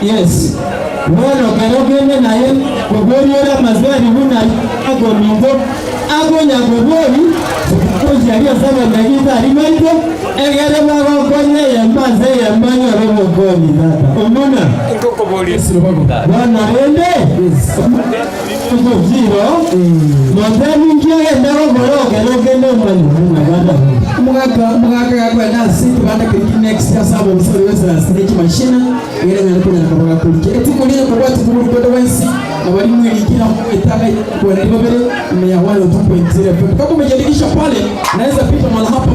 Yes. Bueno, pero que me na yem, kogori ora mazwari huna agomingo, agonya kogori, kujaria saba ndagita rimaito, egere mago kwenye yambaze yamanya robo goni dada. Omona. Ngoko boli esirubago. Bwana rende. Kuzo zero. Mondani ngiye ndago goroge rogende mani na bada. Mugaka kwa nasi tubanda kiki next ya sabo msori wesa stage machine yele ngana na kwa kulike eti kulia kwa watu kwa wensi na wali mwili kila etaka kwa ndio mbele ya wale 2.0 kama umejadikisha pale naweza pita mala hapo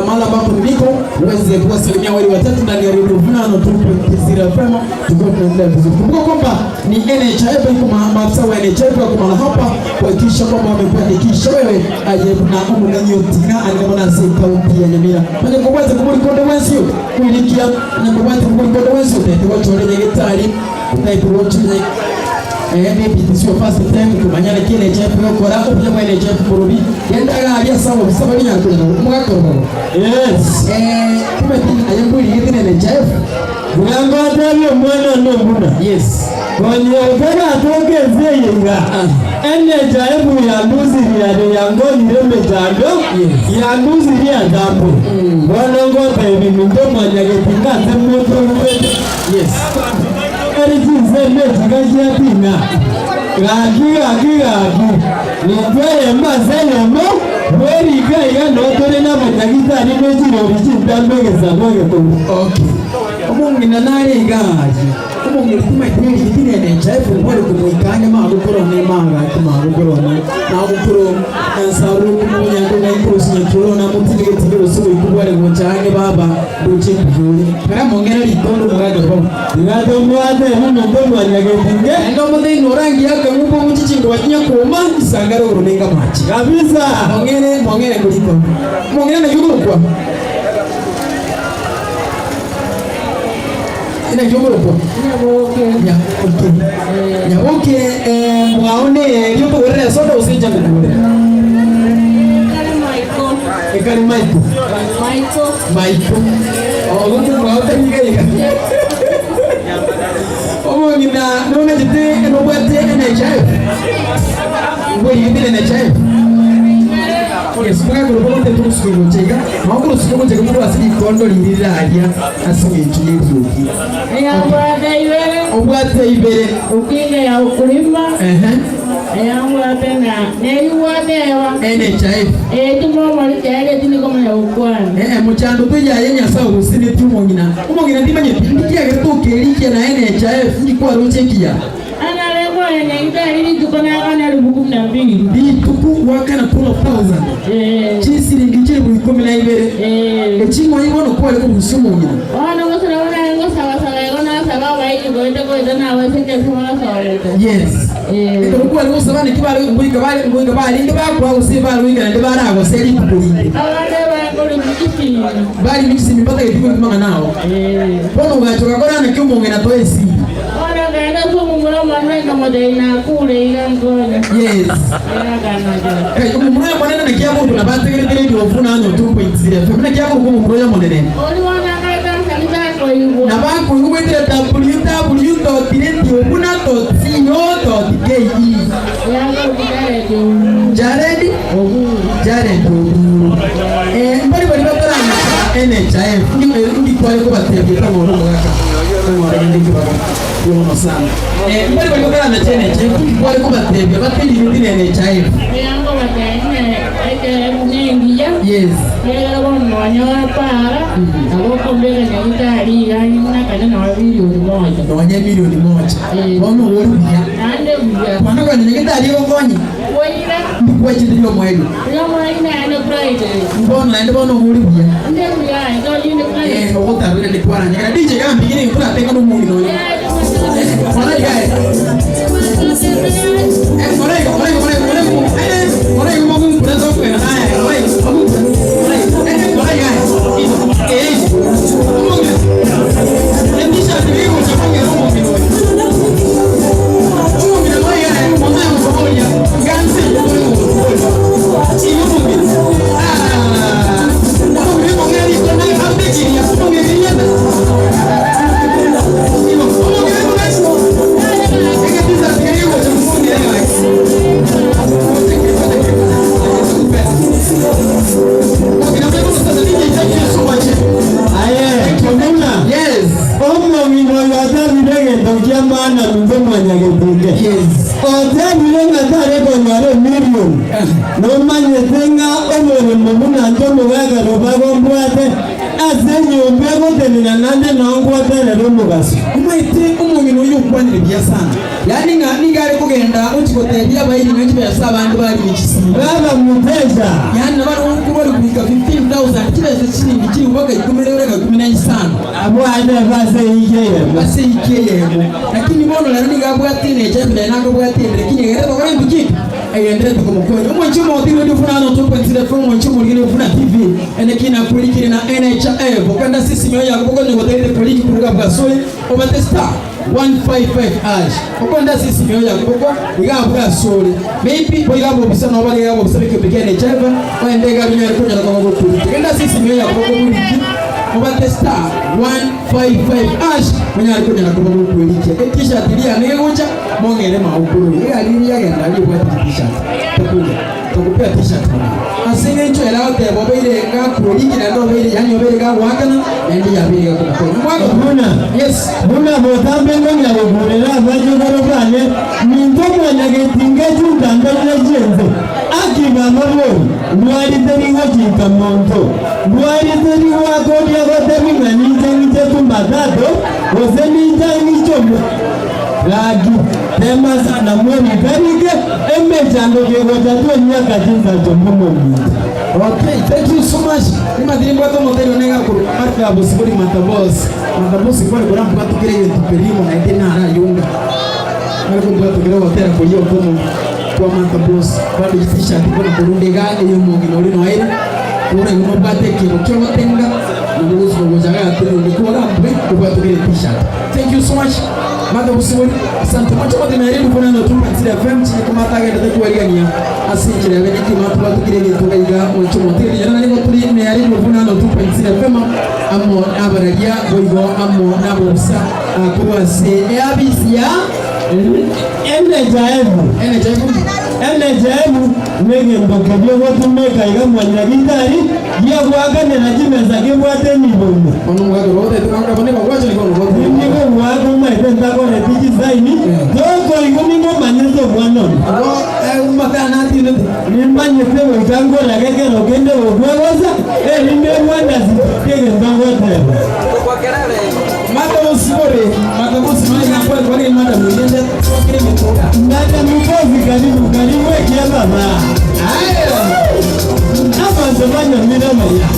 mala ambapo niliko uweze kuwasiliana wale watatu ndani ya Radio Vunano 2.0 FM tuko tunaendelea vizuri. Kumbuka kwamba ni NHIF iko maafisa wa NHIF kwa mala hapa kuhakikisha kwamba wamekuandikisha wewe aje na umunganyo tina angamana kaunti ya Nyamira. Mwenye kuweza kumulikondo wensio kuilikia mwenye kuweza kumulikondo wensio tete watu wale nyegitari utaipu watu maybe this your first time kumanyana kile jeff yokora ubye mwene jeff murubi yendaga abya sawo bisabali yakuna mwaka ro. Yes. Kumeti ayambuli yitine ne jeff Mwango ndabyo mwana nombuna. Yes. Kwenye ukena atoke zeyinga. Ene jaibu ya nduzi ya ngoni reme jando. Ya nduzi ya dambu. Wanongo baby mindomo nyagetinga zemoto mwede. Yes. Eriti zeme zikajia pinga. Gagi. Nitweye mazene mo. Weri gaya notore na manyagita ni mejiro bijinda mbegeza mwegeto. Okay. Omungi na nari gaji. Omungi kuma tiri kitine ne chaifu wale kumuikanya magukoro ne manga kumagukoro ne. Magukoro saru kumunya kuna ikrusi nyakuro na mutige tigiro suwe kubwale ngochane baba duchi kujuri. Kara mongera likondo mugaga ko. Ngado mwade huno ndo wanyagetinge. Ndo mudai norangi yaka ngupo muchichindo wakinya koma isangaro urunenga machi. Kabisa. Mongere kuliko. Mongere na yugo kwa. Ina yugo kwa. Nyaboke mwaone yuko wele soda usija kukule. Ekari Maiko. Ogumu mwaote nigega. Omo ngina nona jite enobwate NHIF. Ngwe yitile NHIF. Yes, mwaka kurubote tukusuko chega. Mwaka kusuko chega mwa asili kondo lirira alia asili nchini Obwate ibere. Ukinga ya ukulima. Yangu apena neiwadewa NHIF. Tumo malike tini kama ya ukwana. Muchando tuja yenya sawa usini tumo ngina. Umo ngina ndimanye ndikia geto kelike na NHIF ndikwa rochekia. Ana lengo yenye ili tukona kana rubuku na mbili. Bituku wakana 12,000. Chisi lingiche bulikome na ibere. Echimo yibono kwa liko musumo ngina. Wana ngosana wana ngo sawa sababu hiki goita na wasike sawa sawa. Yes. Kwa liko sawa ni kibali ngwika bali ndi bakwa usiba ruinga ndi barago seli kukulinde. Abane bangoli mukisi. Bali mixi mipaka yitiko kumanga nao. Bono ugachoka kona na kyumo ngena toesi. Wana gaenda sumu mwana mwana modena kule ile ngona. Yes. Umuraya mwana na kiapo tunabategere ndio ofuna ano 2.0. Femna kiapo kwa umuraya mwana. Oli wana kaita kanisa kwa yugo. Na bako yugo ite www.directobuna.co.ke. Yango kidarejo. Jared. Mbali bakora NHIF. Ndi kwa yuko batebye tamoro mwaka. Yono sana. Mbali bakora na NHIF kwa yuko batebye batebye ndi NHIF. Yango batene eke munengia. Yes. Yega bono wanyoa para. Aboko mbele na itali yani na kana na milioni moja. Ndonya milioni moja. Bono woruya. Ande buya. Mwana kwa nyingitali yogonyi. Woira. Ndikwa chidilo mweli. Yamo ina ane Friday. Bono ende bono woruya. Ande buya ndo yine Friday. Otarule ni kwa nyingara DJ kama bigini kuna tenga no mungi no. Mwana gae. Mwana mungu kuna zote na haya. Mwana gae. mbwate asenye umbego tenina nande nongwate rero mugaso umaite umuntu uyukwanire bya sana yani ngari kugenda ukigotera abayiri nanje byasa abandi bari bikisi baba muteja yani nabari ukubari kubika 15000 kibese kinini kiri ubaga ikumerere ga 15 abo ane base ikeye lakini bono la ndi gabwate ne chapile nako bwate lakini ngere bakora mbiki ayendere tukumukoni umwanchi mo tiro ndifuna no tukwenzile from mwanchi mo ngine ufuna TV ene kina kulikire na NHF okanda sisi nyoya yakuboko ngo tayire poliki kuruga bwasole obatesta 155 ash okanda sisi nyoya yakuboko igabwa sole maybe boyabo bisana obali yabo bisabike bikene chava oendega binyere kunya kwa ngo kuliki kanda sisi nyoya yakuboko kuliki obatesta 155 ash kunya kunya kwa ngo kuliki t-shirt dia negocha mongere maukuru ya lini ya genda ali kwa t-shirt takupea t-shirt asenge ncho elao te bobeire ga kuliki na ndo beire yani obeire ga wakana ndi ya beire ga kwa mwaka huna yes huna botambe ngonya bugurera baje gorobane nindomo nyagetinge jundanda lejenze akiba mabo mwari teri wajinka monto mwari teri wagodia gotemina ninje tumbadado ozenija nichomo lagi tema sana mwemi berike emejando gegotatu nyaka jinza jomomo. Okay, thank you so much. Nima dirimbo to modelo nega ku marka bosibori matabos kwa kurampa tukire tupelimo na tena ara yunga. Marko kwa tukire hotela kwa hiyo kwa matabos kwa ditisha kwa kurunde gani yo mongi no lino aire. Ora yuno bate kiro kyo tenga ndugu kwa jaga tena ndiko rambe kwa tukire t-shirt. Thank you so much. Mada busibori asante macho kwa timeribu kuna no tumpa tsira FM chini kama tage ndate kwa gania asinjira bene kima tuba tukire ni tukaiga macho moteri yana ni turi meribu kuna no tumpa tsira FM amo abaragia boigo amo nabosa kuwase abisia enejaebu mege mbokebyo gotumeka iga mwanyagitari giya gwagane na jimeza gibwate nibomo ono mwago rote tukanga bane bagwaje ni kono rote nigo mwago maite ndakone tiji zaini doko igo ningo manyeto bwanono umakana ati ni manyete wekango la gekero kende ogwegoza ninde wanda zitege ndogote kwa kelele mata usibori kwa ni mata mwende kile metoka ndaka mkozi karibu weke baba ayo hapa zamani mimi maya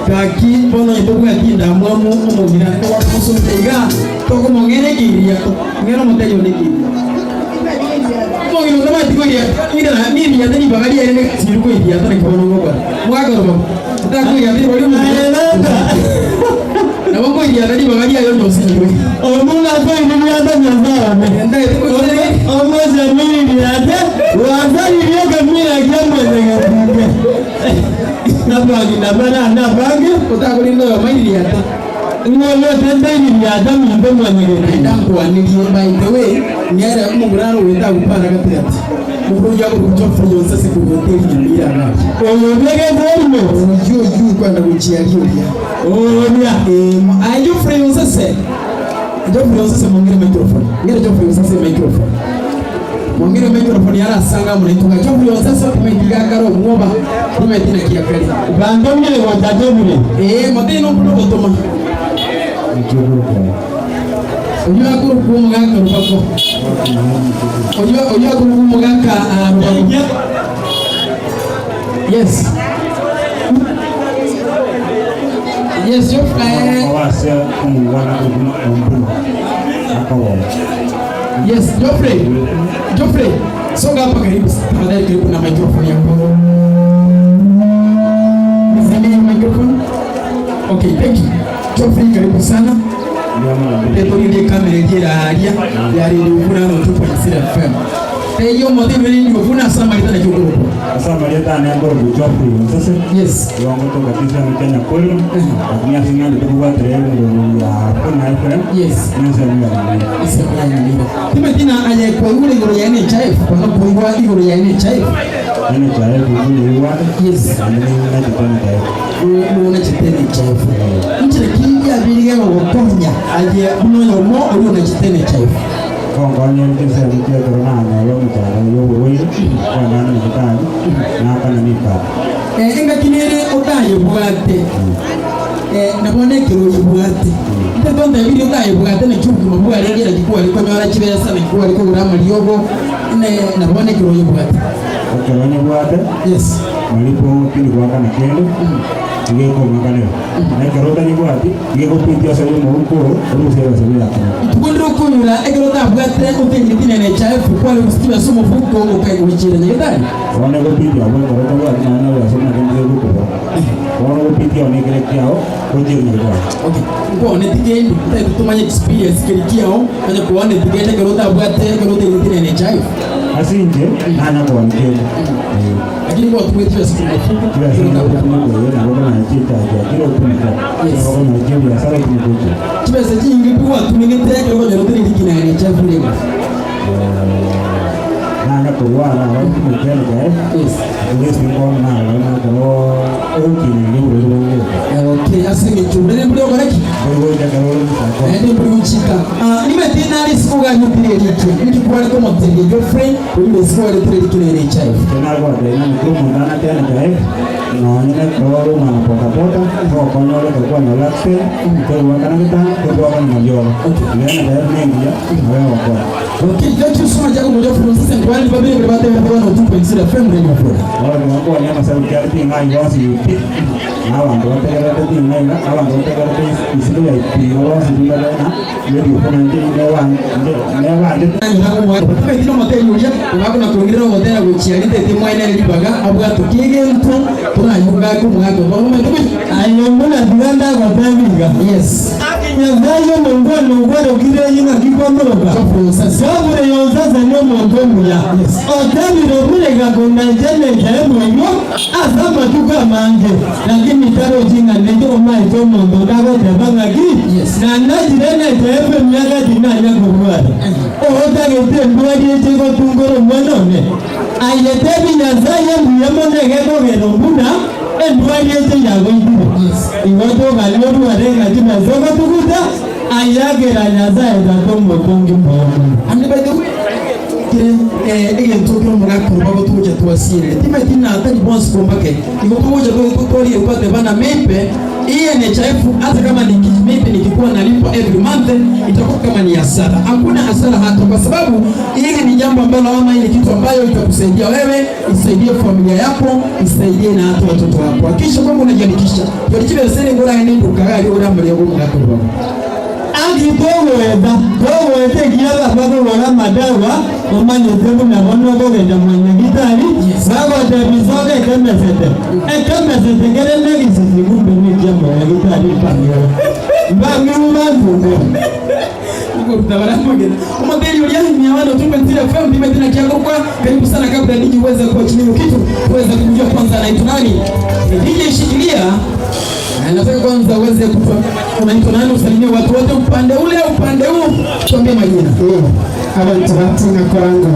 kaki bono itoku atinda mwamu omugira kwa kusumteiga toko mongere kiria ngero motejo nekiria mongiro kama tikoria ida nini ya tani bagari ya ne siruko idia tani kono ngoko mwagoro ba tako ya ndi boli mu na wako idia tani bagari ya ndo siruko omunga kwa ni ya tani nzao nda iko omoja mimi ya te wazali ndio kamera jambo zenga nabagi nabana nabagi utakulindo maili ya ta ngolo tende ni ya damu mbe mwanenge ndango aniliyo by the way nyara umugurano wenda gupana gatati mukuja ko kuchofanya sasa ku hoteli ni ya na oyo bege dormo juu kwenda kuchia hiyo ya ayo frame sasa ndio sasa mwingine microphone ngine ndio sasa microphone mwingine microphone yara sanga mnaitoka ndio sasa tumekiga karo mwoba tumetina kiakali bando mile wataje mile mateno budo botoma oyo akuru kumugaka rupako oyo akuru kumugaka yes yo wase kumugana kumugana akawa yes Joffrey songa hapa karibu tafadhali karibu na microphone yako nizime microphone okay thank you Joffrey karibu sana ndio ile kamera jira haria ya radio kuna no tupo Isira FM hiyo modelo ni kuna sama litana kidogo sama litana ngoro Joffrey sasa yes wangu to kabisa mtanya kweli akumia singa ndio kwa trailer ya kuna FM yes ndio ni timetina aje kwa ule ngoro ya NHIF kwa sababu kwa ngoro ya NHIF ni wa yes una chitene chafu nchile kingia biliga ngotonya aje unoyo mo uri una chitene chafu kwa nyingi sana kia corona na leo mtara yo wewe kwa nani mtani na kana nipa enga kinere otaye bwate nabone kiro yibwate ntabonda video taye bwate na chuku mabwa rege radikuwa liko nyora chibesa na kuwa liko urama liogo nabone kiro yibwate kwa nyibwate yes malipo kili kwa kana kendo ngeko makaneo na karota nyibwate ngeko pintia sayo muko rusera sayo yako tukundro kunyura egerota bwate utengi tinene chafu kwa usikiwa somo fuko ukaiko bichira nyedani wana go pintia abo karota bwate na na wasoma ngeko ko wana go pintia ne kile kiao koje nyedani okay ngo ne tigendi tumanye experience kilikiao kwenye kuone tigende karota bwate karota tinene chafu asinje nana kwa mkendo lakini kwa tumetia siku mafuko kila siku na kwa na chita ya kila utumika kwa na jibu ya sala kimekuja kibese kingi kwa tumengete kwa nyoto ni kina ni chafu leo nana kwa wala watu mkendo yes yes kwa na kwa ukini leo okay asinge chumbe ndio kwa naki ndio kuchika nimetina siku gani pili nilikuwa kwa mtende girlfriend ndio siku ile pili kile chai tena kwa tena mkuu ndana tena kai naona kwa mama pota pota kwa nyole kwa na laxe kwa wakana kita kwa kwa mjoro ndio ndio ndio wewe kwa okay thank you so much kwa mjoro from sasa kwa ni babe kwa bata kwa na tupo Isira FM ndio kwa wao kwa nyama sababu kiasi ngai wasi yupi na watu wategera tete ngai na watu wategera tete Isira ya pio wasi bila na ndio kwa ndio ne wande kwa ndio moteli uja na kuingira hoteli kuchiari tete mwaina libaga abwa tukige mtu tunayuga ko mwago bamwe ayo mbona diganda kwa babiga yes nyazayo mongolo ngoro kire yina kikonoga sababu yo sasa ndio mongomu ya otami robule ga kona jene jemo yo azama tuka manje lakini taro jinga ndio mai to mondo dago tabanga ki na najirene tepe miaka dinanya kuruara otage tembo yete ko tungoro mwanone ayetebi nyazayo muyamone gego gero mbuna endwali yete yago ndibo iwato galioru arenga jina zoga tukuta ayagera nyazayo da tombo kongi mbomu andi by the way kire tokyo mugakoro babo tuje twasire timetina atari bonse kombake iko tuje ko tori ubate bana mepe hii NHIF hata kama maybe nikikuwa nalipa every month itakuwa kama ni hasara. Hakuna hasara hata, kwa sababu hili ni jambo ambalo ama hili kitu ambayo itakusaidia wewe, isaidie familia yako, isaidie na hata watoto wako. Hakikisha kwamba unajiandikisha. Ndio kile sasa ngora ndio kagari ora mlio mngako baba. Angi gogo kiaga bado wala madawa omanye tembo na bono gogo ndio mwenye gitari sago de bizoga kemesete kemesete ngere negi sizigumbe ni jambo ya gitari pamyo mbangu bangu niko tutabara mwingine umabeli uliani ni hawana tumetira FM bimetira kiago kwa karibu sana. Kabla DJ uweze kuachilia kitu uweze kujua kwanza anaitwa nani DJ shikilia. Nataka kwanza uweze kutuambia unaitwa nani, usalimie watu wote upande ule upande huu, tuambie majina. Abantu batina koranga.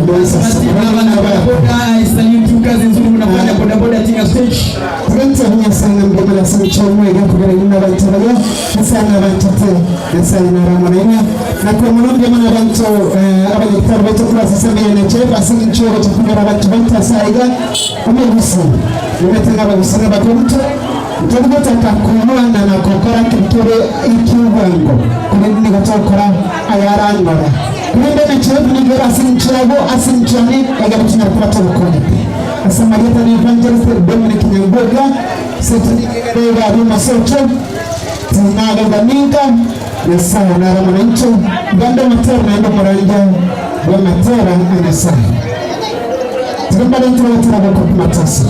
Ndio sasa bana boda isalimu kazi nzuri mnafanya boda boda tinga stage. Tunataka sana mbona sana chomwe ya kubera nyuma batabaya sana batete sana na ramanenya na kwa mwanamke mwana bantu abanyekitaro bato kwa sasa bene chef asini choro tukubera batu bata saiga amegusa nimetanga bagusana bakonto Tutaka kumwana na kokora kitore ikiwango kunende gatokora ayarangora kunende na chebo ni gara asinchani kagaba tunapata ukoni asa Marieta ni evangelist Dominic Nyamboga setani gerega ruma socho tunaga baninga na sawa na ramanancho ganda matera na ndo moranja wa matera anasa tukambada tunataka kukumatasa.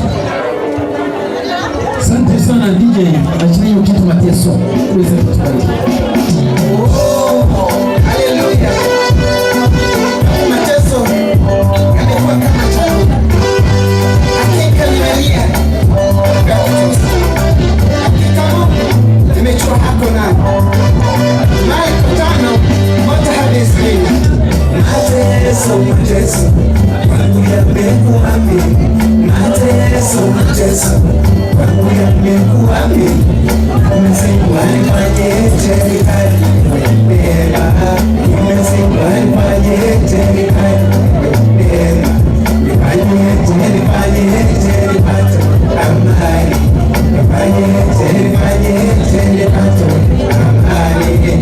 Asante sana DJ, achilie kitu Mateso uweze kutubariki. Haleluya. Mateso yamekuwa kama chakula. Hakika nimelia. Hakika Mungu nimechua hapo nani. Mara kutano moja hadi ishirini. Mateso kwangu yamekuwa mingi. Mateso kwangu yamekuwa mingi. Nimesema nifanyeje nikaniwembeba. Nimesema nifanyeje nikaniwembeba. Nifanyeje nipate amani. Nifanyeje nipate amani.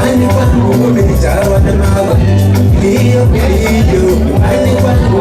Ani kwangu umejawa na mawa, ndio ndio. Ani kwangu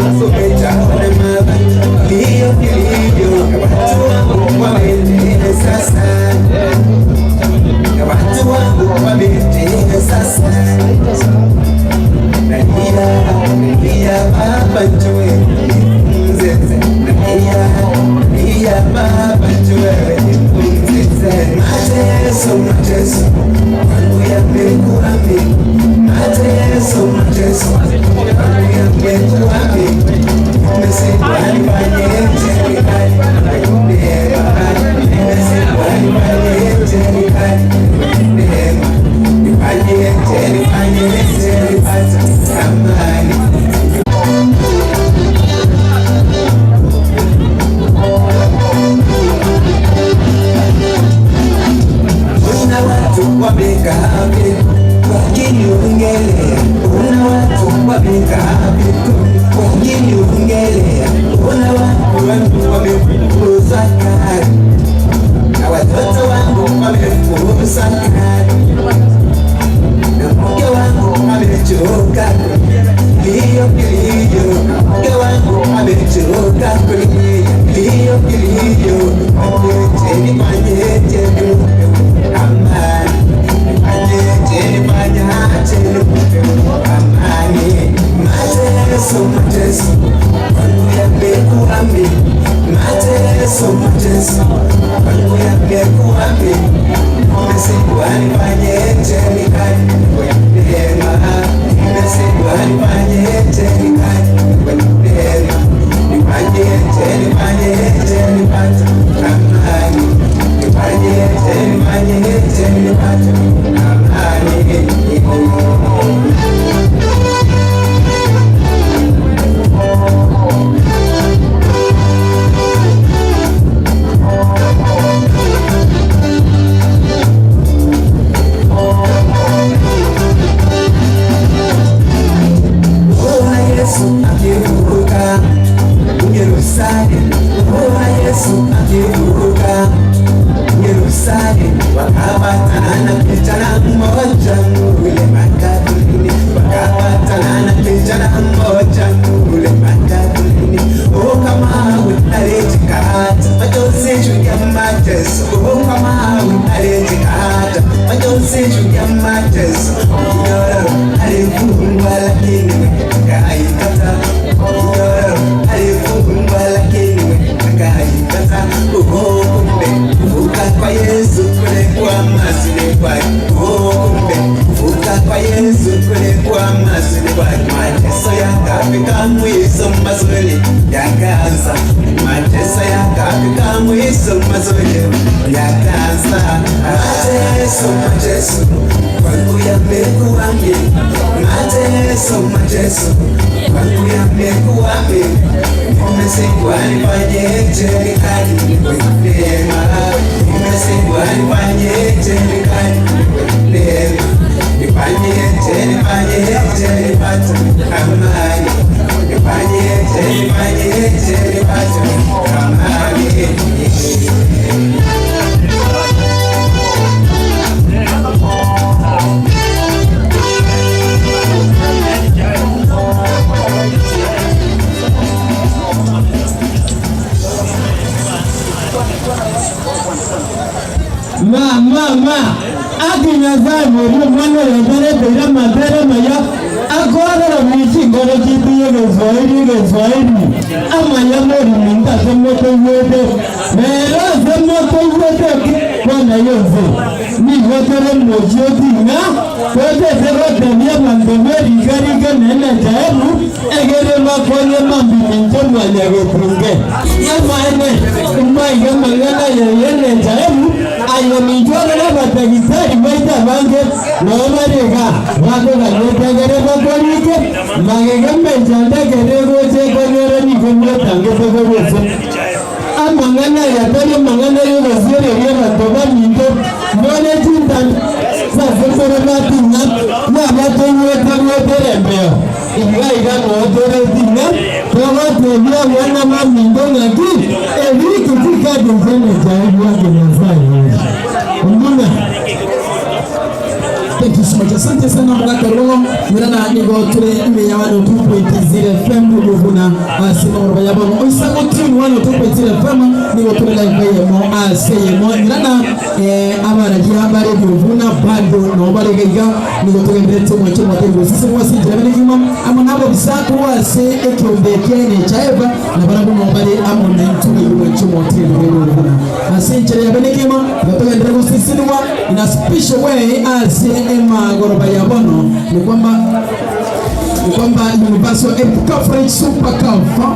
Yesu akivuka Yerusalemu, wakapatana na kijana mmoja kule makaburini, wakapatana na kijana mmoja kule makaburini. Oh, kama unalijikata machozi juu ya mateso, oh, kama unalijikata machozi juu ya mateso. Mnyororo alifungwa lakini akaikata, mnyororo alifungwa lakini akaikata. Oh, kumbe kuvuka kwa Yesu kulikuwa mazuri kwake. Oh, kumbe kuvuka kwa Yesu kulikuwa mazuri kwake. Mateso yakafika mwisho, mazuri yakaanza. Mateso yakafika mwisho, mazuri yakaanza. Mateso, mateso kwangu yamekuwa mengi. Mateso, mateso kwangu yamekuwa mengi. Nimesema nifanyeje nikaniwe neema. Nimesema nifanyeje nikaniwe neema. Nifanyeje nipate amani. Nifanyeje nipate amani. Ma akinya zangu ni mwana wa bere madere maya agora miti ngoro kitu Kiswahili ama ya mori minta semoto yote mero semoto yote bwana yote ni wote mmoja dinga wote wote ni mandemeri gari nene jaemu egere makonye mambi mintomo aliagotunge ya maene mai magana yene jaemu ayo minjoro na batagitari baita bange no marega wako galete bakonike magegembe janda gerego je konyoro ni komlo tange bego amangana ya tani mangana yo bazere ya batoba minto mbone tindan sa seforo matinga na bato wote rembeo iga no dore dinga togo tebia wana mamingo ngaki eviri kutika denzene jaibu wake nazari mbuna. Thank you so much. Asante sana mwaka roho. Mirana nigo tule ime ya 102.0 FM Luguna asima mroba ya bono. Oisango tune 102.0 FM nigo tule live ya mo aseye mo. Mirana amara jihambare Luguna bando no bale gaiga nigo tule mreto mwacho mwatego. Sisi mwasi jirabene jima amonabo bisaku wase ekiobekene chaeva na barabu mwabale amona intuni mwacho mwatego Luguna. Asenchele ya bene jima gatoga ndrego sisi nwa in a special way as ema goroba ya bono ni kwamba Universal Health Coverage Super Cover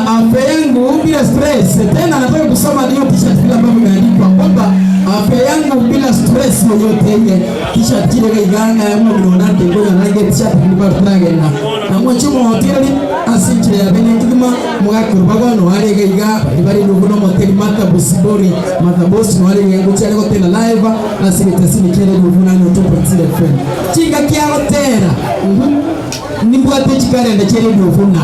afya yangu bila stress. Tena nataka kusoma hiyo t-shirt bila mambo imeandikwa kwamba afya yangu bila stress yoyote ile. T-shirt ile kaiganga mwana nante ngoja na t-shirt kwa plage na mwachumo hoteli asinche ya benekima mwaka rubagono wale kaiga bari nuguno hoteli Matabosibori Matabosi wale yangu chale ko tena live asibitesini kile nuguna no to partile friend chinga kiaro tera nimbwate chikare ndachele ndofuna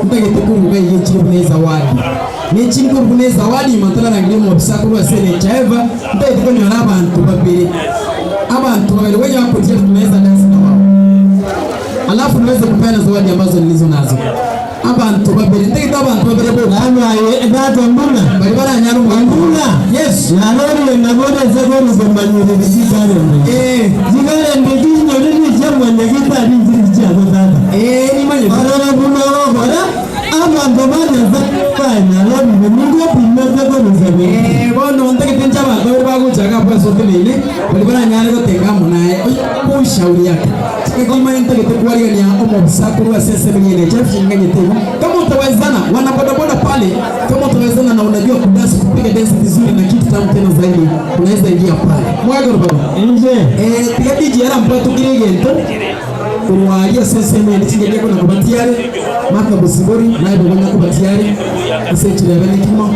mpage tukunga yiye chibune zawadi ni chingubune zawadi matala na ngimo bisakuru asene chaiva mpage tukonyo abantu babiri abantu babiri wenye wako tije tunaweza dance na wao alafu niweze kupeana zawadi ambazo nilizo nazo abantu babiri ndikita abantu babiri bo namaye ndato mbona bari baranyana mbona yes nalori nabone zegoro zombanyire bizikare zikare ndijinyo nini jamwe nyegita ndijija dada ni manye barara buna bora abantu bane zakana lori ningo pinna zegoro zabe bono ndikita njaba bari bagujaga kwa sotelele bari baranyana ko tenga munaye ko shauri yake kama ndikita kuwalia ni omo bisakuru asese mwenye chef nganye tena kama utawezana wanabodaboda pale kama utawezana na unajua kudansi kupiga dance vizuri na kitu tamu tena zaidi unaweza ingia pale mwaga baba nje piga DJ era mpato kirigento kuwalia sese mwenye chingeje kuna kubatiare Matabosibori na ibo banya kubatiare asechi ya bene kimo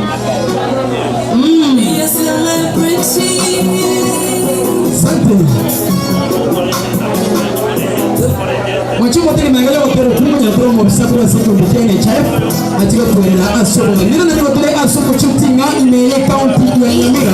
Sante Mwachumo tele maangalia wakero kuma ya promo bisakuru asiko mbikene chef atika kuendelea asomo ndio ndio tule asomo chutinga imele county ya Nyamira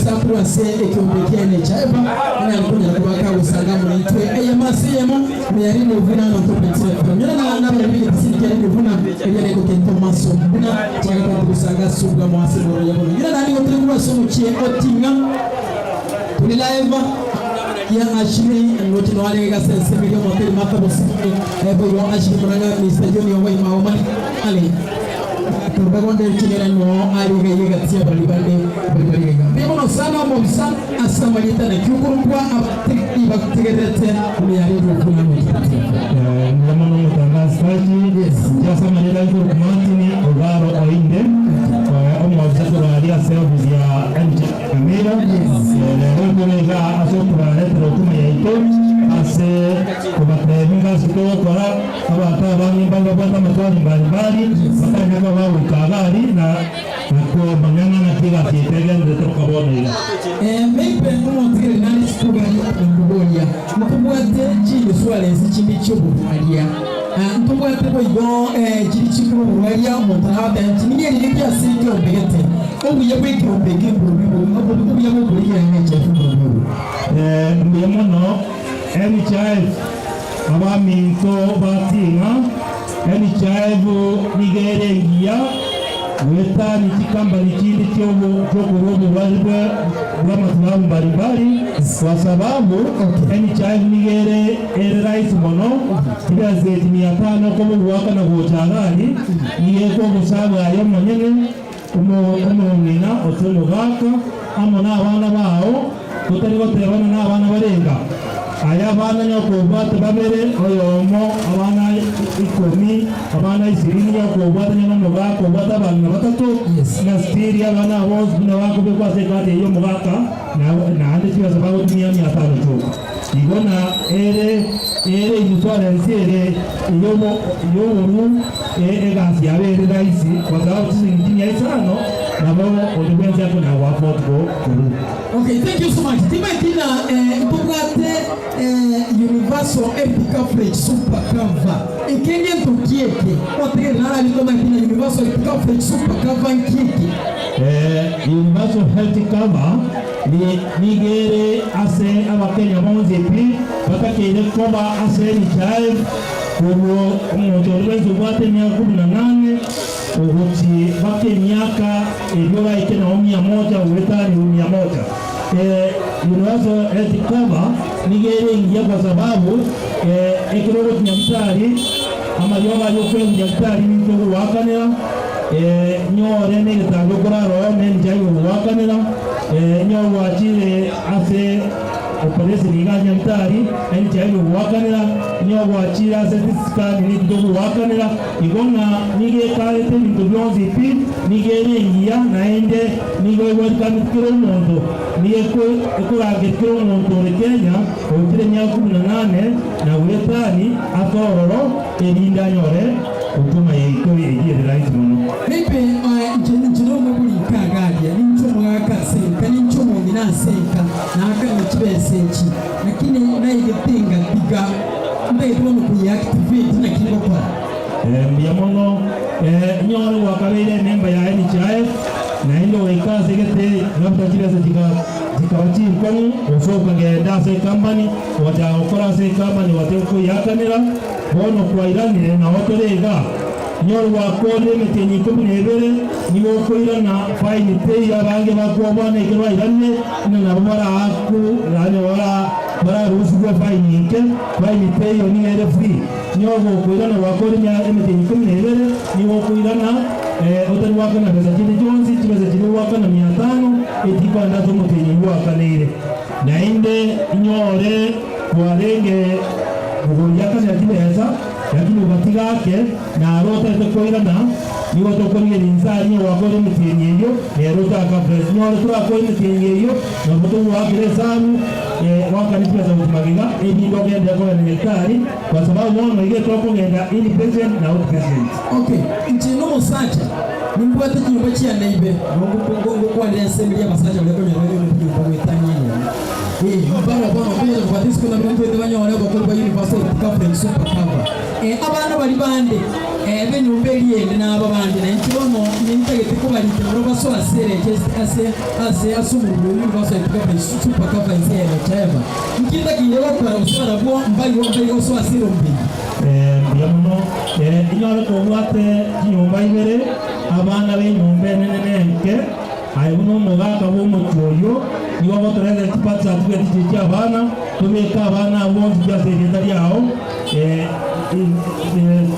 sakuru ase ekyombekia nekyaiba ana alikunya kubaka usanga munitwe eyamasiyemo meyari nevuna notopetire nyona na bali bisinike nevuna ebya ko kento maso buna cyangwa kusanga subwa mwase boro yabo nyona nani otrengwa somo chie otinga tuli live ya ashiri ngoti no wale ga sense video motel mata bosi ebo yo ashiri muranga ni stadium yo wai maoma ale turbagonde chinera no ari ga yega tia bali bali ga bebo no sana mo bisa asamalita na kyukurwa abti baktigete ni ari ro kuna mo Mwana mutangazaji jasa manela iko kumantini ogaro oinde omwabisa kubalia service ya MJ Camera lero kunega asopra retro kuma yaito ase kubatenga sikowa kora abata bangi banga banga matwali mbalimbali bakanya kwa wao kabali na kwa manyana na kiga kitege retro kabona ila meipe umo tigere nani sikuga ngobolia mukubwate chini swale sichimbi chubu alia ntubwate boyo chiri chikuru buwalia mutarabe chimye ribya sinjo begete obuye bweke obege bubibu obuye bweke ngeche fundo mbiyamono any child abaminto batinga any child nigerengia weta ni kikamba ni kindi chokurubu walbe bwamatibabu mbalimbali kwa sababu any child nigere rais mono kibazeti 500 komu waka na gochagani yeko musaga ya monyene umumina otomugaka amona abana bao kutari gotebana na abana barenga aya abana nyoko bate babere oyomo abana 10 abana 20 nyoko bate nyama bako bate abana batatu na stiri abana bose bina bako bekwa sekate yo mugaka na ande tiwa sababu tumia 500 tu igona ere insurance ere yomu egasi abere raisi kwa sababu sisi ngini ya isano na babo odibwenzi yako na wafot go kuru. Okay, thank you so much. Timatina mpugate Universal Epic Coverage Super Cover. Ikenge ntokieke. Otige nara litoma tina Universal Epic Coverage Super Cover nkiki. Universal Health Cover ni nigere ase abakenya bonzepi bakakere koba ase ni child kubo umujolwenzi ubate 18 uguti bake miaka ebyoba ikena 100 uwetani 100 Universal Health Cover nigere ingia kwa sababu ekirogo kinyamtari ama yoba yokwe kinyamtari nitogo wakanera nyore ne gitago kuraro ne njayo wakanera nyo wachire ase operesi liganya mtari eni chailo wakanira nyo wachire ase tiskani ni dogo wakanira igona nige kalete ni dogonzi pi nige rengia naende nige welcome kiro mondo niye ko ekurage kiro mondo re Kenya otire nyaku 18 na uletani atororo elinda nyore utuma yiko yeye right mono Maybe njino mubuli kagadia nincho mwaka senka nincho mwina senka na aka mchibesenchi lakini naigepinga biga mbaye tuono kuiactivate na kibo kwa mbiyamono nyore wakabele member ya NHIF na ilo wekaze gete labda kirasa jikawati mkono ufoka ngenda se company wataokora se company wateko yakanira bono kwa iranire na watorega nyoro wakole metenyi kubunebere niwo koirana fine pay abange bakobana ikirwa iranne na bamara aku rane bara rusugwa fine pay oni ere free nyogo koirana wakole nya metenyi kubunebere niwo koirana otari wakana pesa chini jonzi chibeza chini wakana 500 etika ndazo metenyi wakanire na inde nyore warenge yakana yatibeza lakini ubatiga yake na rota itakoirana niwo tokorie inzari wakore mutienyeyo rota akafresh nyoro turakore mutienyeyo na boto wakire samu wakanipia za utumagiga ndo gende kwa nekari kwa sababu mwana ile toko genda inpatient na outpatient. Okay, nchino musacha nimbwate nyumba chia naibe ngo kwa ile assembly ya masacha wale kwa nyumba mwetanyanya mbara bono kuja kwa disco na mtu ndio wanyo wale kwa Universal Coverage Super Cover abana bali bande benyumba eriende n'ababandi naye kibono nintagete kubalite muroba so asereke ase asumurulu basoetuka super cover isere cheva nkinda kile bakora usara bwo mbayi so asiro mbi yamuno inyore ko wate nyumba ibere abana benyumba nenenenke ayuno mugaka bo mucyoyo niwo botoreze kipatsa twe tiki abana tubeka abana bonzi bya sekretari yao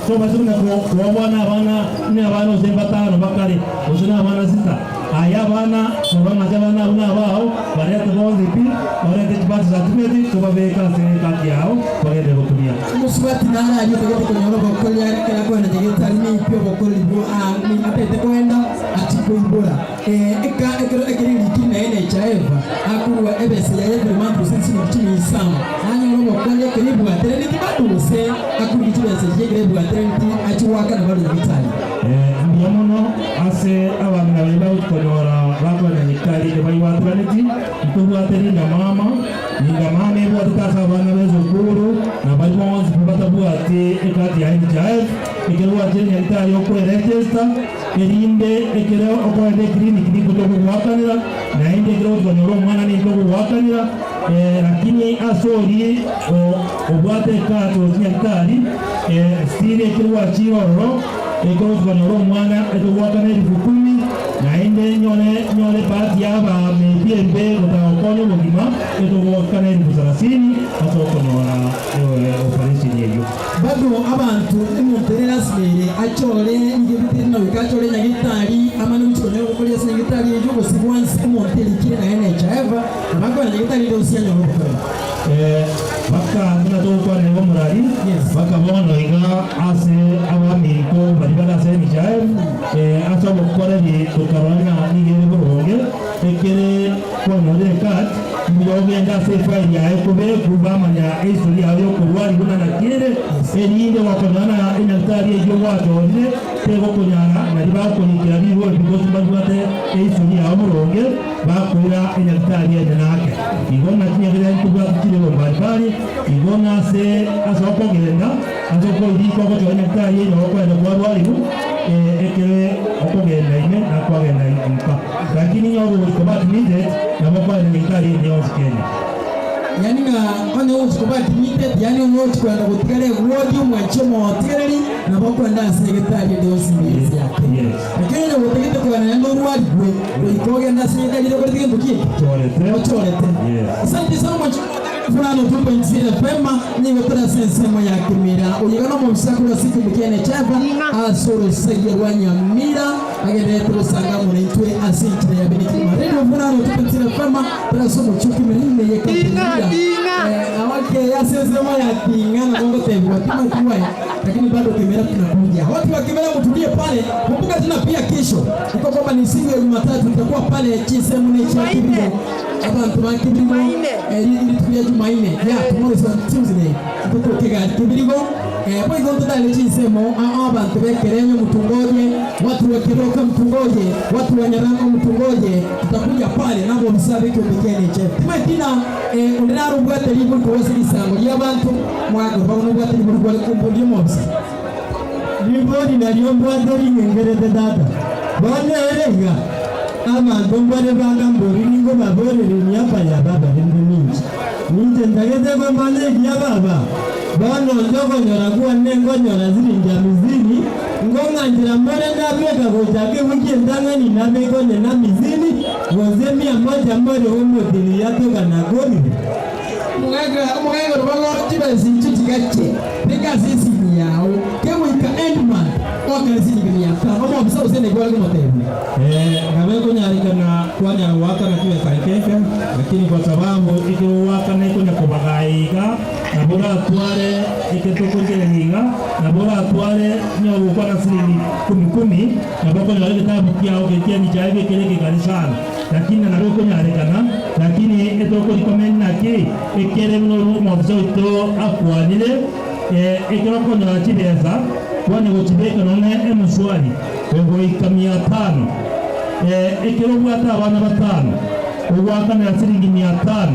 so basuna ko abana ni abana usembatano bakare usuna abana sita aya abana abana jabana una bao barete bonzi pi barete kipatsa twe tiki tubabeka sekretari yao bagende bokulia musubati nana ali tegete ko nyoro bokolia kala ko na tegete ali ni pio bokoli bo ni apete kwenda atikuibura ekiri likina ene chaeva akuwa ebese ya every month since ni chini isama anyoro bokolia kiri bwatere ni kibaduse akuri kibese yegere bwatere ni achiwaka na bado bitali ndiamono ase abana bali bawukonora bakona nikali de bayi watraneti ntubwatere na mama ninga mama ebo atasa abana bezo kuru na bali bonzi batabuate ekati ya NHIF ekewa jeni alita yoko register erinde ekero okwende clinic ndiko wakanira na inde gro gonoro mwana ni ndiko wakanira lakini asori obwate kato nyakali stile ekero chiroro ekero gonoro mwana eto wakanira 10 na inde nyole pati aba mebiembe utakonyo mugima eto wakanira 30 atokonora operation yeyo bado abantu emonterera sibere achole ngibitino bikachole nyagitari amana muchone okolia nyagitari ejo bosibwansi emonterera kire na NHIF abako nyagitari ndo sianya roboko baka kuna to kwa ne omurari baka bono iga ase abami ko baribala se NHIF aso bokore ni tukarana ni gere boronge ekere kwa node kat mbyogenda se file ya ekobe kubamanya history yayo kurwari kuna na kire erinde wakonana inatari ejo wato ne tego kunyana na dibako ni kira bibo because bagwate history ya muronge bakwira inatari ya nake igona kinyagera kubwa kire bo baribari igona se asoko genda asoko idiko ko inatari ya ko ya barwari ekere okogenda ine na kwagenda impa lakini nyobo kubati nide na mabaya ni kali ni Kenya yani nga one kubati nide yani wote kwenda kutikale wodi umwachomo hotelini na bako nda sekretari ndio simbizi yake lakini ndio utekete kwa nendo ruwadi we ikogenda sekretari ndio kutikale mbuki chorete asante sana mwacho fulano tupo nzira pema ni wetara sensemo ya kimira uyigana mu bisakura siku bukene chava asoro sege rwanyamira agende turusanga mu ntwe asinchira ya beniki marendo fulano tupo nzira pema taraso mu chuki mirinde yeka awake ya sensemo ya kingana bongo tembo kama kiwaye lakini bado kimera tunakuja watu wa kimera mtulie pale kumbuka tena pia kesho iko kwamba ni siku ya Jumatatu tutakuwa pale chisemu ne cha kibiro abantu bakibirigo ili tuya Jumaine ya tomorrow is Tuesday tuko kega kibirigo boy gonto dale chisemo abantu bekerenyo mutungoje watu wakiroka mtungoje watu wanyaranga mtungoje tutakuja pale nabo msabe kwa pekene che tina undiraro bwate libo ko wasili sango y'abantu mwago bawo bwate libo ko kumbuli mobsa libodi na lyombwate lingengerete data bone erenga abantu mbone bagambori ningo baborere nyapa ya baba ndinji nje ndageze kwa mbane ya baba bano ndogo nyora kuwa nengo nyora zirinja mizini ngonga njira mbone ndabeka kujake wiki ndangani nabeko na mizini wozemi amoja mbone umodili yatoka na gori mugega rubago tibasi chichigache pika sisi yao kemo ika endman wakati ni ya kama mwa usene kwa kama temu ngabeko nyarika na kwa nya waka na kiwe kaikeke lakini kwa sababu ikiwa waka na iko nyakobagaiga na bora atware iketoko hinga na bora atware nyo kwa na siri 10 na bako na ile tabu kiao ketia ni jaibe keleke kanisani lakini na roko nyarika na lakini etoko recommend na ke ekere no mo zoito akwanile ekiroko na chibeza wane gutibeka none emuswali ngo ikamia 5 ekirobwa ata abana batano ubwaka na siringi 500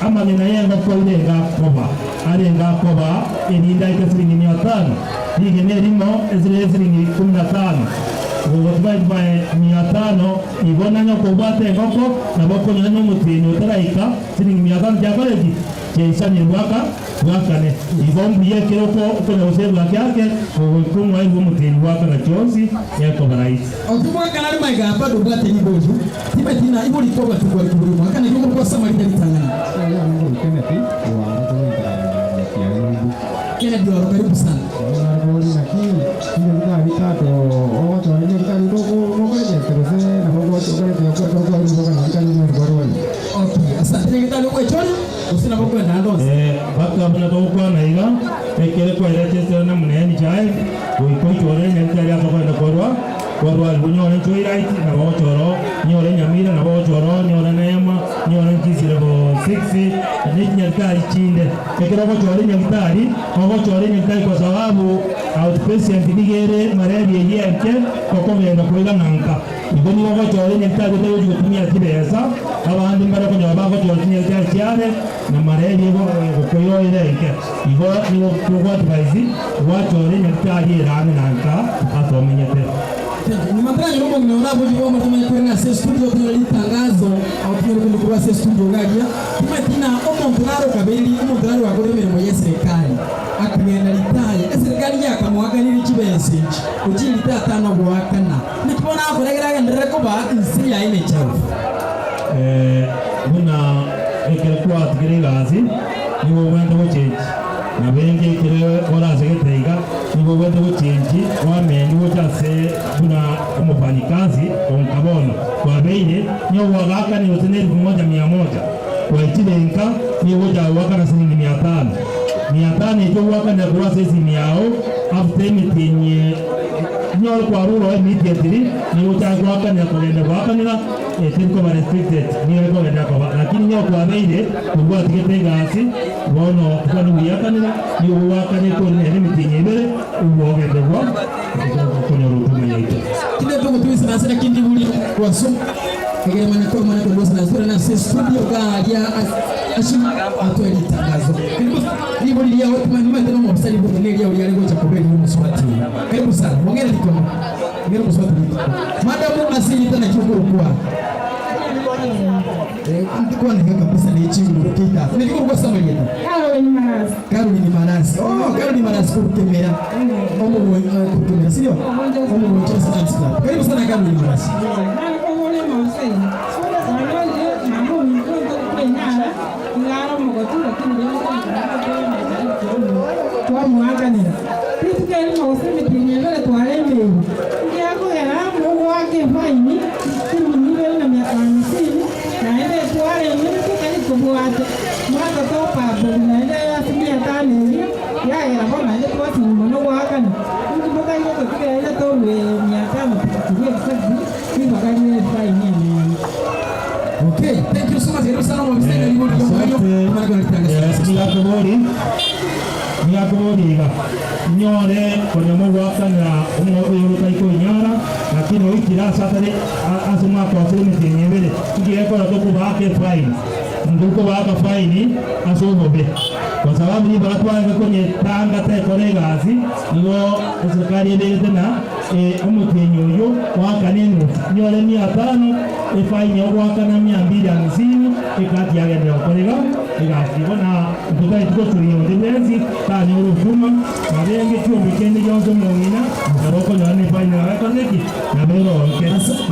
amagena yenga kwa ile ngakoba arenga koba eninda ikasiringi 500 igene rimo ezire siringi 15 ubutumai bae 500 ibona nyoko bwate ngoko naboko nyanyo mutini utaraika siringi 500 jakoleji cheisani wakane ibombiye kiroko kwenye usebu yake ukumwa hivyo mutini waka na chonsi yako baraisi okubwa kanali maiga bado bwate niboju tibetina ibo likoba tukwa kuburi mwakana yuko kwa samarita litangana kena ndio karibu sana okay asante ngitalo kwa choni usina boko ndando baka bana to kwa naiga ekele kwa register na muneni chai ko chore nyakari akaba korwa lunyore choi right na bo choro nyore nyamira na bo choro nyore nema nyore kisire bo 6 ni nyakari chinde ekele bo chore nyakari bo chore nyakari kwa sababu outpatient nigere malaria yake kwa kwenda kuiga nanka iboni bo chore nyakari ndio kutumia kibesa abandi mbara kwenye bako chore nyakari chiare na malaria bo koyo ile yake ibo ni kwa advice wa chore nyakari rani nanka atomenyete ni matangazo mambo mnaona hapo hiyo mtu mwenye studio kwa tangazo au kwa kwa studio gadia tumetina omonturaro kabeli omonturaro wakore mirimo ya serikali akugenda litaya serikali yakamwaka nili kibense ujili tatano gwakana nikibona akoregera ndireko ba insi ya ile chao buna ekelekwa tigirigazi niwo wenda change na bengi kire ora segeteiga niwo wenda change wamendi wochase buna umufanyikazi onkabono kwa beile nyo wagaka ni uteneri 1,100 kwa itilenka ni woja waka na shilingi 500 ito waka na kwa sisi miao after meeting nyol kwa rulo immediately ni woja waka na kwenda waka nila tenko ba restricted ni wako wenda kwa lakini nyo kwa beile kubwa tiketega asi wono kwa ni waka nila ni waka ni kwa ni meeting ibere uwoge kwa kwenye rutume yetu kile tungo tuwisa na sasa kindi buli kwa so kagere mana kwa mana kwa na sura na studio galia ashim atweli tangazo ni buli ya watu mani mani ndio msali buli ile ya yale ngoja kwa beli mswati karibu sana mwongere dikono ngere mswati madamu asili tena kikuru kwa ndikuwa ni kabisa ni chingu kita ni kikuru kwa sama yetu Caroline Manasi Caroline Manasi kutemera omo kutemera sio omo mcheza sana karibu sana Caroline Manasi kwa mwaganira kritikali mawasemi kinyelele tuareme yako era mungu wake faini kimnyile na miaka 50 na ile tuareme tukali kubuate mwaka topa na ile asilia tani ya era kama ile tuati mmono wakani mboka hiyo kwa ile towe miaka 50 kisasi ni magani faini okay thank you so much hero sana mwamsenge ni mmoja Niyakubodiga nyore kwenye mungu wakana umuyoruka iko inyara lakini oikira satare asuma kwa filme tenyebele ngiyeko ratoku bake fine nduko baka fine asobobe kwa sababu ni baratwa kwenye tanga te kolegazi niwo serikali ile tena umutenyoyo wakanenu nyore 500 fine wakana 250 ikati yake ndio kolega ikasibona nduka ituko turiyo ndezi tani urufuma mabenge cyombe kende yonzo mwina aroko nyane fine wakaneki na bero nke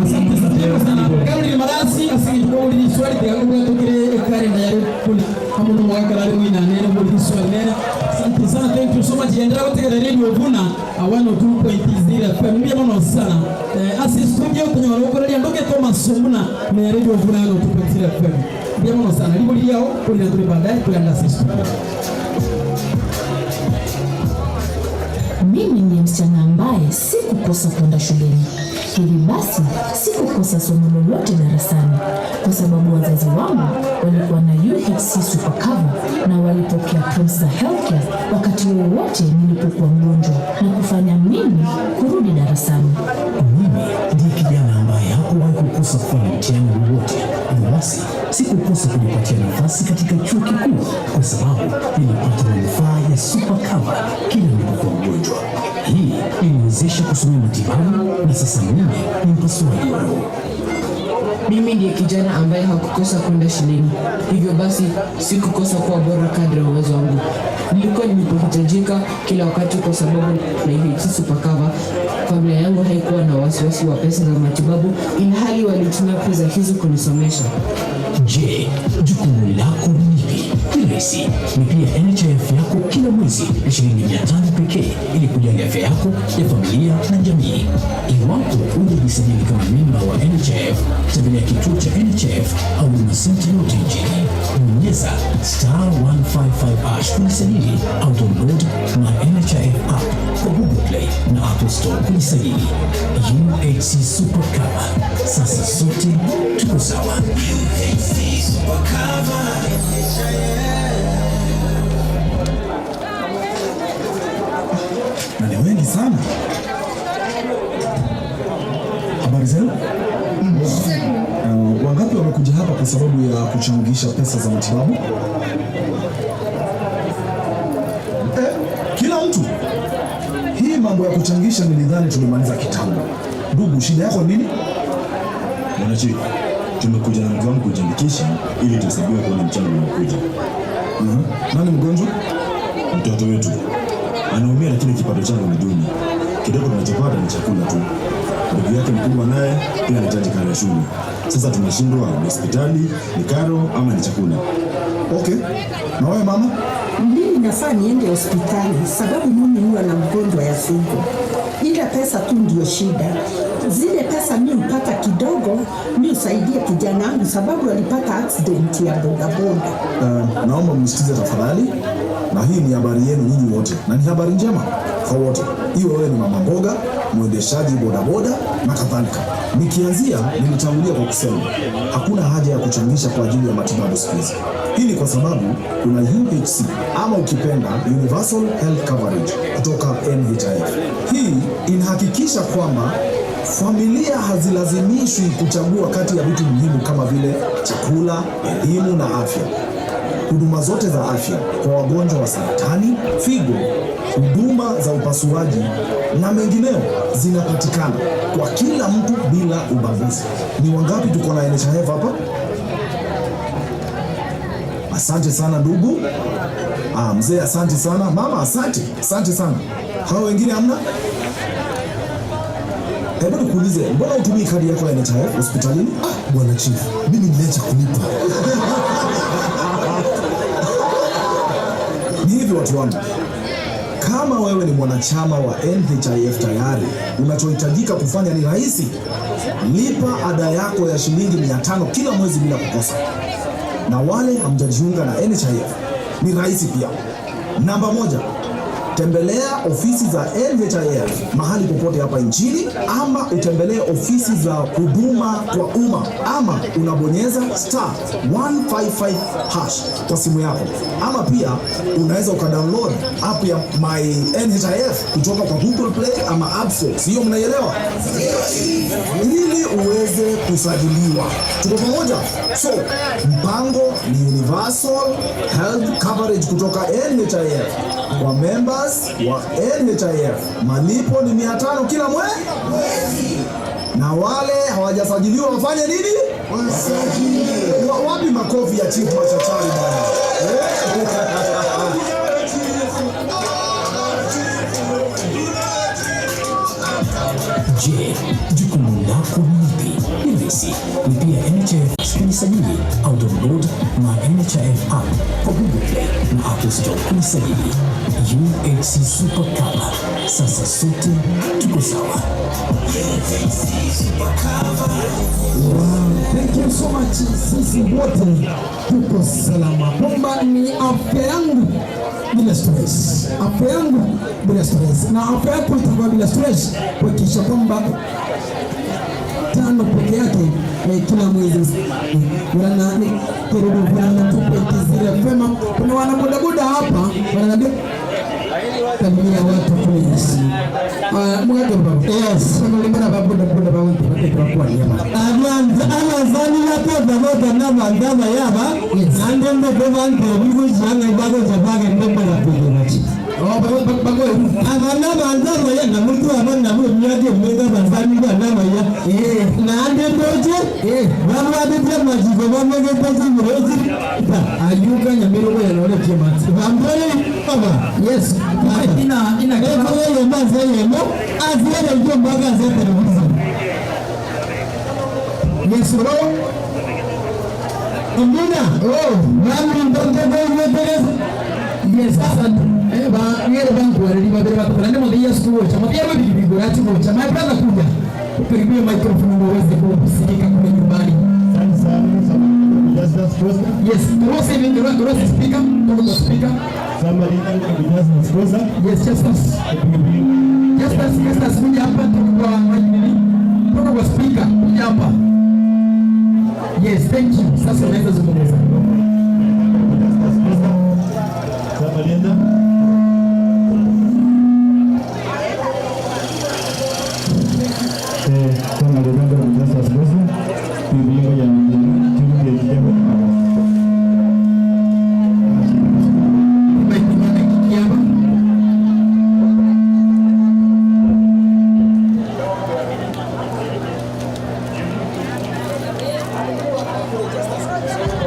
asante sana Caroline Manasi asante kwa uli swali de yangu tukire kalenda ya kuli kama ndo mwaka leo ina neno uli swali nena asante sana thank you so much endera kutika radio Vuna 102.0 familia mno sana assist studio kwenye waroko radio ndoke Thomas Somuna na radio Vuna 102.0 familia mno sana libo liao kuli na tuli baadaye kula assist Mimi ni msichana ambaye sikukosa kwenda shuleni. Hivi basi sikukosa somo lolote darasani kwa sababu wazazi wangu walikuwa na UHC Super Cover na walipokea Promsa Healthcare wakati wowote nilipokuwa mgonjwa na kufanya mimi kurudi darasani. Mimi ndiye kijana ambaye hakuwahi kukosa kufanya mtihani wowote Hivyo basi sikukosa kujipatia nafasi katika chuo kikuu kwa sababu nilipata manufaa ya super cover kila nilipokuwa mgonjwa. Hii iliniwezesha kusomea matibabu na sasa mimi ni mpasuaji wa roho. Mimi ndiye kijana ambaye hakukosa kwenda shuleni, hivyo basi sikukosa kuwa bora kadri ya uwezo wangu. Nilikuwa nilipohitajika kila wakati kwa sababu nahitaji super cover. Familia yangu haikuwa na wasiwasi wa pesa za matibabu, ilhali walitumia pesa hizo kunisomesha. Je, jukumu lako ni lipi? Ni rahisi. Lipia NHIF yako kila mwezi na shilingi 500 pekee ili kujali afya yako, ya familia na jamii. Iwapo hujajisajili kama memba wa NHIF, tembelea kituo cha NHIF au Huduma Center yote nchini. Bonyeza *155# kujisajili au download My NHIF app kwa Google Play na Apple Store kujisajili. UHC Super Cover. Sasa sote tuko sawa. UHC Super Cover. Na ni wengi sana. Habari zenu? Wangapi wamekuja hapa kwa sababu ya kuchangisha pesa za matibabu? Kila mtu. Hii mambo ya kuchangisha nilidhani tulimaliza kitambo. Ndugu, shida yako nini? Mwanachi, tumekuja na mke wangu kujiandikisha ili tuhesabiwe kwa mchango unaokuja. Nani mgonjwa? Mtoto wetu. Anaumia lakini kipato changu ni duni. Kidogo tunachopata ni chakula tu. Ndugu yake mkubwa naye pia anahitaji karo ya shule. Sasa tunashindwa ni hospitali, ni karo ama ni chakula. Okay. Na wewe mama? Mimi nafaa niende hospitali sababu mimi huwa na mgonjwa ya figo. Ila pesa tu ndio shida. Zile pesa mimi hupata kidogo, mimi usaidia kijana wangu sababu alipata accident ya bodaboda. Naomba mnisikize tafadhali. Na hii ni habari yenu nyinyi wote. Na ni habari njema kwa wote. Iwe wewe ni mama mboga, mwendeshaji bodaboda na kadhalika. Nikianzia nilitangulia kwa kusema hakuna haja ya kuchangisha kwa ajili ya matibabu siku hizi. Hii ni kwa sababu kuna UHC ama ukipenda Universal Health Coverage kutoka NHIF. Hii inahakikisha kwamba familia hazilazimishwi kuchagua kati ya vitu muhimu kama vile chakula, elimu na afya. Huduma zote za afya kwa wagonjwa wa saratani, figo, huduma za upasuaji na mengineo zinapatikana kwa kila mtu bila ubaguzi. Ni wangapi tuko na NHIF hapa? Asante sana ndugu. Mzee asante sana. Mama asante. Asante sana. Hao wengine hamna? Hebu nikuulize, mbona utumii kadi yako ya NHIF hospitalini? Bwana Chief, mimi nimeacha kulipa. Ni hivi watu wangu. Kama wewe ni mwanachama wa NHIF tayari, unachohitajika kufanya ni rahisi. Lipa ada yako ya shilingi 500 kila mwezi bila kukosa. Na wale hamjajiunga na NHIF, ni rahisi pia. Namba 1, tembelea ofisi za NHIF mahali popote hapa nchini, ama utembelee ofisi za huduma kwa umma, ama unabonyeza *155# kwa simu yako, ama pia unaweza ukadownload app ya My NHIF kutoka kwa Google Play ama App Store. Sio, mnaelewa? Ili uweze kusajiliwa. Tuko pamoja? So, mpango ni Universal Health Coverage kutoka NHIF. Kwa members wa NHIF, malipo ni 500 kila mwezi. Na wale hawajasajiliwa wafanye nini? Wasajiliwe. Wapi makofi ya Chief Machachari bwana? Je, jukumu lako ni lipi? Ni rahisi. Lipia NHIF kujisajili au download My NHIF app kwa Google Play na Apple Store kujisajili. UHC Super Cover. Sasa sote tuko sawa. Wow, thank you so much. Sisi wote tuko salama. Kwamba ni afya yangu bila stress. Afya yangu bila stress. Na afya yako itakuwa bila stress kuhakikisha kwamba 5 peke yake kila mwezi. Kuna wana bodaboda hapa wananiambia Tabia watu please. Mwaga baba. Yes. Kama limana baba boda baba wote kwa kwa nyama. Ama zani la toda boda na mandama yaba. Nande ndo baba ndo bivu janga bago jabaga ndo baba kuja nachi. Bago abana mandama ya na mtu abana mnyage mwenga bazani kwa nama ya. Nande ndoje. Baba bibia majigo baba ngepasi mrozi. Ayuka nyamiro kwa yale kema. Bambole baba. Yes. Ina kama wewe mbaza yemo azere ndio mbaga za television. Yes bro. Mbona? Nami ndonde wewe Teresa. Yes sasa ba ngere bangu waliba bere bakora ndimo dia school chama pia wewe bibi rati mo chama brother kuja. Ukaribia microphone ndio uweze kusikika kwa nyumbani. Just sponsor. Yes, Rosa even the Rosa speaker, talk speaker. Somebody can be just sponsor. Yes, just us kuja hapa kwa majini. Toka kwa speaker kuja hapa. Yes, thank you. Sasa unaweza zungumza. Somebody enda. Kama ndio just sponsor. Biblia ya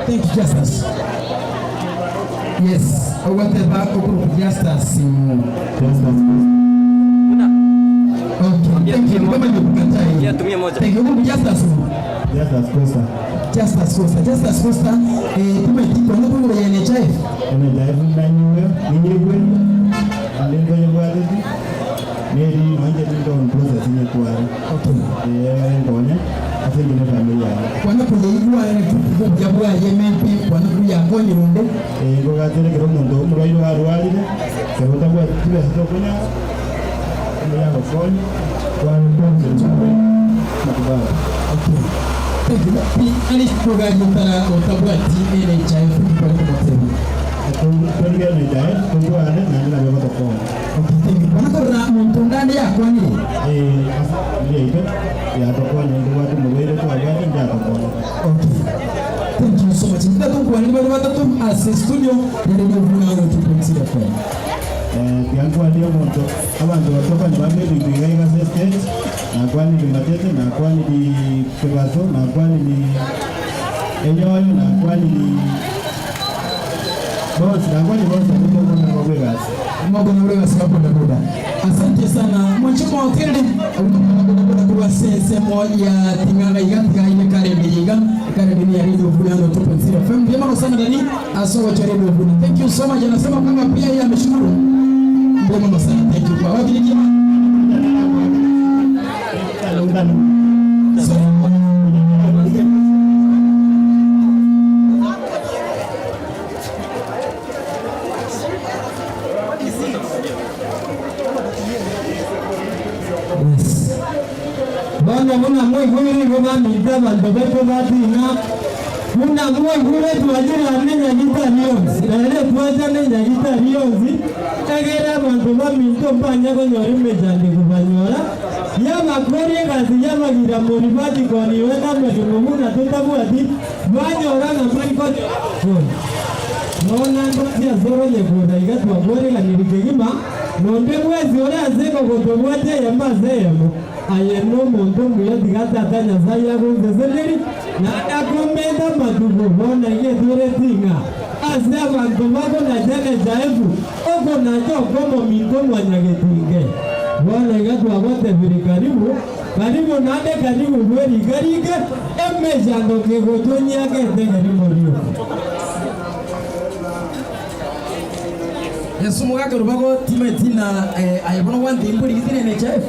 Thank you, Justice. Yes, whatever group Justice. Okay, thank you. Kama ni kukatai. Ya tumia moja. Thank you, Justice. Justice Costa. Tumetikwa na bungo ya NHIF. NHIF ndanywe, ninyegwe. Alengo yobwade. Neri manje ndo process ni kwa. Okay. Ndone. Afanye familia. Kwana kuleigwa ya bwa yemepi kwana kuya ngoni runde. Ngo gatele kero ndo murwairo arwalire. Kerota kwa tibe sitokonya. Ngo phone. Kwa ndo mtakubali. Okay. Thank you. Ani programu tara otabwa NHIF kwa mtemi. Kwa NHIF kwa ane na ndio baba kwa. Okay, thank you. Kwana korna muntu ndani yako ni. Ndio hivyo. Ya tokwa ndio watu mwele kwa gani ndio tokwa. Okay. Thank you so much. Ndio kwa nini bado watu as studio ndio vuna watu kusikia kwa. Yangu ndio mtu abantu watoka ni bambe bibiga state na kwani ni matete na kwani ni kebato na kwani ni enyoyo na kwani ni boss na kwani boss ndio kwa kwega. Mambo na wewe sababu boda. Asante sana. Mwanchoma hoteli kwa sese moja tinganga igatika ile kare ni ya Radio Bulano 2.0 FM. Ndio maana sana ndani asowa cha Radio Bulano. Thank you so much. Anasema kama pia yeye ameshukuru. Ndio maana sana. Thank you kwa watu ni muna mwe huri baba mitaba ndobeto batina muna mwe huri tuajira nenya gita lionzi ele tuaja nenya gita lionzi egera bantu baminto mpanya konyori mejande kubanyora yama kweri kazi yama gira moribati koni wena medumo muna tutabwati banyora na mwe nona ndotia zoro nyekuda igatwa kweri kanirikegima nonde mwezi ora azeko kotobwate yambaze yamo ayeno muntu muyati gatatanya saya kunzezeleri na akomenda matuko bona yedure tinga ase abantu bako na jene jaifu oko na joko mo minto mwanyagetinge bona igatwa bote biri karibu nade karibu bweri garike emejando kegotonya kete karibu rio Yesu mwaka rubago timetina ayabona wandi imburi gitine NHIF.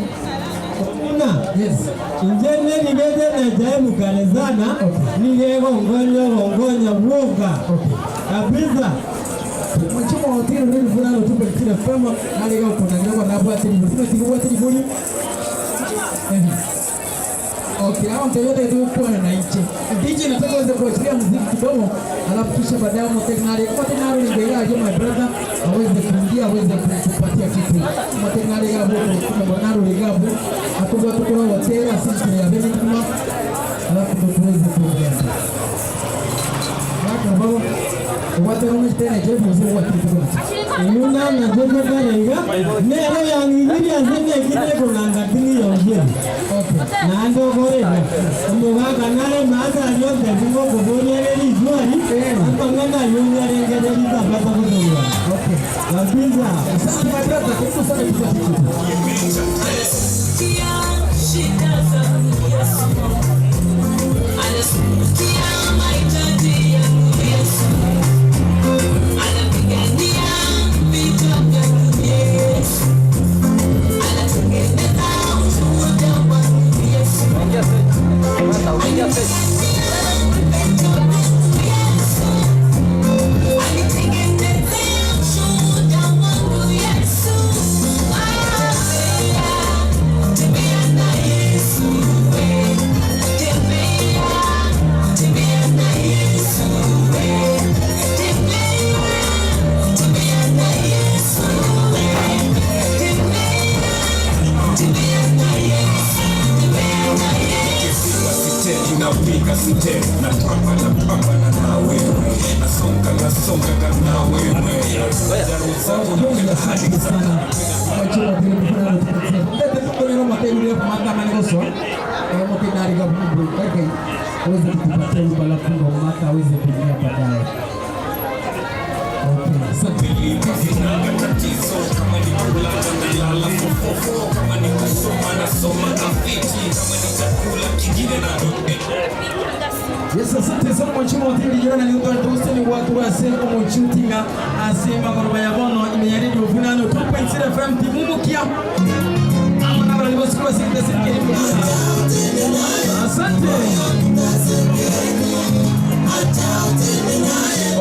Yes. Njene nigeze na jaimu kanezana nigego ngonyo woga. Kabisa. Mchimo hoteli ndio fulani tupe kile fama hali yao kuna ngoma na hapo telefoni. Okay, hao ndio yote ndio kwa na nje. DJ nataka uweze kuachilia muziki kidogo alafu kisha baadaye mo technology. Kwa technology ndio ya my brother aweze kuingia, aweze kutupatia kitu. Matengari gabu kwa mwanaro gabu akubwa tukoro hoteli asisi ya beni kuma alafu tuweze kuingia. Baka baba watu wanataka jefu mzee wa kitu. Yuna na jefu kanega nero yang ini azime kile kunanga kini yoje. Okay. Na ndo gore. Mboga kanale maza yote ngo kuboni ile jwari. Hapa ngana yuna renga dedi tapata kutoka. Okay. Kabisa. Sasa madrasa kitu sana kitu. Shida zangu Yesu. Anasikia mahitaji yangu Yesu. Anapigania vita vyangu Yesu. Anatengeneza ushuhuda wangu Yesu. Napika site na pambana na wewe nasonga na wewe jarusa unapenda hadi sana Wachora kwa ndio tuko matendo kwa mama ngoso mkinari kwa Mungu kwake aweze kutupatia ubala kwa mama aweze kuingia baadaye. Yes, asante sana mchimo wa tili jirani ni ndio tusteni watu wa sema mchutinga asema kwa yabono imeyaridi ufunano 2.0 FM timumukia ama na nilikuwa sikile asante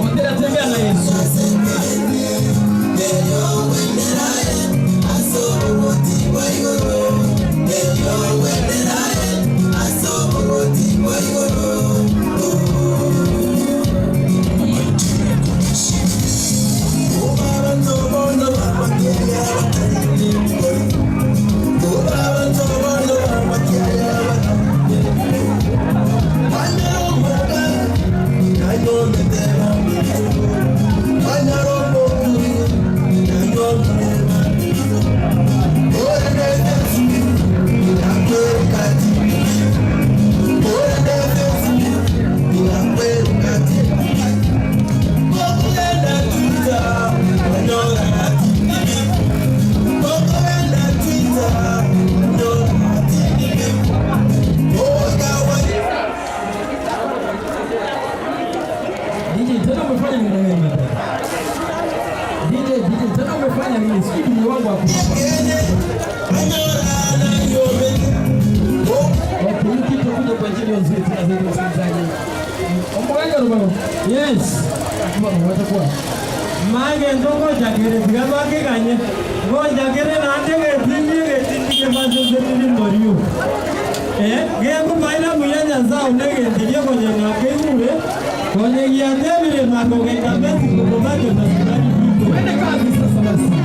ondera tembea na Yesu Yes. Mange ndongo jagere bigaba ke kanye. Ngo jagere na ndege tindi ke mazo zeti moriyo. Gego maila muyanya zao ndege ndiye kwenye ngake ule. Kwenye yandele magoge kabeti kubato na sibali biko. Wende kazi sasa basi.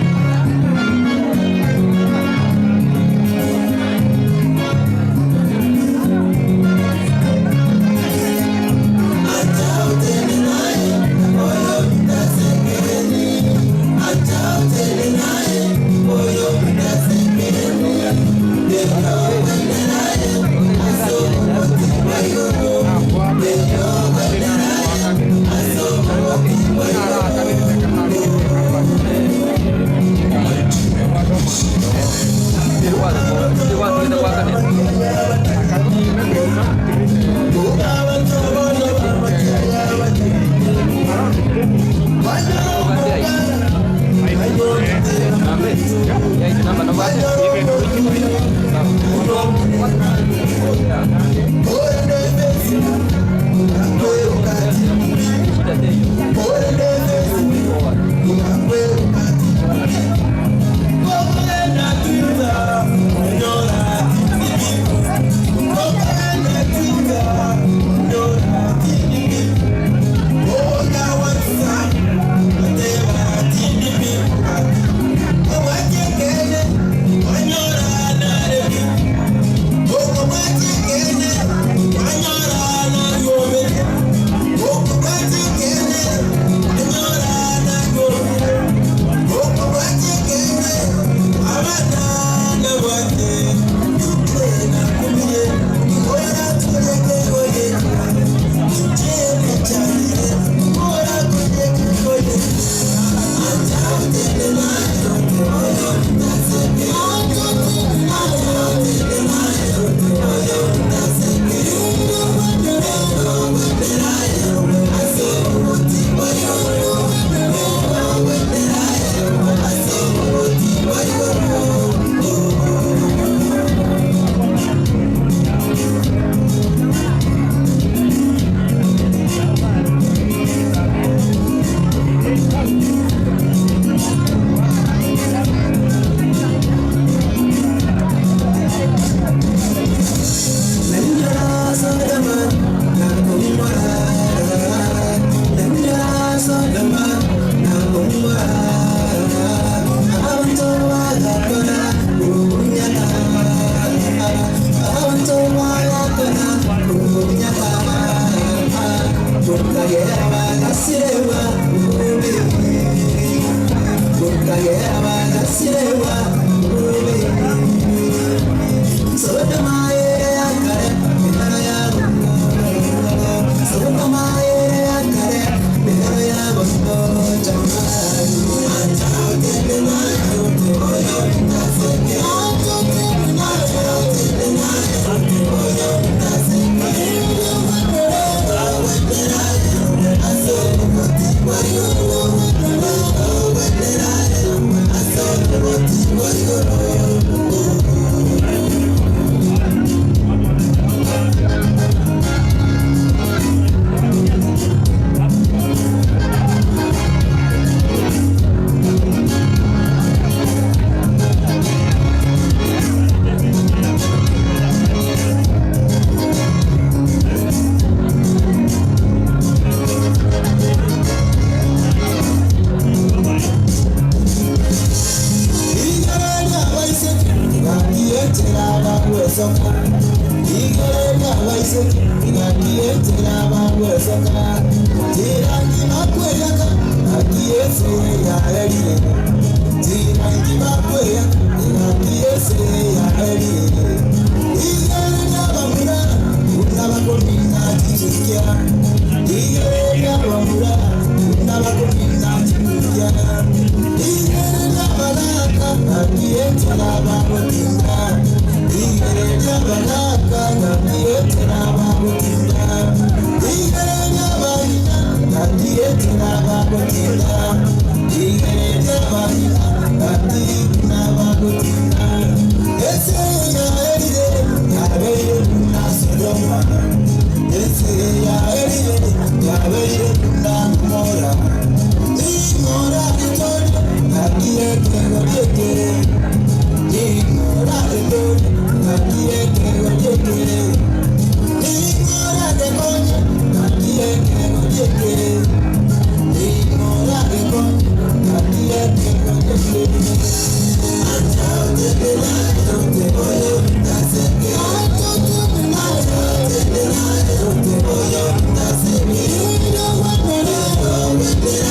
With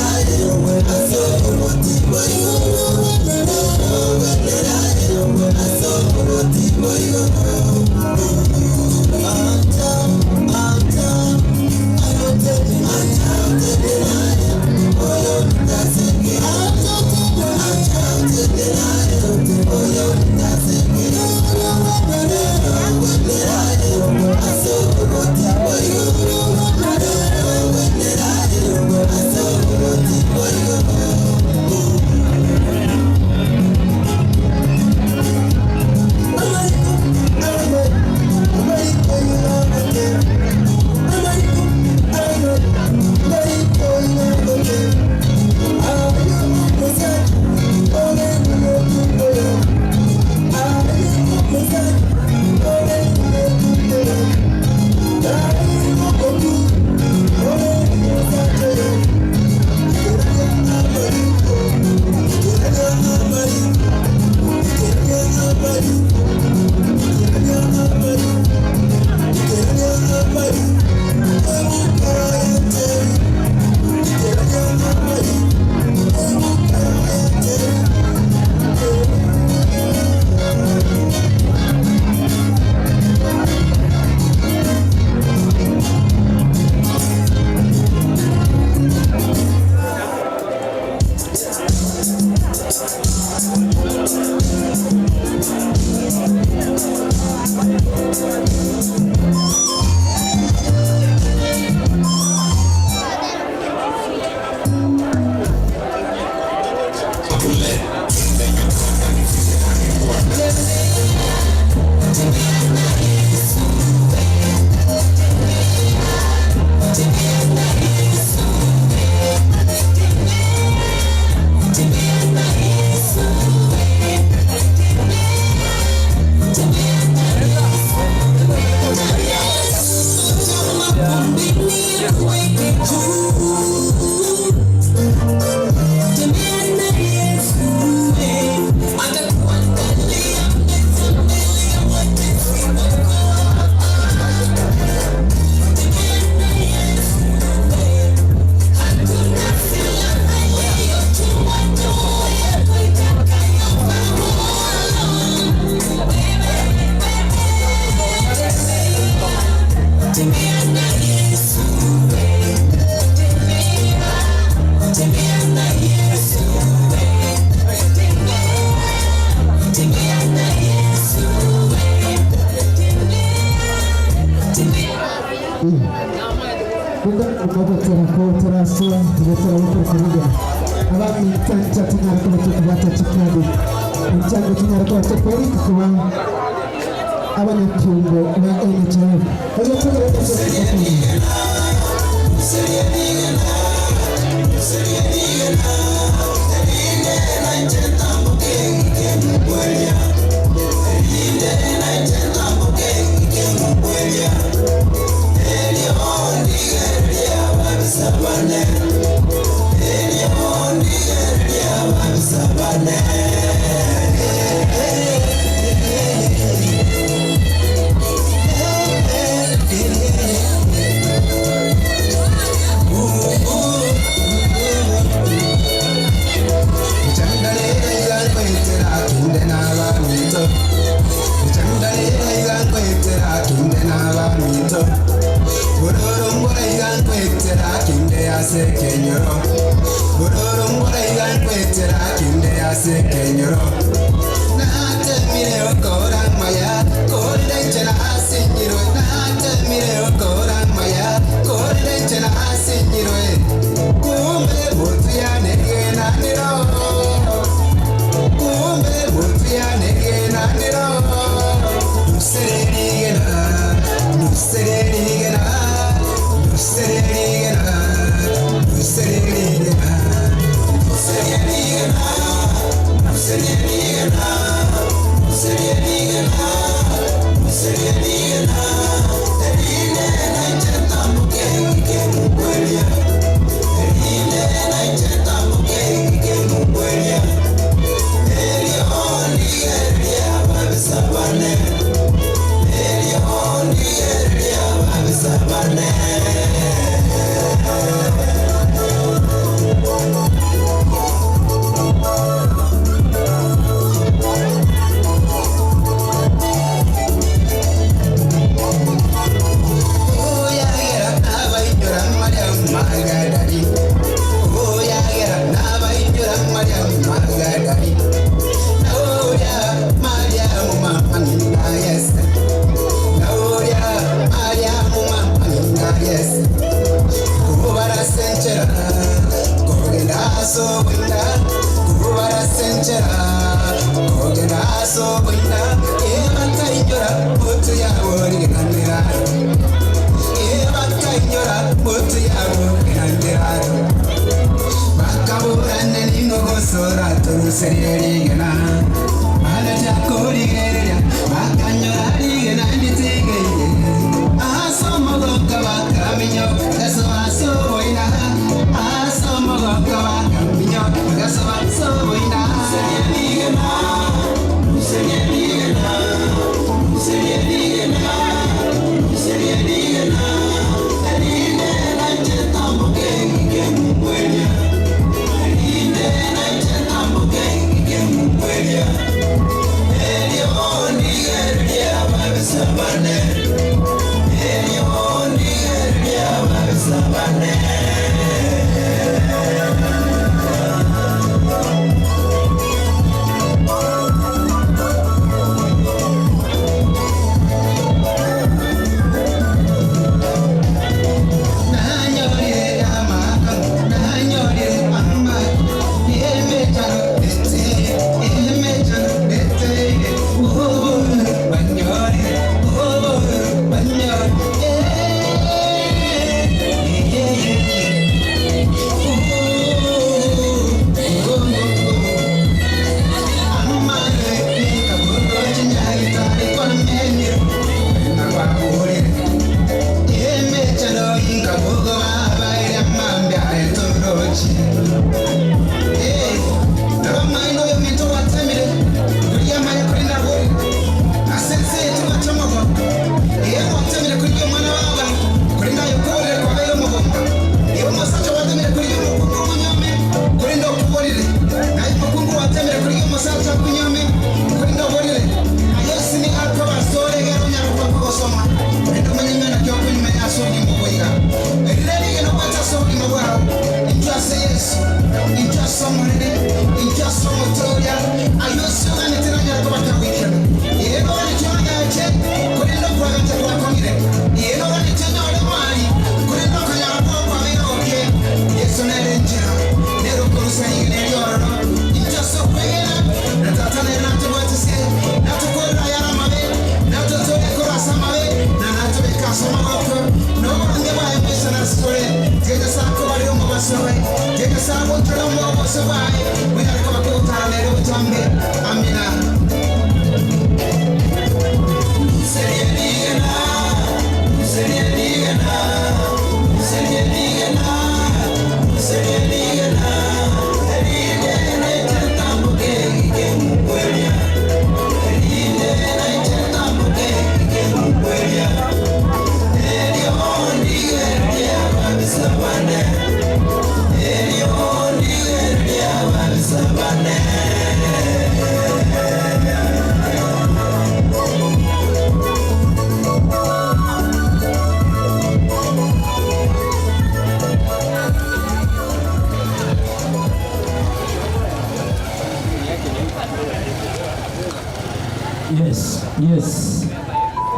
Yes.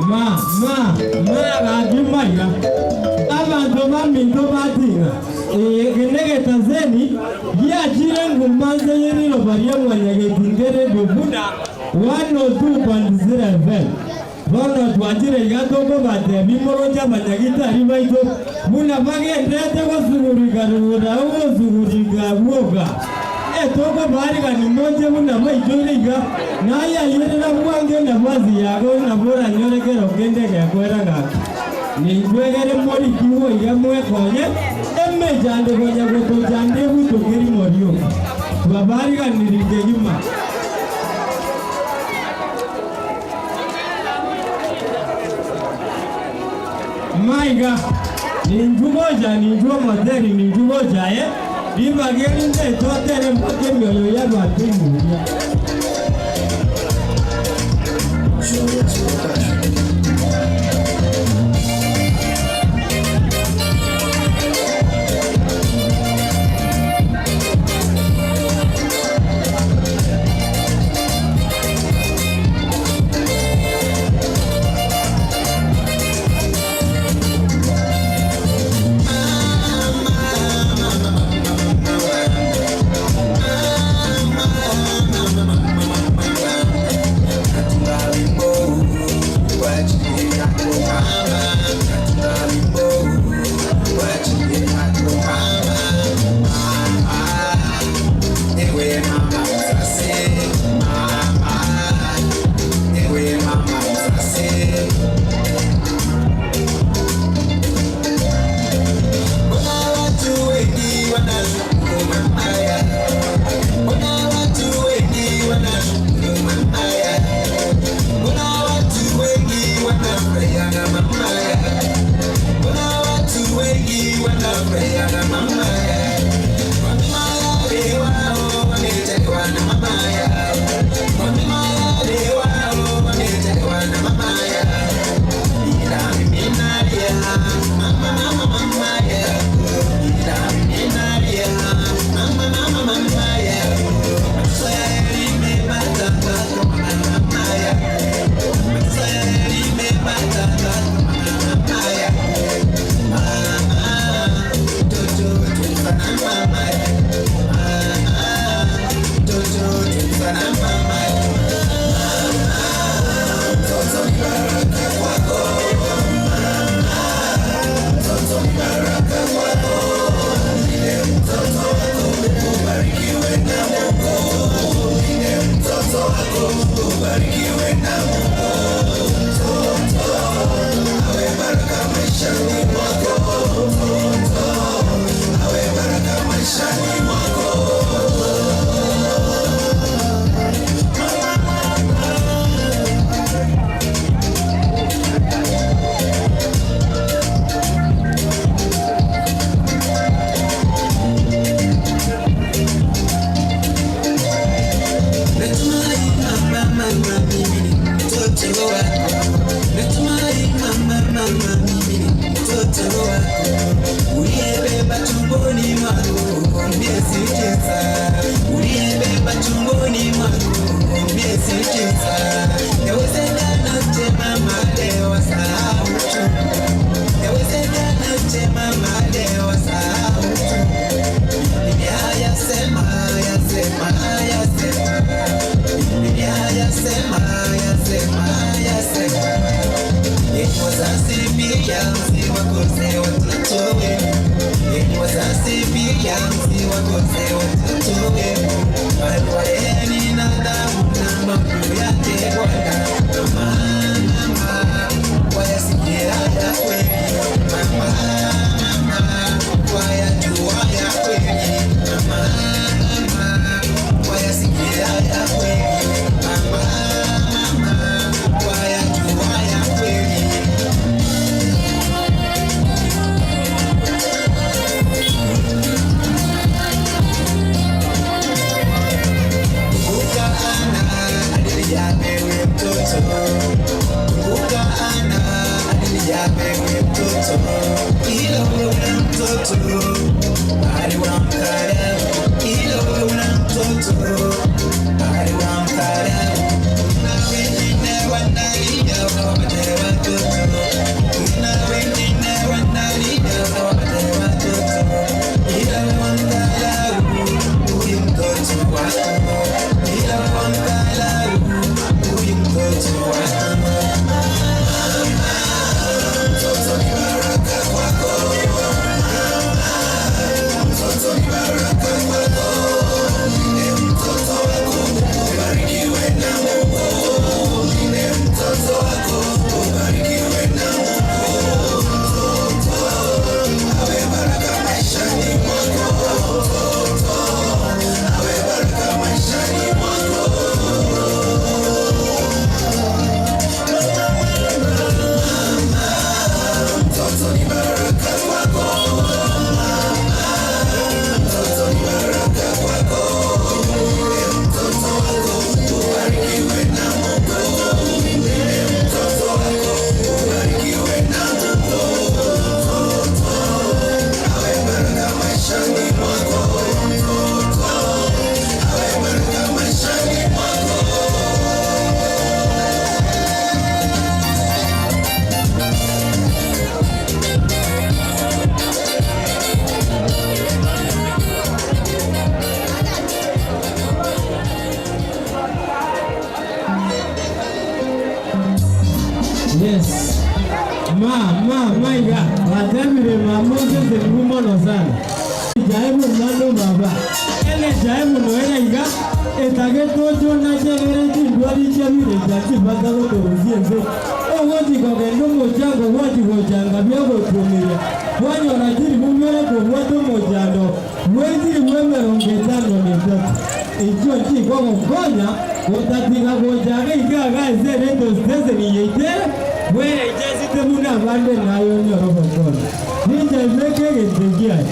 Ma gagimaya. Abantu baminto batinga. Genege tazeni ya jirengu manze yerino baria mwanyage tingere bubuna 102.0 FM. Bono twajire gatoko bate bimoroja manyagita ribaito muna bage ndete wasuguriga ruda wasuguriga woga. Toko bari gani moje muna maijoriga na ya yerera bwange na bazi yago na bora nyorekero kende ya kwera gaki ni gwegere mori kiwo ya mwe konye emme jande gonya goto jande buto geri morio babari gani rigejuma maiga ni njugo moderi ni njugo jaye Diba geri nde totere mpake myoyo ya batingu ya sikiza. Yawezekana je mama leo sahau tu. Yawezekana je mama leo sahau tu. Yasema yenye wazazi pia msiwakose watoto wenu. Yenye wazazi pia msiwakose watoto wenu. Waleni na damu na mambo yake Bwana. Mama, wayasikia ya kweli. Mama, wayajua ya kweli. Mama, wayasikia ya kweli. Mama, wayajua ya kweli. Kumbuka Ana alilia wewe mtoto. Kumbuka Ana alilia wewe mtoto. Ila wewe mtoto bali wamkara. Ila wewe mtoto bali wamkara. Na wengine wanalia wapate watoto. Na wengine wanalia wapate watoto. Ila wamkara huyu mtoto wako. Ila wamkara huyu mtoto wako. Mtoto ni baraka kwako. Mtoto ni baraka kwako. Mtoto wako ubarikiwe na Mungu. Mtoto wako ubarikiwe na Mungu. Mtoto awe baraka maishani mwako. Mtoto awe baraka maishani mwako. Mtoto ni baraka kwako. Mtoto ni baraka kwako. Mtoto wako ubarikiwe na Mungu. Mtoto wako ubarikiwe na Mungu. Mtoto awe baraka maishani mwako. Mtoto awe baraka maishani mwako. Yes. Maiga, watemire mamoja zelumo sana. Jaimu mando baba. Ele jaimu noena iga. Etage tojo na jevere jindwari jevire jati batalo toruzienze. Woti kogendo mojango woti mojanga biago tumire. Wanyo na jiri mumere ko woto mojando. Wezi mweme ongetano ni tatu. Ijo ti kwa ngonya. Wotatiga mojanga igaga zere tosteze ni yetere. Where just the moon of London, I own your own. Ninja making it again.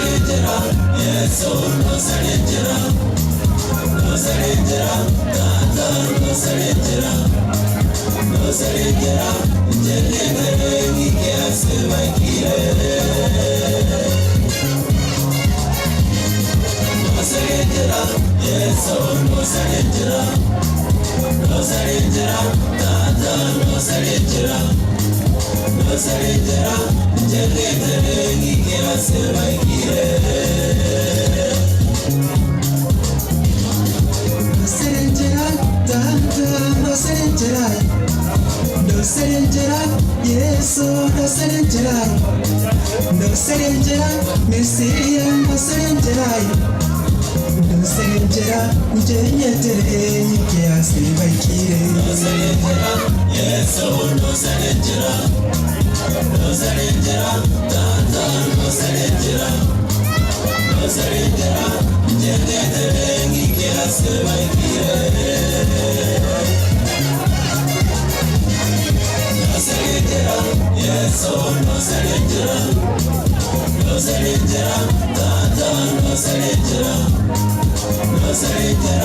Yes, oh, no surrender. No surrender. No surrender. No surrender, njengere ngikese bakire. No surrender, yes oh no surrender. No surrender, tata no surrender. No surrender, njengere ngikese bakire. No surrender, tata no surrender. No surrender, yes, oh, no surrender. No surrender, Messiah, no surrender. No surrender, njenyetere nyikiasi bakire. No surrender, yes, oh, no surrender. No surrender, tata, no surrender. No surrender, njenyetere nyikiasi bakire. No surrender, yes, oh, no surrender. No surrender, tata, no surrender. No surrender,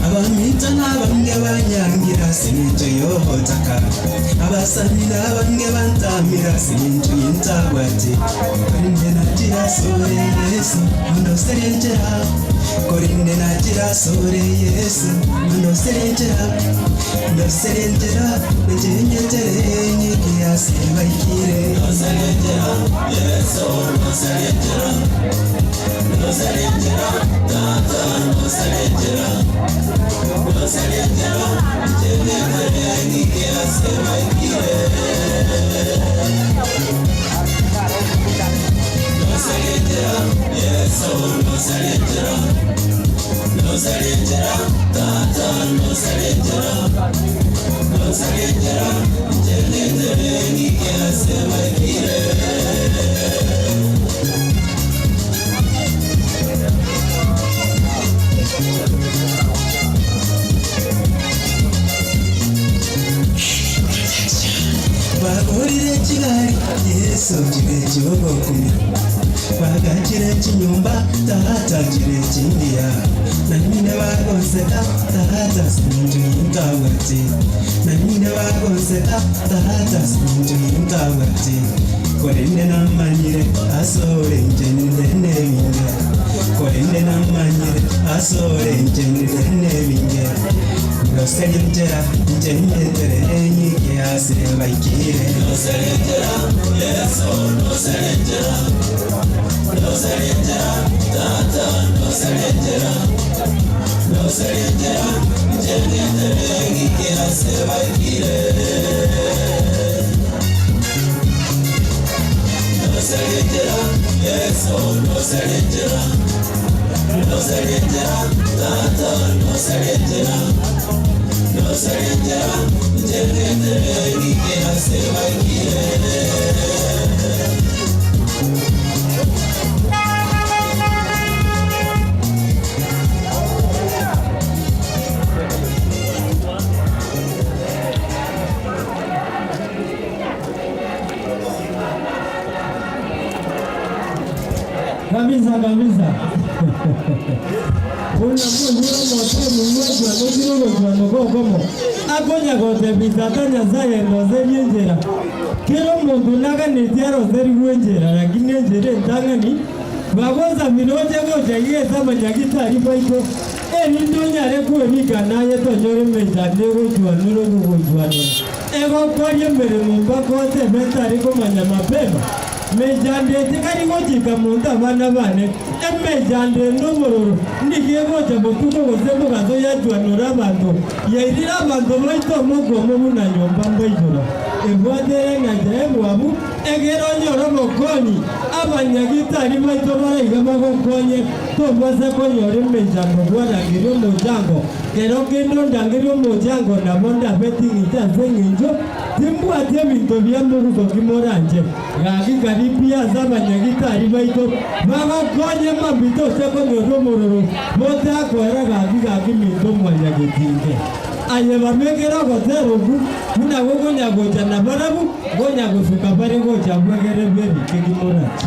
abamita n'abamwe banyangira sinje yohotaka abasanira bamwe bantamira sinje yintagwati korinde nagira sore Yesu ndoserengera korinde nagira sore Yesu ndoserengera njenyetere nyikiyase baikire ndoserengera Yesu ndoserengera tata ndoserengera Bagorire Kigali Yesu kire kibogo kumi bagakire kinyumba tata kire kindia nanyine bagose tata sinje intawati nanyine bagose tata sinje intawati korende namanyire asore njende neminge korende namanyire asore njende neminge ndoserengera njenyetere nyikiyase baikire ndoserengera Yesu ndoserengera tata ndoserengera njenyetere nyikiyase baikire ndoserengera Yesu ndoserengera tata ndoserengera njenyetere nyikiyase baikire Kabisa. Una munyo moto mwejo no gogomo. Akonya gote bizatanya zaye ndoze yenjera. Kero mundu naga netiaro zeri wenjera lakini yenjere ntangani. Bagoza miroje goje yesa manyagitari baito. Ni ndonya rekuwe naye tonyore mejane gojwanuro gojwanuro. Ego kwaye mere mumbakote betari komanya mapema. Mejande tikari gojika munda bana bane emejande nomororo ndigiye goje botuko gozemo gazo yajwanura abantu yairira abantu baito mugomo muna nyomba mbaijoro ebwadere ngaje mwabu egero nyoro mokoni abanyagitari baito baraiga magokonye tombaze konyore mejando bwana giro mojango kero kendo ndangiro mojango na bonda betting itazenginjo timbwate bintu byamurugo kimoranje gagikaripia z'abanyagitari baito babakonye mabito seko nyoro mote akwera gagiminto mwanyagitinge aye bamegera goterugu muna gogonya goja na barabu gonya gosuka bari goja bwegere beri kigimoranje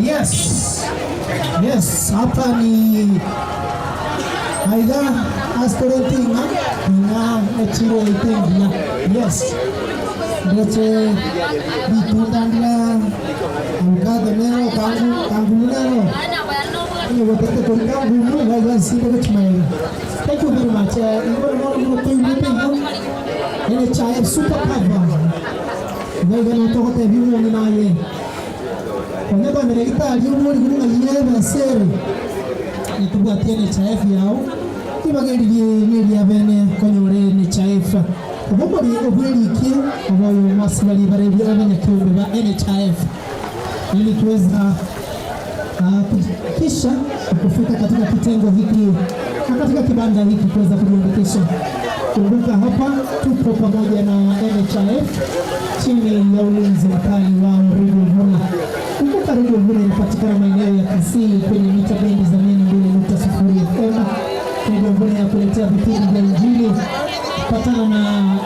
Yes. Yes, hapa ni aidha aspiranting na echiro itengia. Yes. Ndoche bitundandla mukada nero kangu nero. Ni wote kwa kangu guys see the smile. Thank you very much. Ile chai super cover. Wewe unatoka hivi ni naye. Kwa nini nimeleta aliumuri kuna yeye seri. Nitubatie ni chai yao. Kibageri ni ya bene konyore ni chai. Ubomba ni ubweliki ambao maslahi bare ya bene kiumbe ba NHIF. Ili tuweza kisha kufika katika kitengo hiki na katika kibanda hiki kuweza kujiandikisha. Kumbuka hapa tupo pamoja na NHIF chini ya ulinzi mkali wa Radio Vuna. Kumbuka Radio Vuna inapatikana maeneo ya Kisii kwenye mita bendi za 2.0 FM. Radio Vuna ya kuletea vipindi vya Injili. Patana na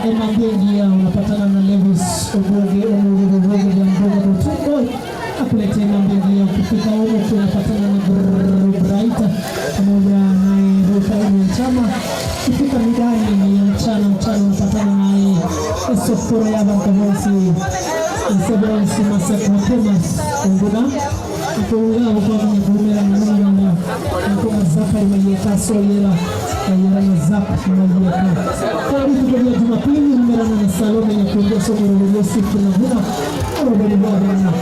Emma Mbengi ya unapatana na Lewis Ogoge ya Mboga akuletea Emma Mbengi ya ukifika huko tunapatana na Brighter pamoja na Rufaini Chama. Kifika midani ya mchana unapatana naye Sokoro ya Bankamosi Isabelsi Masaka Thomas Onguna Ikuunga kwa kwenye kumera mwana Ikuunga Zaka imejeka Soyela Ayara Zaka imejeka kwa vitu kwa Jumapili mmerana na Salome ya kuingia Sokoro Yosifu na Vuna Arobeni Bwana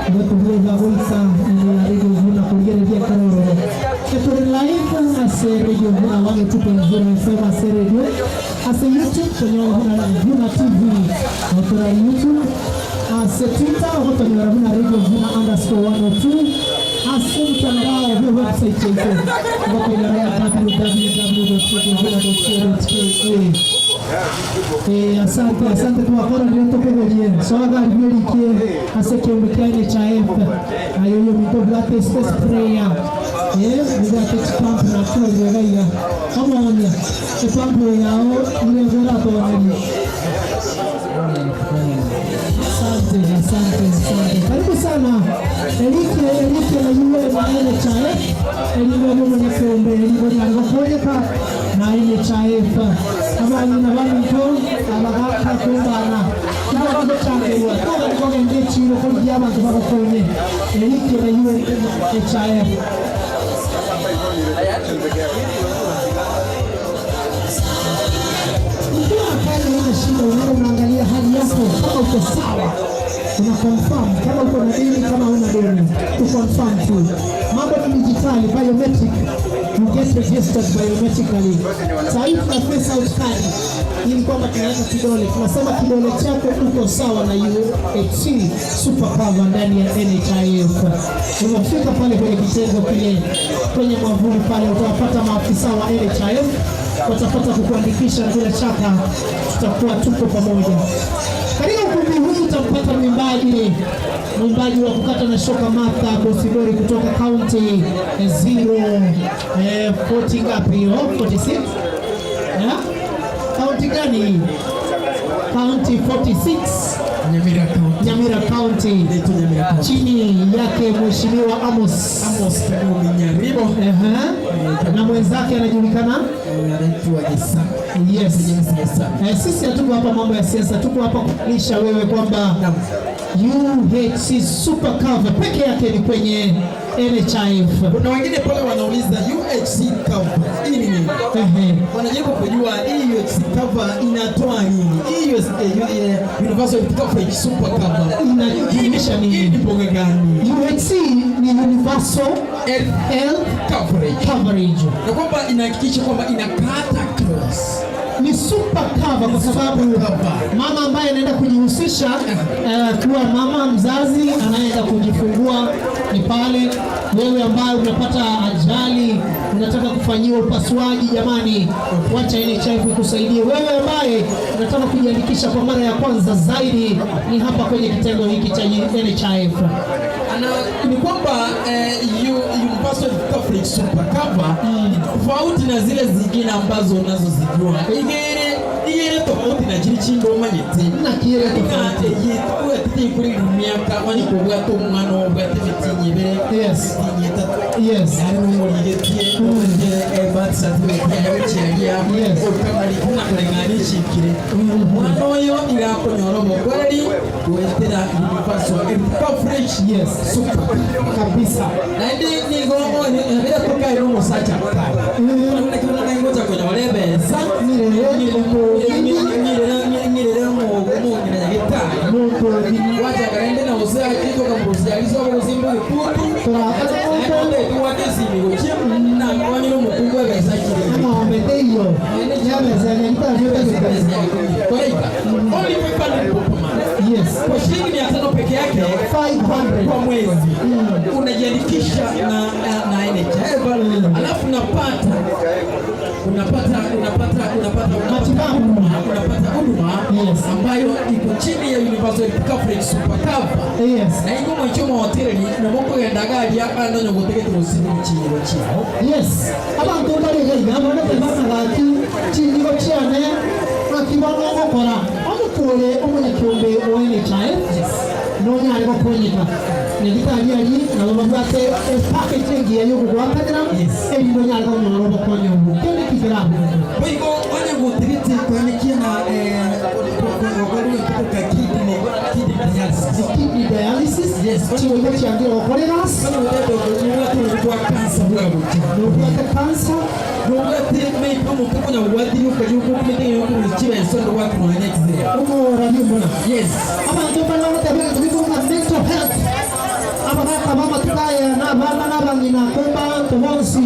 ndio kuweza kuisa ni Radio Vuna kuingia vya Karoro Kepere live ase Radio Vuna wange tupe nzuri sema ase radio ase YouTube kwenye Vuna TV na YouTube ase Twitter hapo ni Vuna Radio Vuna _102 ase mtandao wa website yetu ambapo ni www.vuna.co.ke. Asante kwa kora ndio tokeje. Soga ndio ase kimbekane cha F. Ayo mito black space prayer. Ndio pump na kwa gaiga. Kama wana pump yao ile vera kwa Asante. Karibu sana. Elike na yule maana cha elimu mwenye kuombe elimu yangokoeka na ile chaifa. Kama ina wani to abaka kumbana. Kama ndio changu kwa kwa ndio chiro kwa jama kwa kwenye elike na yule chaifa. Unaangalia hali yako kama uko sawa, una confirm kama uko na deni kama una deni, tu confirm tu. Mambo ni digitali, biometric, you get registered biometrically. Sasa hivi tuna face out card ili kwamba tunaweka kidole, tunasema kidole chako uko sawa na UHC super cover ndani ya NHIF. Unafika pale kwenye kitengo kile kwenye mwavuli pale utapata maafisa wa NHIF watapata kukuandikisha na bila shaka tutakuwa tuko pamoja. Katika ukumbi huu utampata mwimbaji wa kukata na shoka Martha Bosidori kutoka county 40 ngapi? 46? County gani? County 46. Nyamira County. Chini yake Mheshimiwa Amos Nyaribo. Na mwenzake anajulikana anaitwa Jessa. Yes. Sisi hatuko hapa mambo ya siasa, tuko hapa kukulisha wewe kwamba UHC super cover peke yake ni kwenye NHIF. Kuna wengine pale wanauliza UHC cover hii ni nini? Wanajaribu kujua hii UHC cover inatoa nini? Hii universal coverage super cover inajumuisha nini? Ni mboga gani? UHC ni universal health coverage. Na kwamba inahakikisha kwamba inakata cross. Ni super cover kwa sababu mama ambaye anaenda kujihusisha kuwa mama mzazi anaenda kujifungua ni pale. Wewe ambaye unapata ajali unataka kufanyiwa upasuaji, jamani, wacha NHIF kukusaidia. Wewe ambaye unataka kujiandikisha kwa mara ya kwanza zaidi ni hapa kwenye kitengo hiki cha NHIF. Ni kwamba universal coverage super cover tofauti na zile zingine ambazo unazozijua. Ingine Niye tofauti na chini chindo manyete. Na kiere tofauti. Yetu ati kuri miaka mani kubwa to mwana obwa tetinye bere. Yes. Tinyeta. Yes. Ari mu yigetie but certificate ya chiria. Yes. Okamari kuna kulengani chikire. Mwana oyo irakonyorwa mokweli kuetera universal coverage. Yes. Super kabisa. Na ndi ngomo ni bila toka ino musacha kaka. Kuna kuna na ngoja kwenye olebe. Sa wacha kaende na usea kitu kama usea hizo kwa simba kutu tunaanza tuwatesi ngoje na kwa nini mkubwa pesa kile kama wameteyo yameza nyita yote kwa hiyo only 500 popoma yes kwa shilingi 500 peke yake 500 kwa mwezi unajiandikisha na NHIF alafu unapata matibabu unapata huduma ambayo iko chini ya universal coverage super cover yes na iko mwichomo hoteli na moko ya ndagari hapa ndo ngotegete usini chiro chiro yes abantu bari gaiga bana bana gaki chiro cyane akibona gukora amukure umunyacyombe oene chae no nyari bakonyeka ni gitari ari na bamwate package yo kugwakanira ndo nyari bakonyoro bakonyoro kene kigeraho biko onye ngotegete kwanikia na kidney dialysis yes chiwo cyangiro okoreras kwa cancer bwa cancer nubwate maybe umukunya ubwati yuko yuko kumite yuko chibenso ndo watu mwenye kizere uko radimbona yes abantu bana batabeka kubifunga mental health abaka mama tukaya na bana na bangina kumba tobonsi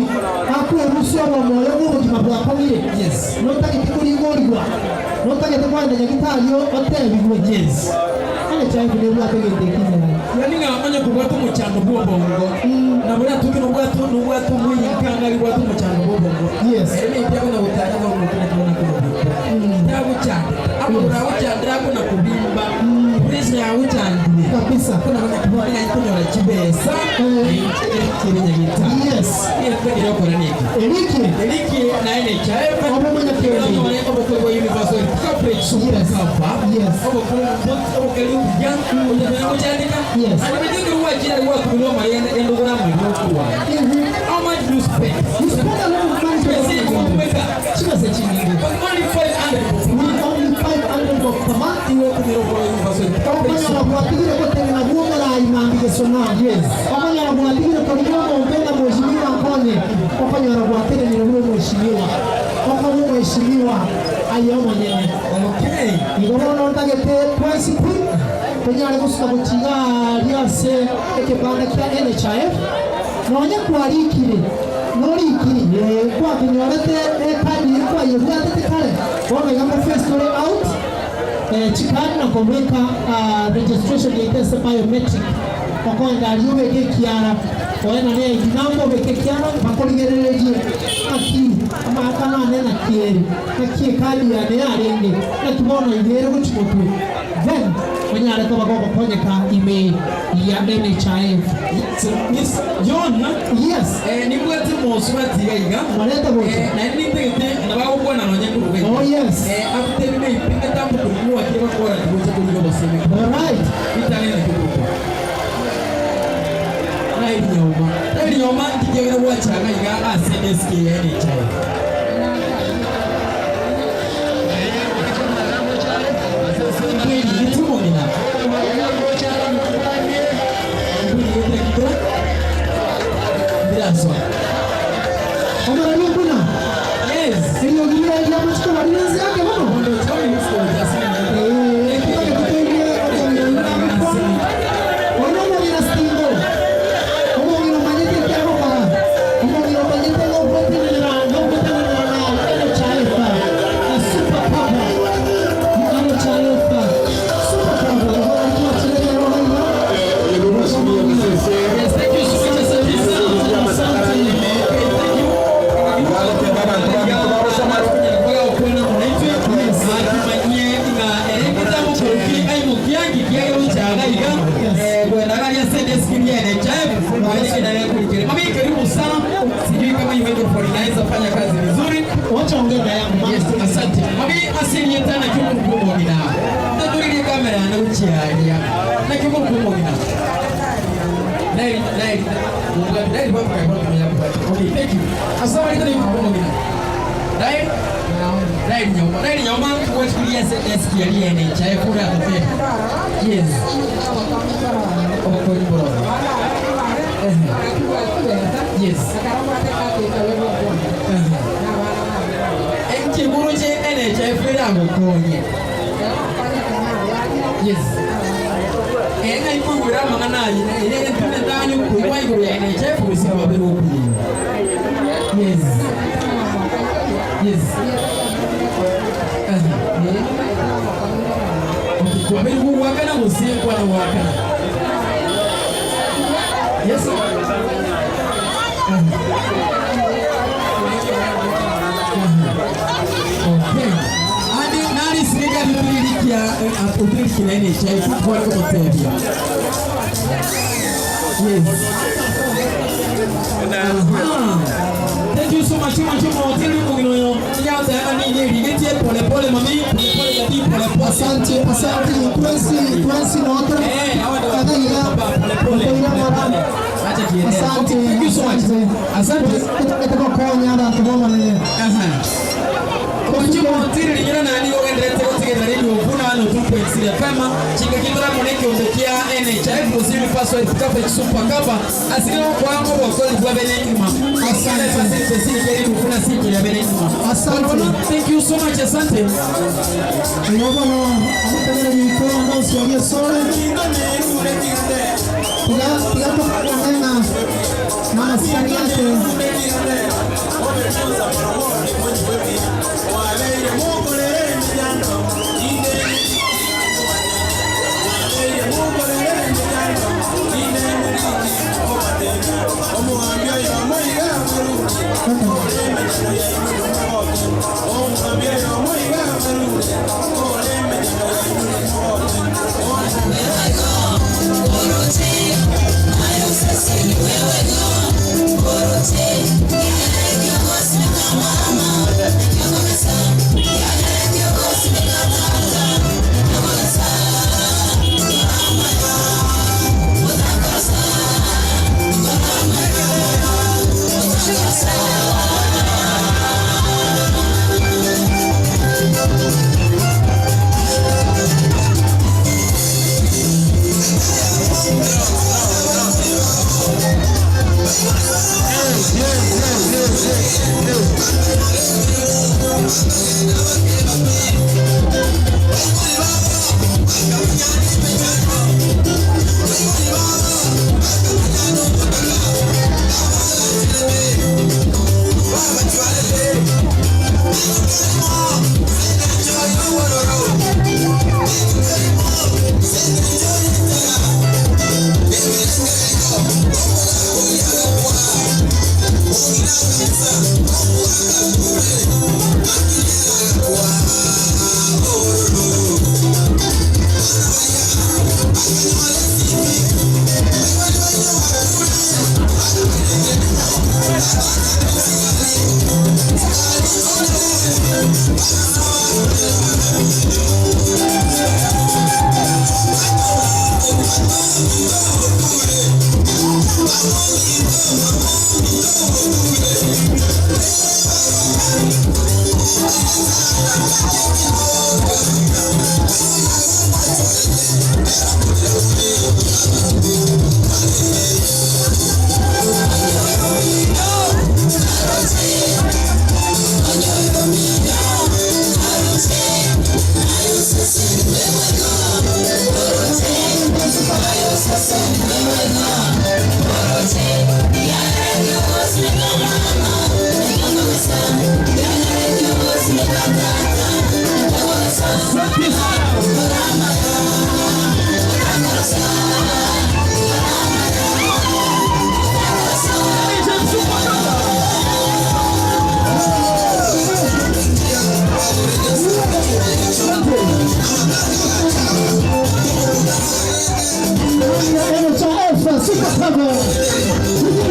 akwe rusyo moyo n'ubuzima bwa family yes notaki kuringorwa notaki kwanda nyagitayo otebigwe yes ale cyangwa ne bwa tegete kinene yani ngamanya kubwata mu cyando bw'obongo na bura tukino bwatu mwiyi kanga ari bwatu mu cyando bw'obongo yes ene byabo na butanya ngo mukina tubona ko ndabu cyane abura ucyandira ko na kubimba prison ya ucyandire kabisa kuna bana kunyora kibesa kirenya gita yes ile kweli yako na niki eliki na ile chaepa abomanya kweli obokwe universal coverage super cover yes obokwe yangu ucyandika yes anabidinga uwajira wako kuloma endo kuna mwanyokuwa how much do you spend a lot of money to kumweka chibaze chiningi only 500 per month iwe kumirogo universal coverage abanya bakuatigire ko tena bumo la imambike sona yes abanya bakuatigire ko nyomo mpenda mheshimiwa Mkonye abanya bakuatigire ni mheshimiwa kwa mheshimiwa ayo mwenyewe okay igorona utagete principle kwenye alikusuka kuchiga lyase ekibanda kya NHIF nonya kwalikire norikire kwa kunyorete kadi kwa yebwate kale wame kama first way out chikani na komweka registration ya test biometric kwa kwenda aliyobe kiara waena ne dinambo beke kiara bakoligerereje aki ama akana nena kieri aki kadi ya ne arenge na kibona igere guchikotwe then when alikuwa bako konyeka email ya NHIF Miss John yes ni bwete moswati gaiga waleta bote na ni pete na bako kuona na nyengo gaiga oh yes after me pinga tambo kulikuwa kiba kwa kibote kuliko baseme all right italena kibote na nyoma kijegera wacha gaiga ACSK NHIF yes hiyo gila ya mchukua walianza yake bwana ndio chani Mami karibu sana, sijui kama hiyo microphone inaweza fanya kazi vizuri. Wacha ongea na yangu. Yes, asante. Mami asili tena kimungu ngina. Ndio kamera na uchialia. Na kimungu ngina. Nai. Okay, thank you. Asante kwa kimungu ngina. Nai nyoma kwa kulia SK aliene chae kura tote. Yes. Kwa bora. Yes. Kiburu je NHF yangu konye. Yes. Ena ikugura mangana ile ntune ndani kuiwa iguru ya NHF usiwa bero ku. Yes. Yes. Okay, kwa bero ku wakana usiye kwa na wakana. Yes. Nani sirika nililikia apotriki na NHF kwa kutembea. Yes. Thank you so much hoteli munginoyo. Nyaza yana nini ligeti pole mami pole gati pole. Asante Prince na watu. Pole. Acha kiende. Asante. Thank you so much. Asante. Itakuwa kwa nyara kama nini. Kuchuma hoteli nyingine na ndio endelete wote na radio kuna ano 2.0 kama chinga kindra moneke ondekia NHF muzimi password kafa super kapa asilo kwangu kwa kweli kwa benengima. Asante karibu kuna siki ya benengima. Asante. Thank you so much. Asante. Naomba na mtendele mikono ndio usiwalie sore. Piga kwa na maskani yake.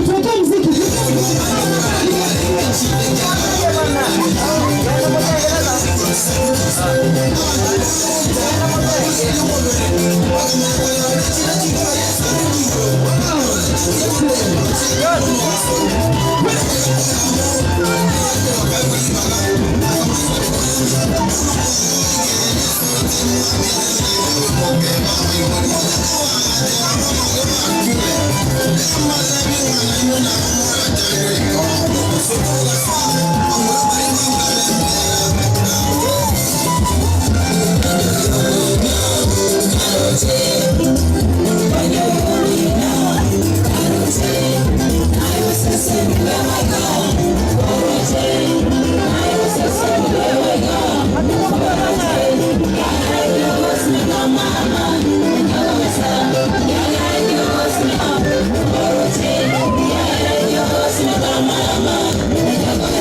Tuweke mziki. Mama,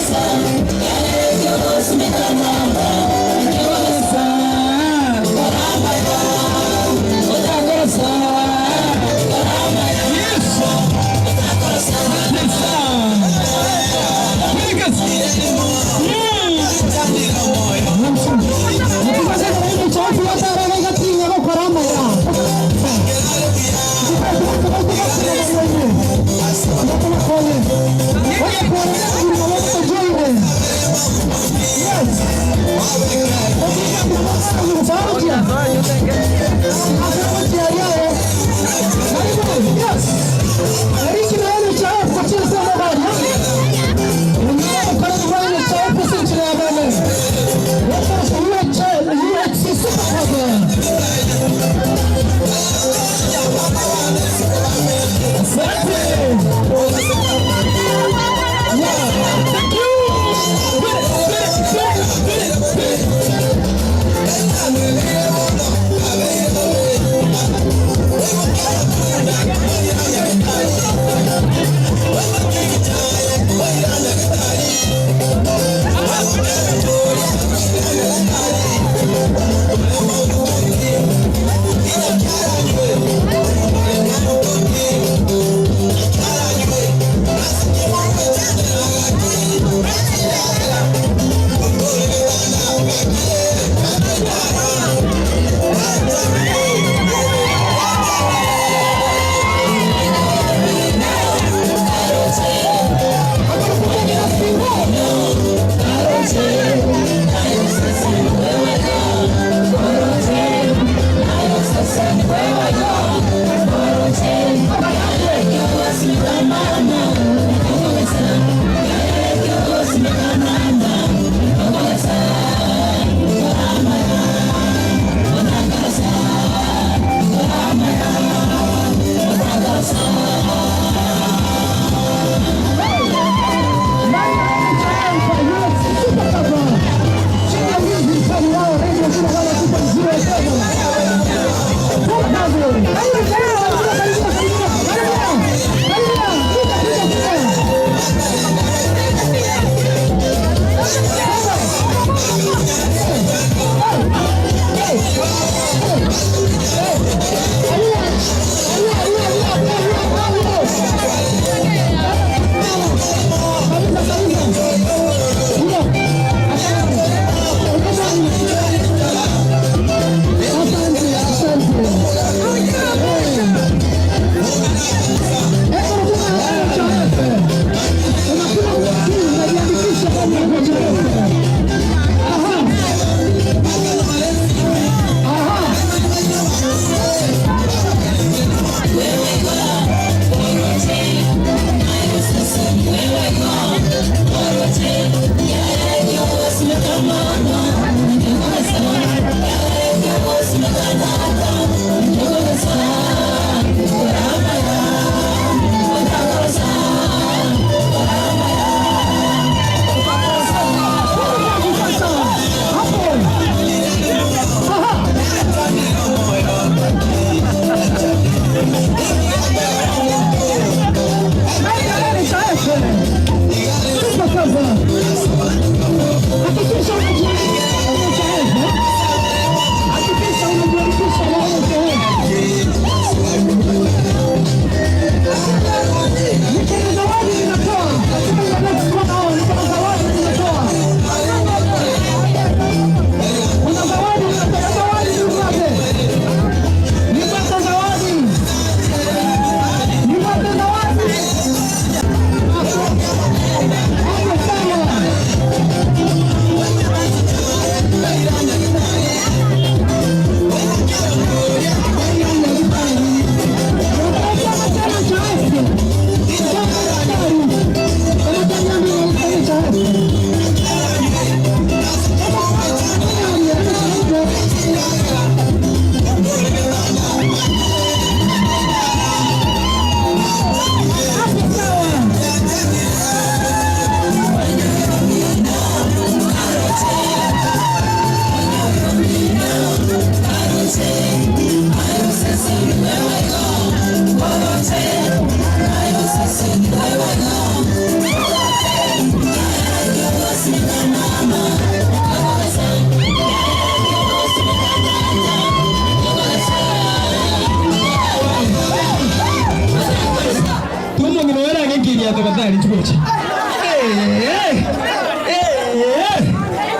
ngiria tafadhali chukocha.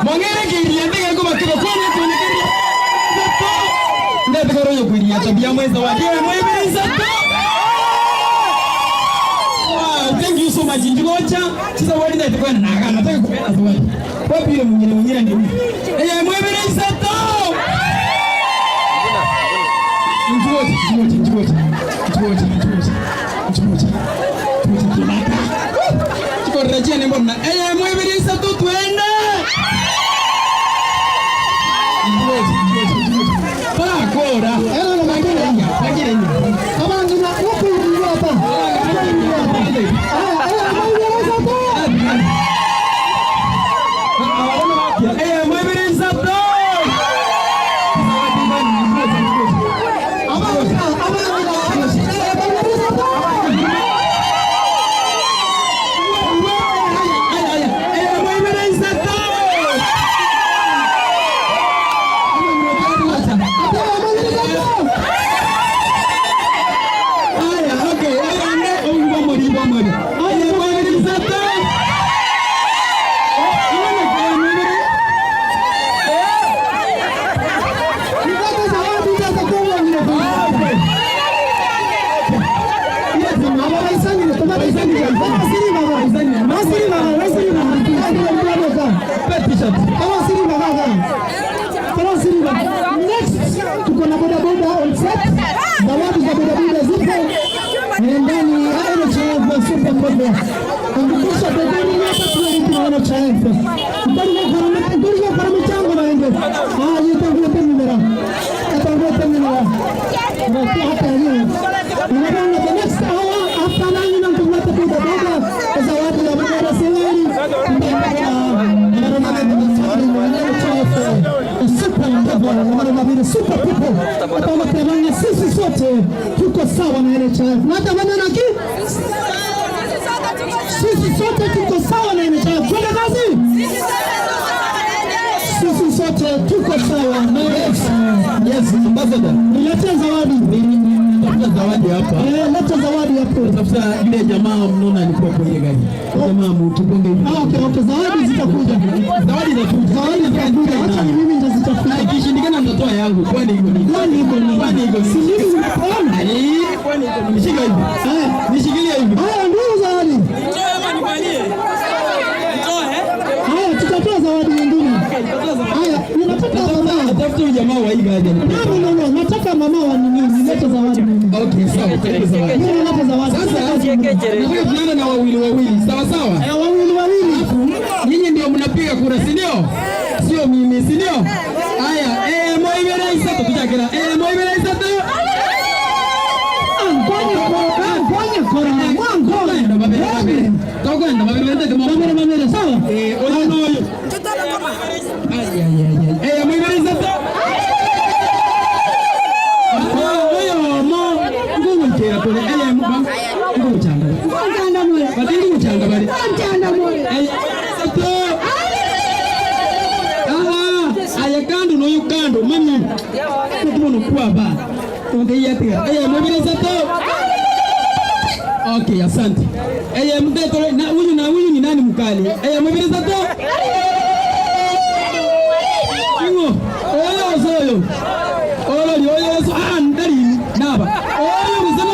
Mongere ngiria ndege kwa kiko kwenye tunekeria. Ndio karo yokuria tabia mweza wa dia mwebiriza to. Wow, thank you so much chukocha. Sasa wadi na itakuwa na naga nataka kupenda zawadi. Wapi ile mwingine ndio. Mwebiriza to. Chukocha. Rejea ni mbona mwebiriza tu tuende. Pakora. Pagire ni. Abangi na huko ndio hapa. Mwebiriza tu. Tuko na bodaboda on set. Zawadi za bodaboda zipo ndani ya NHIF Super Program. Kumbusha bedani hapa tunaona NHIF. Ndio kwa mchango na ndio. Yutangulia pembe. Yutangulia pembe. Ndio hata hiyo. Unaona the next hour after 9 na tunakuwa bodaboda zawadi ya bodaboda sewani. Super people. Hata watamani sisi sote tuko sawa na NHIF. Na hata maneno yake sisi sote tuko sawa na NHIF. Twende kazi. Sisi sote tuko sawa na NHIF. Yes, ambassador. Niletea zawadi. Zawadi hapa. Leta zawadi hapo. Tafuta yule jamaa mnaona alikuwa kwa ile gari. Jamaa mtuponge hivi. Okay, zawadi zitakuja. Zawadi zitakuja. Acha mimi nitazitafuta. Ikishindikana nitatoa yangu. Kwani hivyo ni. Kwani hivyo. Si mimi nitaona. Kwani hivyo. Nishika hivi. Nishikilie hivi. Haya ndio zawadi. Nitoe hapa nivalie. Nitoe. Haya tutatoa zawadi nyingine. Haya, ninataka mama. Tafuta jamaa wa hii gari. No, nataka mama wa nini? Nilete zawadi. Okay, sawa. Karibu zawadi. Mimi nilete zawadi. Sasa tunaenda na wawili. Sawa sawa? Wawili. Nyinyi ndio mnapiga kura, si ndio? Sio mimi, si ndio? Haya, moibere isato tutakira. Moibere isato. Ngoja kora mwangu. Ndio babere. Togenda babere kama babere sawa? Oyo. Tutala kama. Ay. Moibere isato. Ayakando no yukando mami kutuno kuaba ungeyatia mobiliza to. Okay, asante. Mtoto na huyu ni nani mkali? Mobiliza to. Ingo oyo ndari naba oyo mzima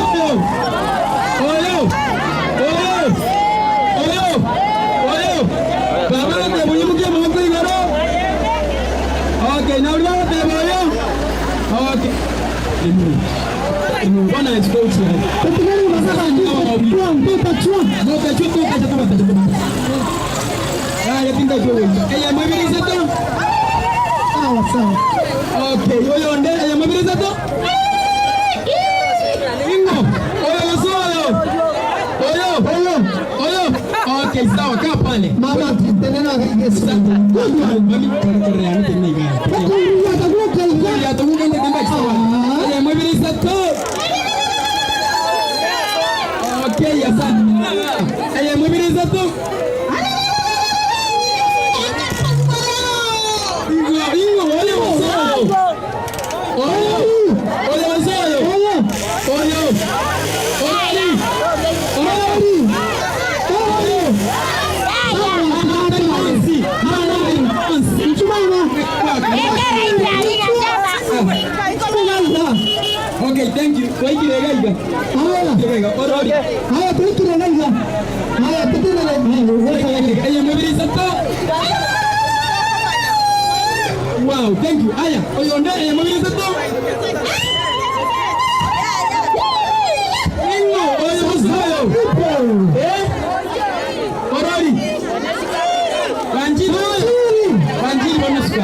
baba na mwenye mke mwangu igaro. Okay, na uliwa teboyo. Okay. Ni bwana escort hapa. Tukeni masaka ndio mtoto chua kama. Ya pinda jowe. Mobiliza to. Sawa. Okay, oyo ndele mobiliza to. Ingo. Oyo. Okay, sawa, kaa pale. Mama tenena Yesu. Mami korrea nitende gani. Ya takuka ndio kamba sawa. Mobiliza to. Okay, asante. Mobiliza to. Oyo. Waikirega. Orori. Haya tuikirega. Haya tutirega. Aya mobiliza to. Wow, thank you. Aya, oyonde aya mobiliza to. Orori. Wanjiri bonusika.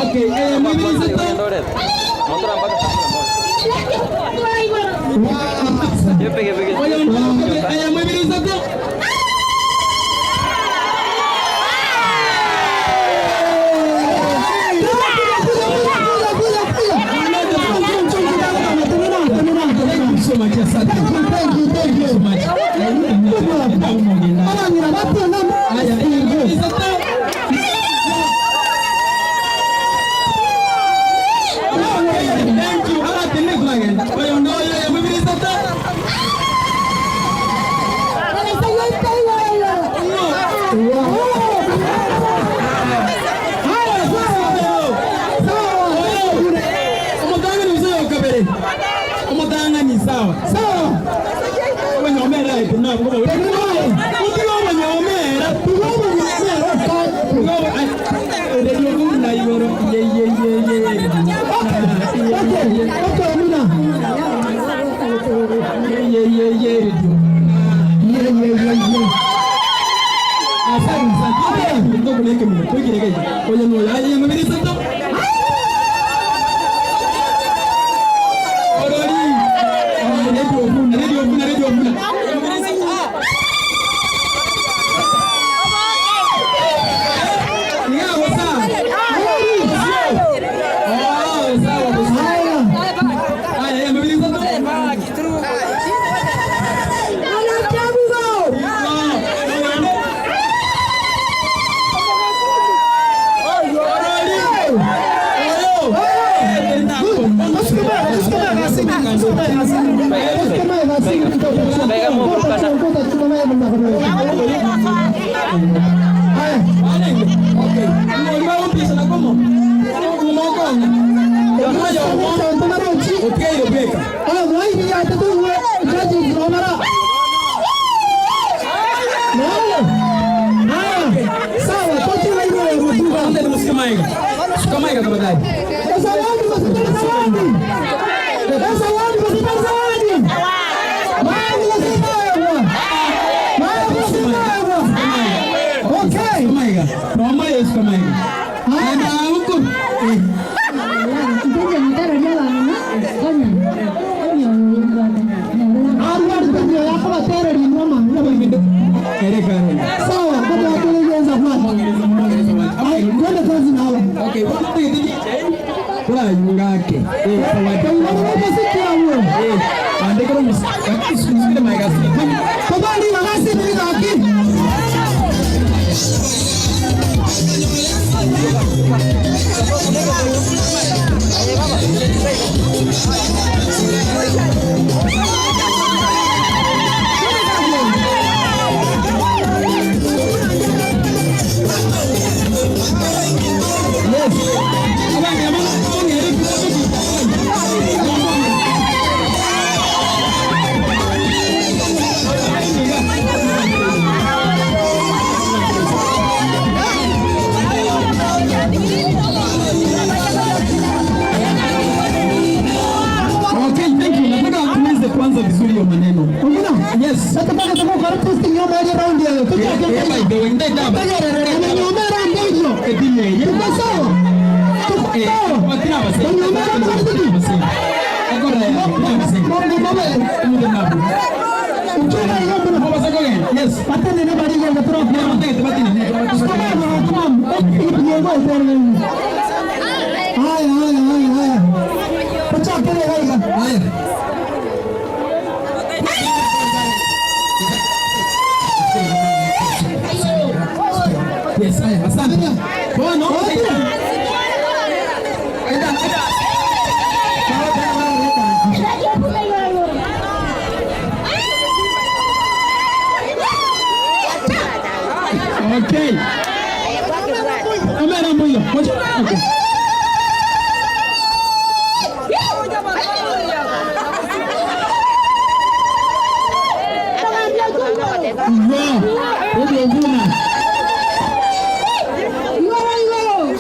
Okay, mobiliza to. Aya mobiliza to. So much, yes, thank you so much.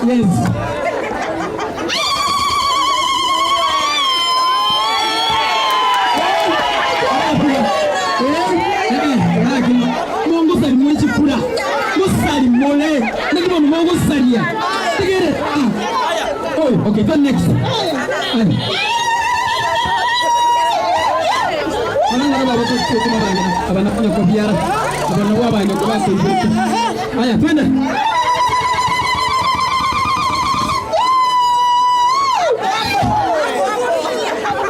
Yes. Mongo sari mwenye chikura. Musari mole. Nagima mongo sari ya. Tegere. Oh, okay, go next. Wanafanya kwa biara. Wanaua bana kwa basi. Haya, twende.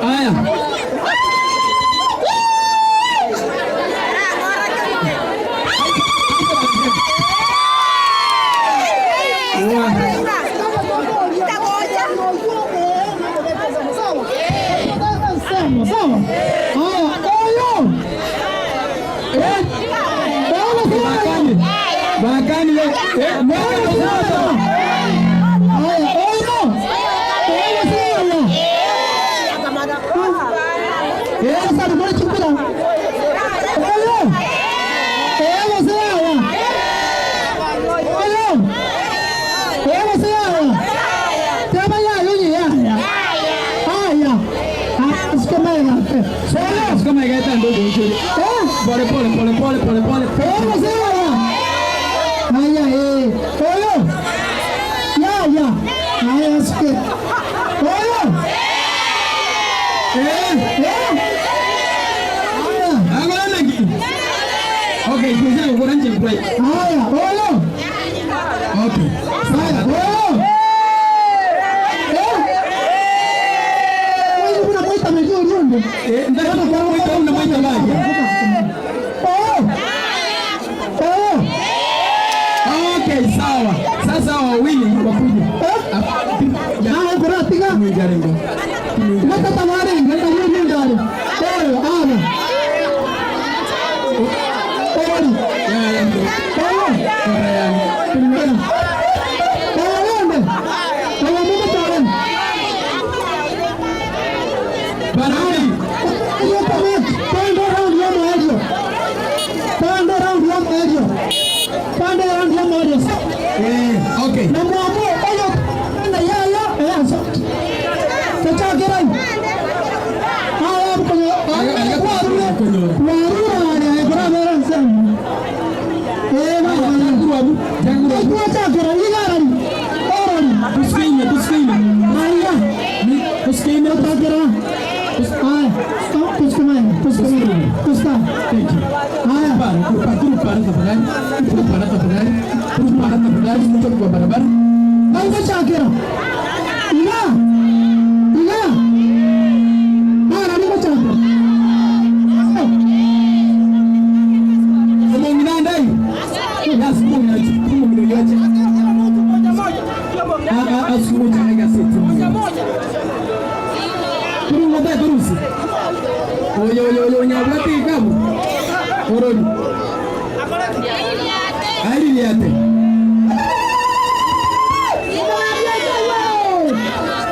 Haya. Okay, tunasema ukoranje play. Haya, oyo. Okay. Haya, oyo. Wewe unamwita mjio nyumba. Ndio unamwita maji. Okay, sawa. Sasa wawili wakuja. Ah, kuna tiga. Mjarengo. Mata tawari, ndio ndio ndio. Ana. Okay.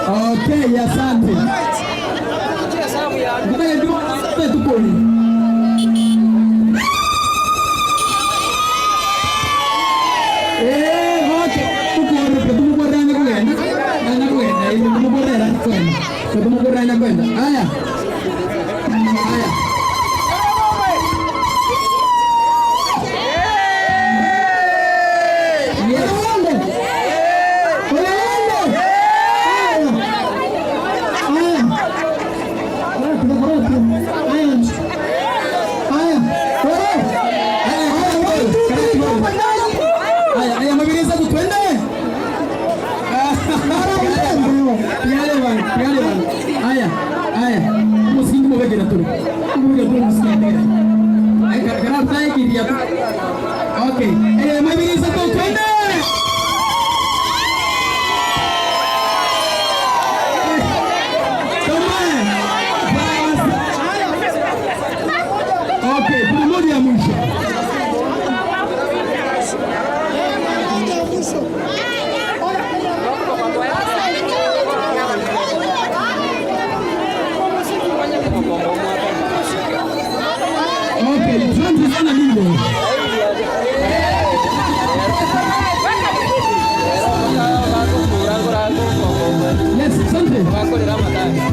Okay, asante. Okay. Mabilis ako, twende! Okay, kuna moja ya mwisho. Okay. Asante sana Lindo. Yes, asante.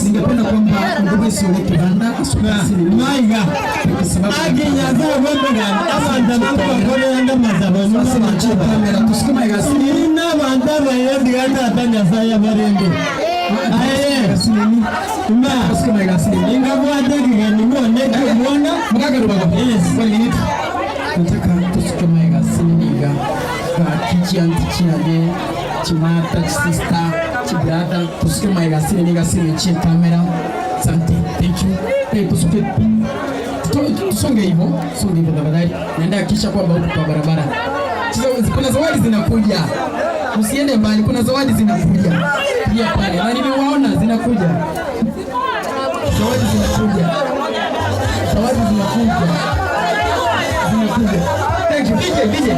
Singapenda kwamba mbuguzi wa kibanda maiga aginyaza wembaga abanda bakore anda mazabano n'amacupa kamera tusikuma igasini n'abanda bayandi anda atanyaza yabarendo aye sinini ma tusikuma igasini ingabwade gani none kubona mugagarubaga yes kwani nataka tusikuma igasini niga kichianti chiade chimata sister chibrada tusikuma igasini niga sini chi kamera. Asante, thank you. Tusonge hivyo, tafadhali. Naenda kisha kwamba huko kwa barabara. Kuna zawadi zinakuja. Usiende mbali, kuna zawadi zinakuja. Pia pale. Na niliwaona zinakuja. Zawadi zinakuja. Thank you. DJ.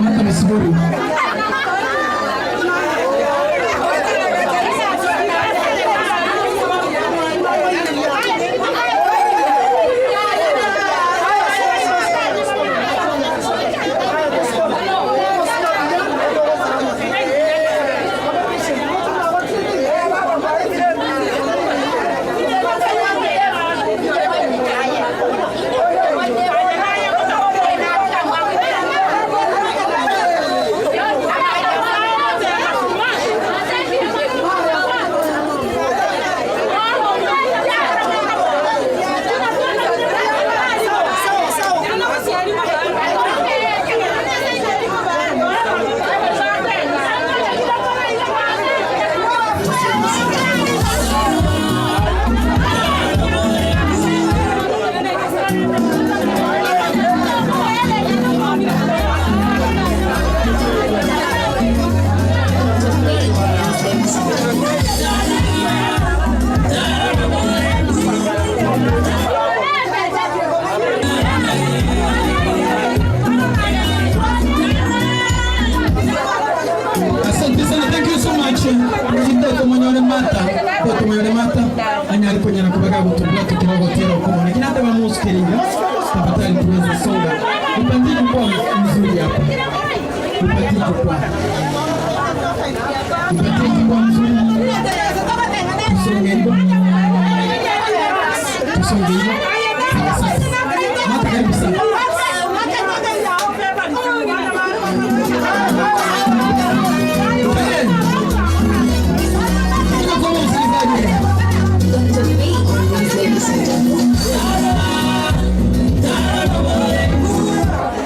hata Misuguri.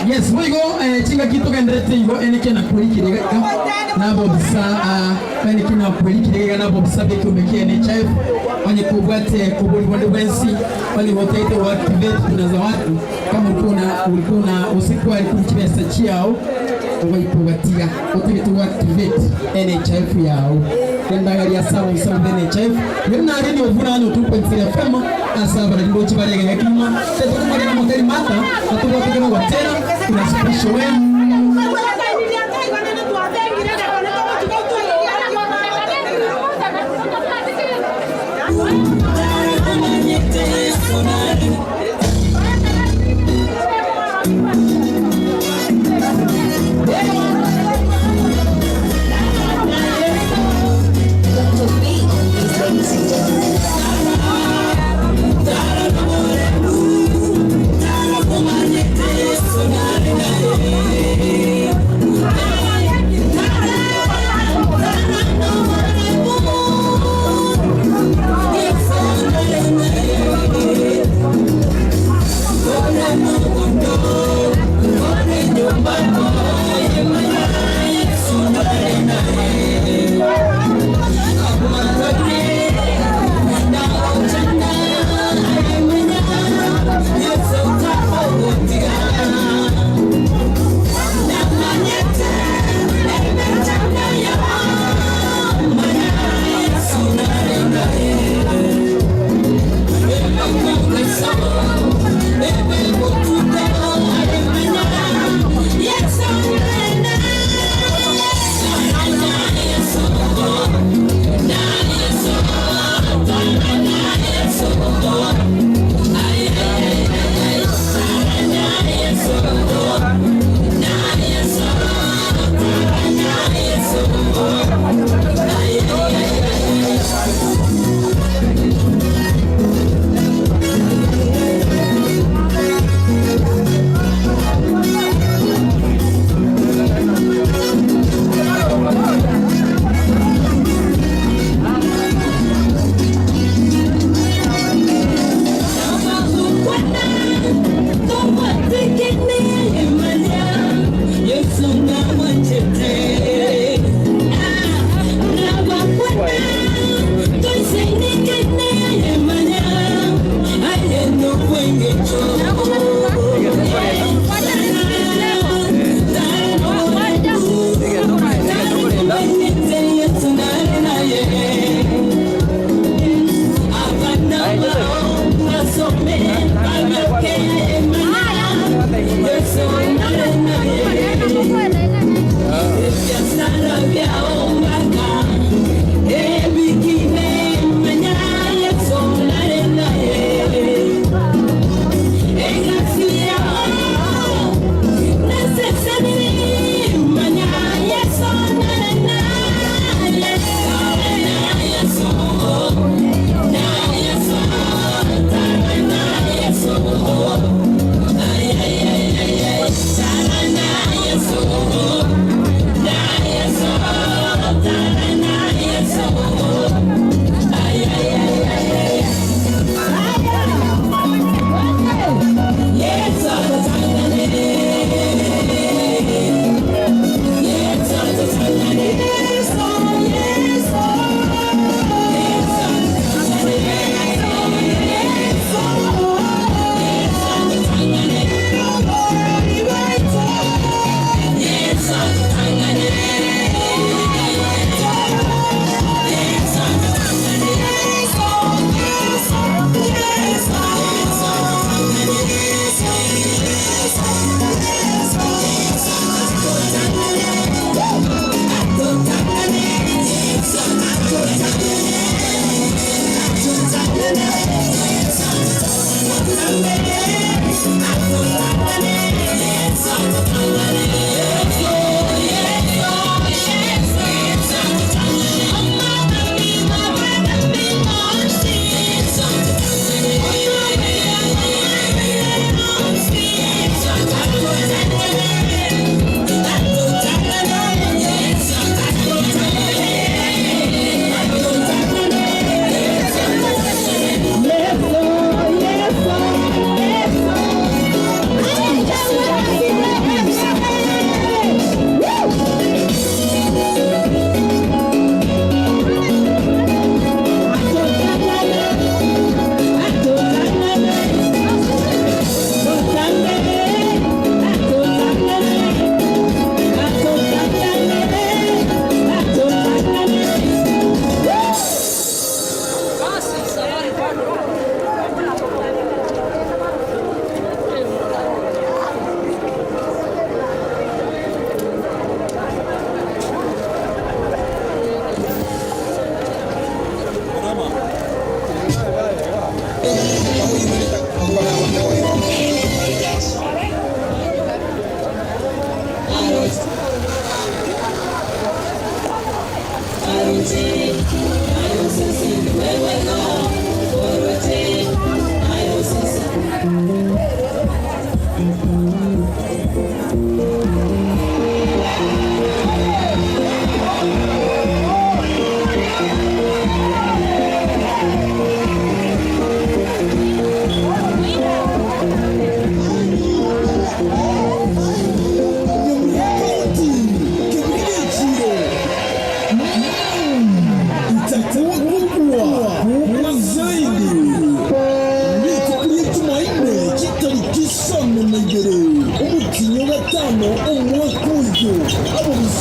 Yes, mwigo chinga kitu kendrete igo enike na kulikirega nabo bisa enike na kulikirega nabo bisa beke umeke NHIF wanye kubwate kubuli wande wensi wale wote wa activate kuna za watu kama ulikuwa usiku alikumchibesa chiao uwaipugatia utegetu wa activate NHIF yao kendagari asaba usaba NHIF yena ari ni ovuna no 2.3 FM asaba na ngochi barega yakima teto kumari na moteri mata atuwa tukena watera kuna special wenu Sonare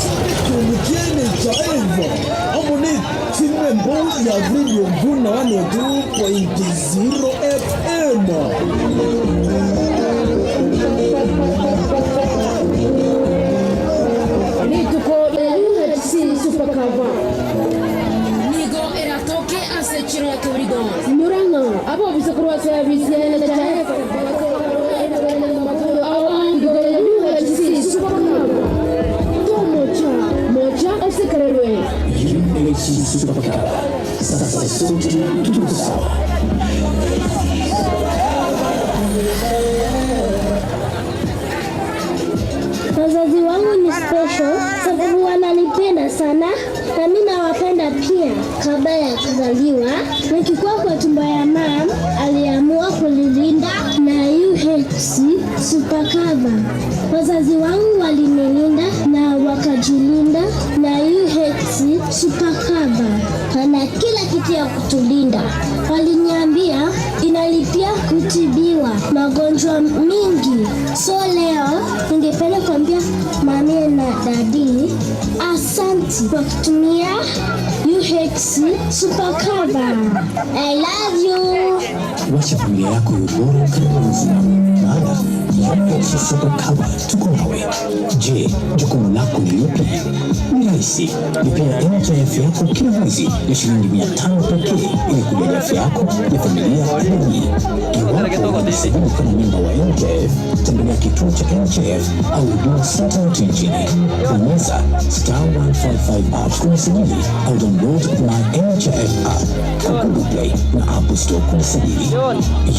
Tumikieni Jehova. Amoni Timembo ya video Guna 102.0 FM. Nituko UHC Supercover. Nigo eratoke asechiro torido. Murano, abo bisakurwa service NHIF. UHC Supercover. Mocha asikarwe. UHC Supercover. Sasa sote tuko sawa. Wazazi wangu ni special sababu wananipenda sana na mimi nawapenda pia. Kabla ya kuzaliwa, nikikuwa kwa tumbo ya mama, aliamua kulilinda na UHC Supercover. Wazazi wangu walinilinda na wakajilinda na UHC Supercover. Wana kila kitu ya kutulinda. Waliniambia inalipia kutibiwa magonjwa mingi. So leo ningependa kuambia mami na dadi asante kwa kutumia UHC Supercover. I love you. Wacha familia yako bora kama mzima. Maana UHC Supercover tuko nawe. Je, jukumu lako ni lipi? Ni rahisi. Lipia NHIF yako kila mwezi ya shilingi 500 pekee ili kujali afya yako ya familia na jamii. Iwapo unasajili kama memba wa NHIF, tembelea kituo cha NHIF au Huduma Center yote nchini. Bonyeza *155 app kunisajili au download my NHIF app kwa Google Play na App Store kunisajili.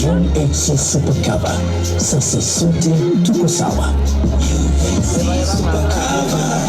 UHC Supercover. Sasa sote tuko sawa. UHC Supercover.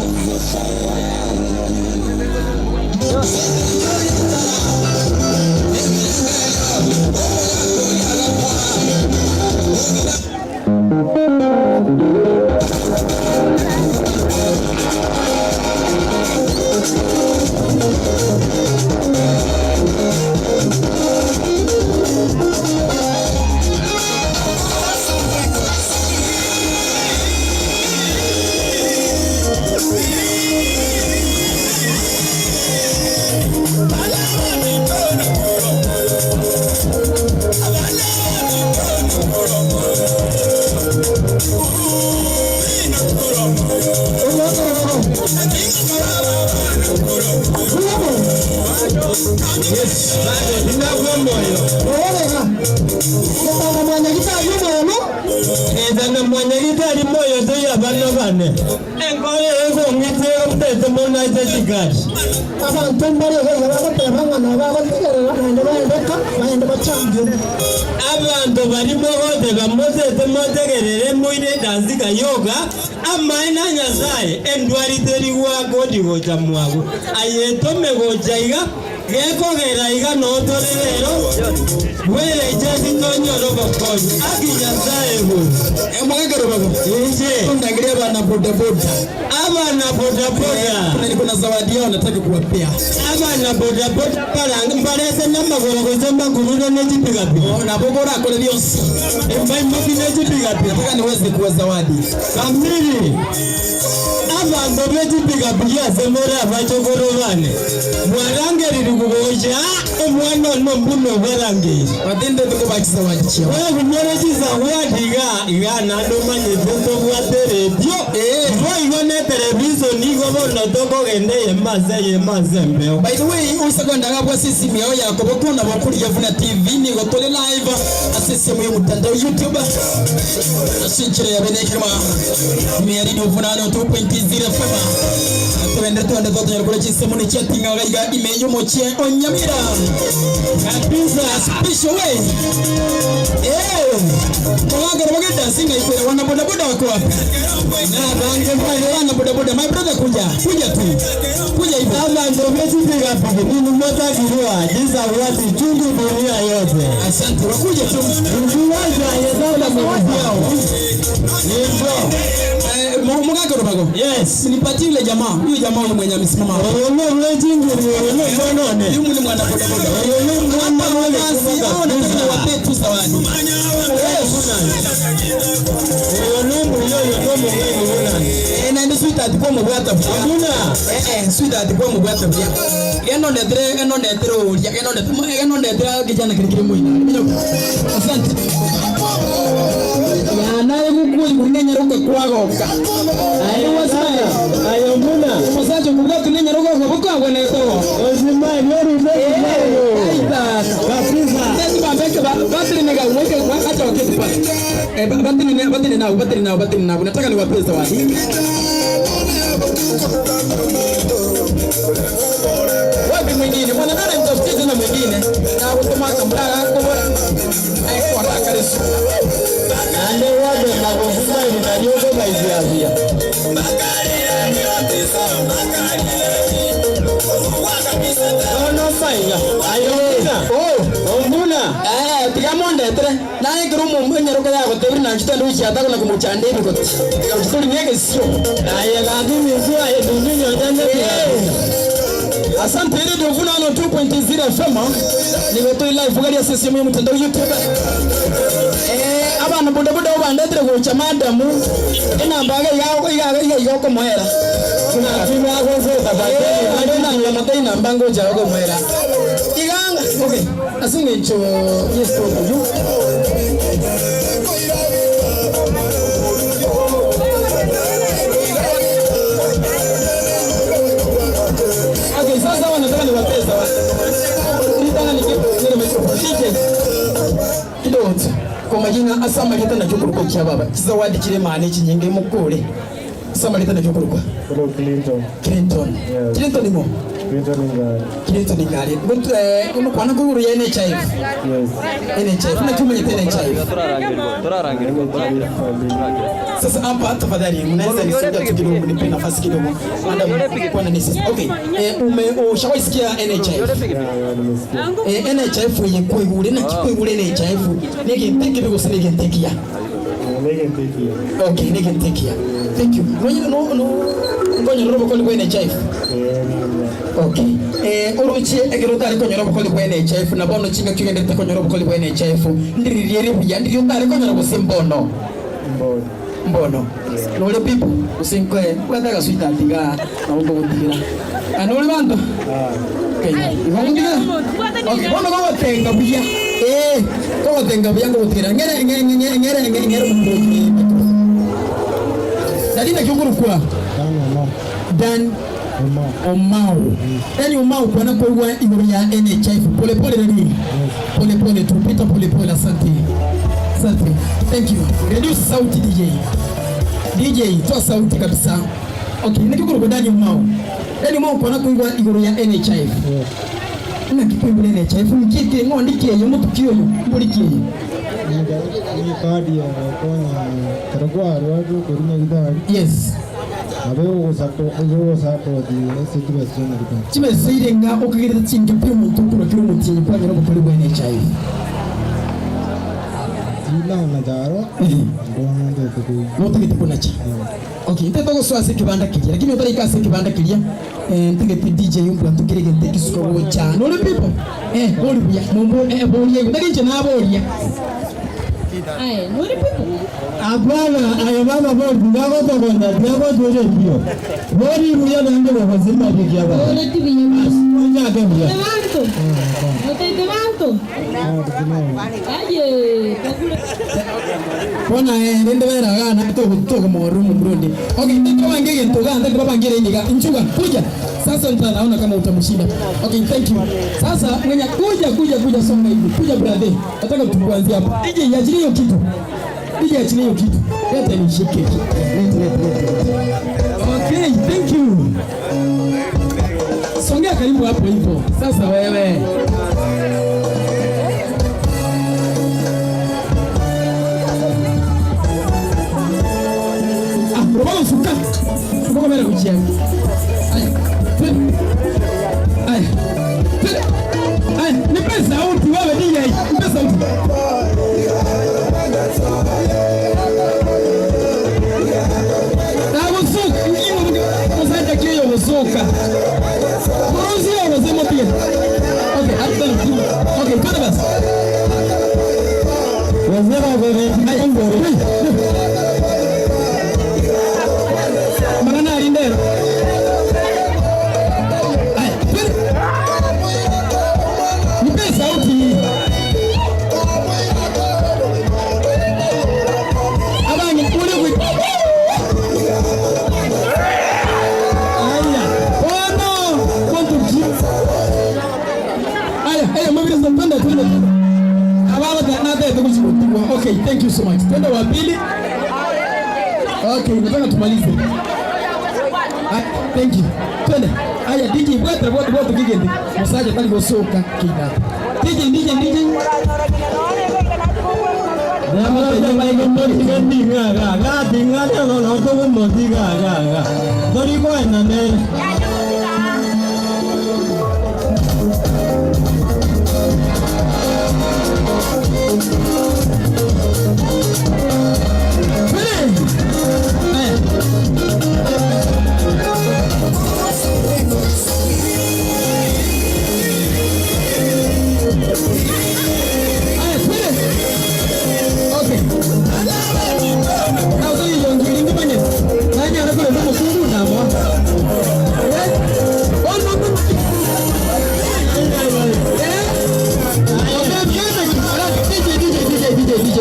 Abantu barimo hotega mozete motegerere muine danzika yoga amaina nyasaye endwari teri wako digocha mwago ayetome gochaiga geko geraiga no torero wele jesi tonyoro bakoni aki nyasaye go emwagero bago inje ndagiria bana boda boda abana boda boda niko zawadi yao nataka kuwapea abana boda boda pala mbarese namba goro gozemba kurudo nejipiga pia na bogora kole biosi embai mokine jipiga pia nataka niweze kuwa zawadi kamili abantu bejipiga pia zemora abachogoro bane mwarangeri kugoja omwana no mbuno barangeri batinde tukubakiza wachiya wewe kumwereza wadiga igana ndo manye ndo bwatere dio ngo igone television nigo bono toko gende yemaze mbeo. By the way usagonda ngabwa sisi miyao yako bokuna bakuri yavuna TV nigo tole live asisi mu mutandao YouTube asinchire yabenekema miyari no vunano 2.0 FM twende zote yakora chisemo ni chatting gaiga imeyo moche onyamira kabisa special way Mwanga roge dancing ikwere wana boda boda wako wapi na bange pale wana boda boda my brother kuja tu hivi ama ndio mmejipiga piga ni mmoja kirua jinsi watu chungu dunia yote asante wakuja tu mjuaje yezao na mwazi yao Mugaka Rubago. Yes. Nipatie yule jamaa. Huyo jamaa yule mwenye amesimama hapo. Yule jingi none. Yule ni mwana boda boda. Nataka wapee tu zawadi. Na ndio sweetheart kwa mubwata. Sweetheart kwa mubwata. Eno netre ulia. Eno netre kijana kirikiri mwini. Asante. Ya naye mkuu kunenya ruka kwagoka. Ayo muna. Masaje kubwata kunenya ruka kwa bwana yeto. Ozima yoru ndio. Kabisa. Batiri nega weke acha wakati pale. Batiri nao. Nataka niwape zawadi. Wapi mwingine? Mwana nani mtafutie tena mwingine? Na kutomaka mbaya kwa ai kwa takarisu. Ande wabe na kufuma ni na yoga baizia. No faiga. Ayona. Omuna. Tigamonde tre. Naye kirumu mwenye roka yako tebiri na chitendo uchi atako na kumuchande biko. Chitendo nyege sio. Aye gadimi zua edunyo ndane. Asante ile ndio vuna 2.0 FM. Nimeto live gari ya sisi mwe mtandao YouTube. Abana boda boda obandetire go chamadamu. Ina mbaga yao ko moera. Kuna timu yako sasa bado na ngoma tena mbango jao ko moera. Iganga. Okay. Asinge cho yes to you. Okay, sasa wanataka niwapeza nitaka nikipige kidogo kwa majina asama leta na chukuru kwa baba kizawadi kile maana iki nyinge mukule asama leta na chukuru kwa Clinton ni mo Clinton ni gari but uno kwa na guru ya NHIF NHIF na chuma nyete NHIF sasa hapa tafadhali mnaweza nisaidia kidogo nipe nafasi kidogo madam kwa nini sisi okay ushawahi sikia NHIF NHIF yekuigule na kikuigule NHIF nige teke bego sinige tekia okay nige tekia thank you ngoja robo kwa NHIF okay uruchi egero tari ko nyorobo ko NHIF na bono chinga kigende ko nyorobo ko NHIF ndiririe buya ndiyo tari ko nyorobo simbono mbono nole pipo usinkoe kwataka suita tiga na uko kugira anole bantu kenya ibangira okay bono ko tenga buya ko tenga buya ko kugira ngere mumbo dalina kyunguru kwa dan Omao. Yani Omao kwa nako kwa igoro ya NHIF pole pole nani? Pole pole tupita pole pole asante. Asante. Thank you. Reduce sauti DJ toa sauti kabisa. Okay, nikikuru kwa ndani Omao. Yani Omao kwa nako kwa igoro ya NHIF. Na kipo igoro ya NHIF mkike ngondike yo mutukio yo mbulikie. Ni kadi ya kwa taragwa watu kurunya gidari. Yes. Abeho sapo di situation ngita. Chime sirenga okagirira chinge pyo muntu kuro kiro mutinyi kwa ngero kuri bwa NHIF. Dila na jaro. Mbona ndio tuku. Wote kitukuna cha. Okay, nteto go swase kibanda kilia. Lakini utari kase kibanda kilia. Ntege DJ yumbu antukirege nteki suko cha. No le people. Boli bya. Mumbo boli yego. Ndage nchana boli ya. Aye, no le people. Abana ayababa boli ngago to gonda ngago doje bio. Boli buya nande go zimba kiya ba. Boli tibinya mas. Onya kemya. Levanto. Aye, Kona nende vera gana to moru Burundi. Okay, ndio wangege to ganda ndio bangere nyiga. Nchuga kuja. Sasa naona kama utamshinda. Okay, thank you. Sasa mwenye kuja songa hivi. Kuja brother. Nataka tuanzie hapa. DJ achilie hiyo kitu. DJ achilie hiyo kitu. Leta nishike. Okay, thank you. Songea karibu hapo hivyo. Sasa wewe. Vamos a buscar. Vamos a ver el chico. Ay, me pesa sauti wewe DJ. Me pesa sauti. kusuka. Kuruzia unasema pia. Okay, hata okay, twende basi. Wazee wa ngori. Magana alindero. Nipe sauti. Abani kule kule. Okay, thank you so much. Twende wa pili. Okay, nataka tumalize. Thank you. Twende. Haya, DJ bwete bwete kigende. Msaje tali gosoka kida. DJ. Namara jama ngombe ngandi ga tingale no ko mo diga. Dori ko enane.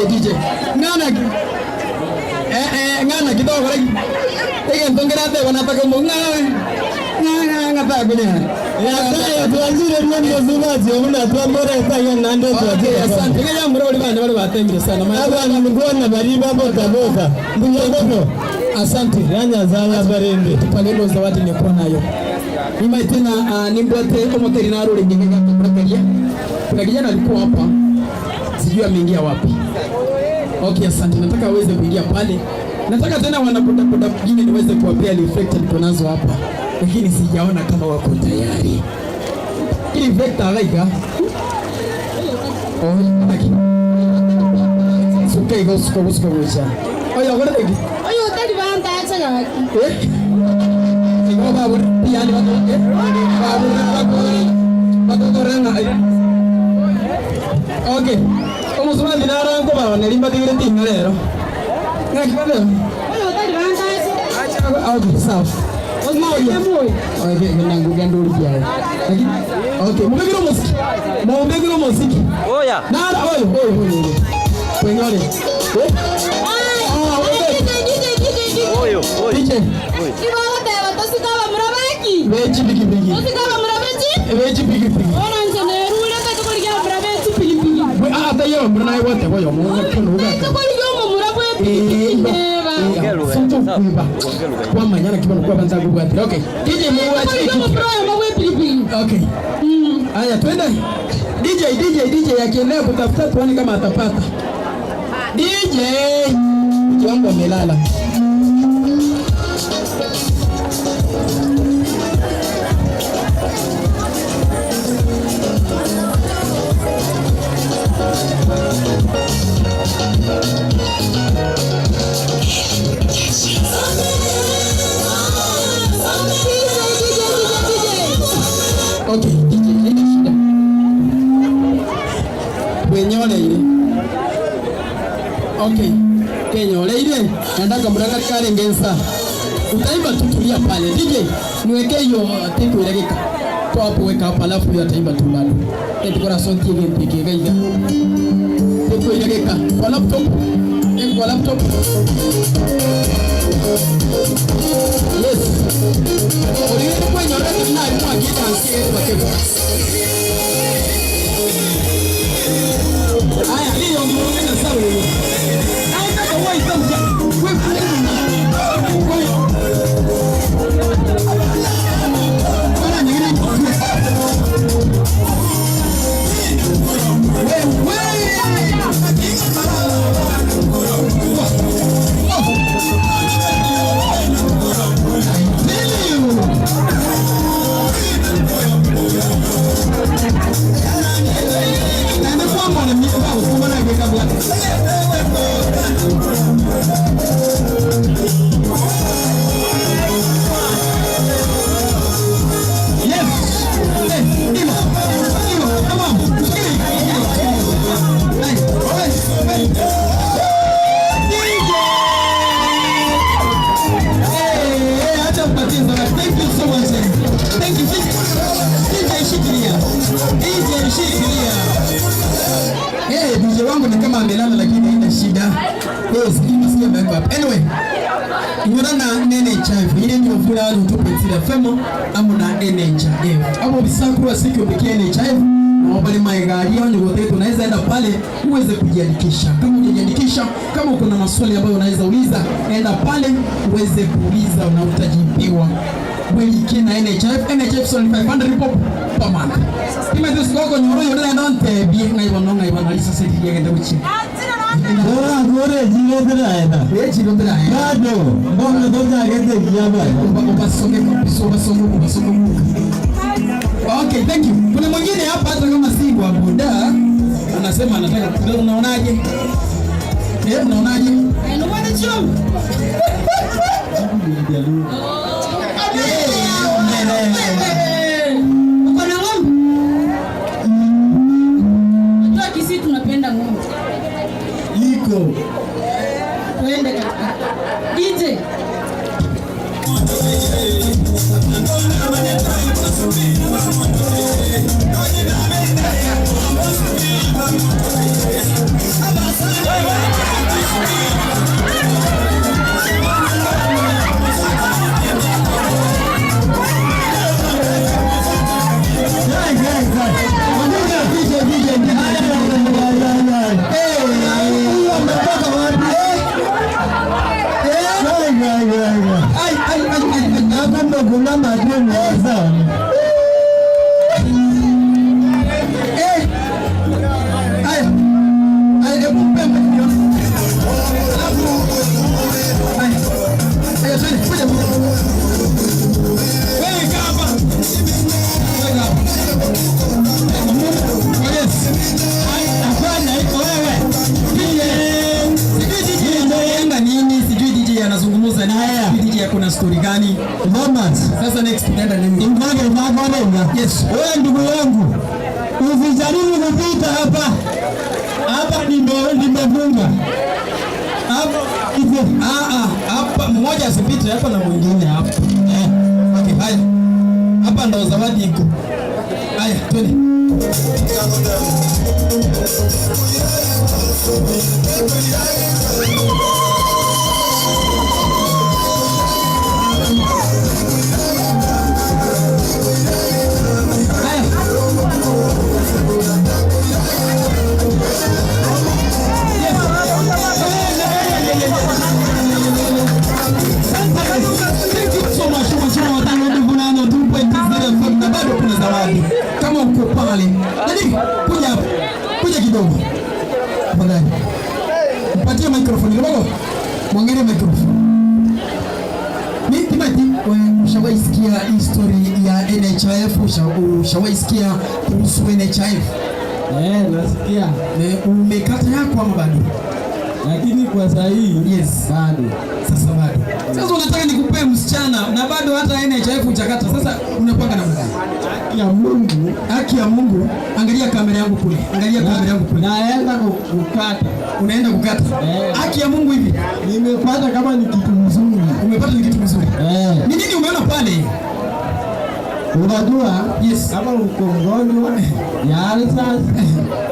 DJ ngana kidogo lagi tega ntongera te wanataka mungawe ngata kunya ya tuanzire ndio zubazi una tuambore sasa nando tuaje asante ngaya muroli bana bali batengire sana aba ni ngona bali boka ndio asante yanya zala barende tupalelo zawadi ni kwa nayo nima tena nimbote omoteri na role ngenge ngakalia kuna kijana alikuwa hapa sijui ameingia wapi. Okay, asante. Nataka aweze kuingia pale. Nataka tena wanaboda mwingine niweze kuwapea reflector niko nazo hapa. Lakini sijaona kama wako tayari. Ili reflector like taki. Suka hiyo suka moja. Oya ngora tegi. Oyo tadi banta acha gaki. Siko babu pia ni watu. Babu ranga. Okay. Como se va a tirar algo para venir a tirar el dinero. ¿Qué pasa? Oyo tadi banta acha. Okay, sawa. Okay, nangu gandu dia. Okay, mubegiro musiki. Oya. Nada, oyo. Pengole. Oyo. DJ. Kibao tewa tosikaba murabaki. Vechi bigi. Tosikaba murabechi? Vechi bigi. Ona nzone rule ka tukoliga murabechi pilipili. Hata yo mbona wote boyo mungu kunuga. Tukoliga murabwe pilipili. Sinto kuiba. Kwa manyana kibono kwa banza gubati. Okay. DJ muwachi pilipili. Okay. Haya twende. DJ akiendelea kutafuta tuone kama atapata. DJ Jambo amelala. Okay, wenyole ile. Okay, kenyole ile. Nataka mraka kale ngensa. Utaimba tutulia pale. DJ, niweke hiyo tipu ile kika. Kwa hapo weka hapa alafu utaimba tu bado. Eti corazón tiene pike gaiga. Tipu ile kika. Kwa laptop. Kwa laptop. Yes. Oriwe kwa nyora tuna kwa kita nsie kwa kebo. Aya, hiyo ngoro na sawa hiyo. Hautaka wewe itamja. Wewe bula utupetira femo amuna NHIF abo bisakuru siku pekee NHIF na wabali maigari au nyote tunaweza enda pale uweze kujiandikisha. Kama hujajiandikisha, kama uko na maswali ambayo unaweza uliza, enda pale uweze kuuliza na utajibiwa. Wewe kina NHIF so 500 pop per month. Kima tu soko nyoro yona ndonte bi ngai wanalisa sisi yagenda uchi. Gore jiro teraenda. Jiro teraenda. Bado. Mbona doza gete kiaba. Basonge. Okay, thank you. Kuna mwingine hapa hata kama si kwa boda anasema anataka kidogo, unaonaje? Unaonaje? Unaona chum? Uko na ng'ombe? Ndio kisi tunapenda ng'ombe. Iko. Twende kaka. DJ. Kuna madeni sana. Anazungumza ni DJ kuna story gani? Mama, sasa next tunaenda nini? Yes. Wewe ndugu yangu, usijaribu kupita hapa. Hapa nimefunga. Hapa mmoja asipite hapa na mwingine hapa. Okay, haya. Hapa ndo zawadi iko. Haya, twende. Kama uko pale, kuja kidogo. Tafadhali. Mpatie microphone kidogo. Mwangalie microphone. Mimi Timothy, ushawahi sikia history ya NHIF? Ushawahi sikia kuhusu NHIF? Nasikia. Umekata yako ama bado? Lakini kwa sasa hii yes, bado. Sasa bado. Sasa unataka nikupe msichana na bado hata NHIF uchakata. Sasa unapanga namna gani? Haki ya Mungu. Angalia kamera yangu kule. Naenda kukata. Unaenda kukata? Haki ya Mungu hivi. Nimepata kama ni kitu mzuri. Umepata ni kitu mzuri. Ni nini umeona pale? Unajua, yes, kama uko mgonjwa ya alsas,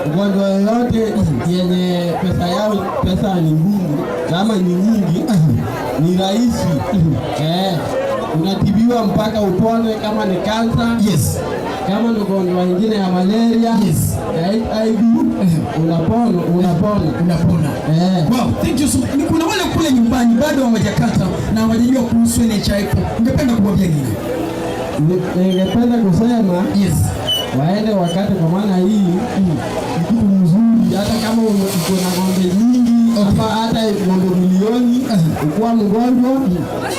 ugonjwa yote yenye pesa ni ngumu, kama ni nyingi, ni rahisi. Unatibiwa mpaka upone, kama ni kansa. Yes. Kama ni ugonjwa mwingine ya malaria. Yes. HIV, unapona. Wow, thank you so much. Kuna wale kule nyumbani bado hawajakata na hawajajua kuhusu NHIF. Ungependa kuwaambia nini? Ningependa kusema yes, waende wakati, kwa maana hii ni kitu mzuri. Hata kama uko na ng'ombe nyingi ama hata ng'ombe milioni, ukiwa mgonjwa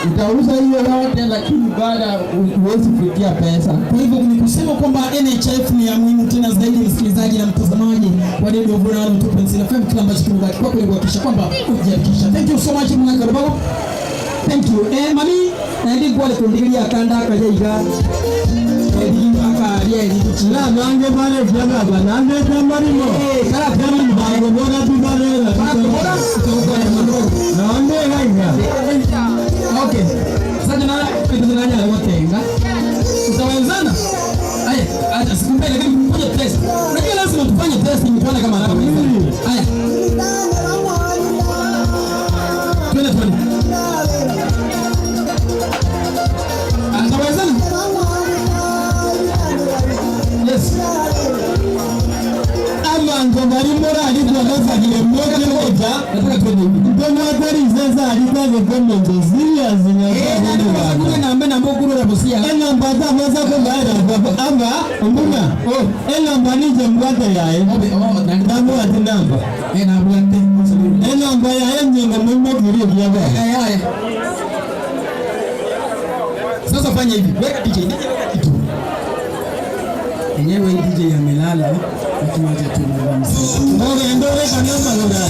utauza hiyo yote, lakini baada huwezi kufikia pesa. Kwa hivyo ni kusema kwamba NHIF ni ya muhimu tena zaidi, msikilizaji na mtazamaji wa Radio Bora Tupenzi FM, kila ambacho kimebaki kwako ni kuhakikisha kwamba ujiandikisha. Thank you so much Mwana Baba. Thank you. Mami, na ndi kwa kundilia kanda kajaiga. Akaria ili la mange pale kwa baba na ndio marimo. Kala kama ni bango bora tu pale na bora na ndio gaiga. Okay. Sasa na tunanya wote nga. Utawezana? Haya, acha sikumbe, lakini kuja test. Unajua lazima tufanye test ili tuone kama anataka. Haya. Twende. Ngoja, nataka tuende hivi. Ndio hatari sasa alitaje kama ndo serious Kuna namba na mbona na bosia. Namba za mwanzo kwa baada amba mbona namba ni jambata yae namba ati namba namba ya nyenga mimi kurio kiaba haya sasa fanya hivi weka DJ yenyewe DJ amelala lakini wacha tu namba msiki ndio weka namba ngoja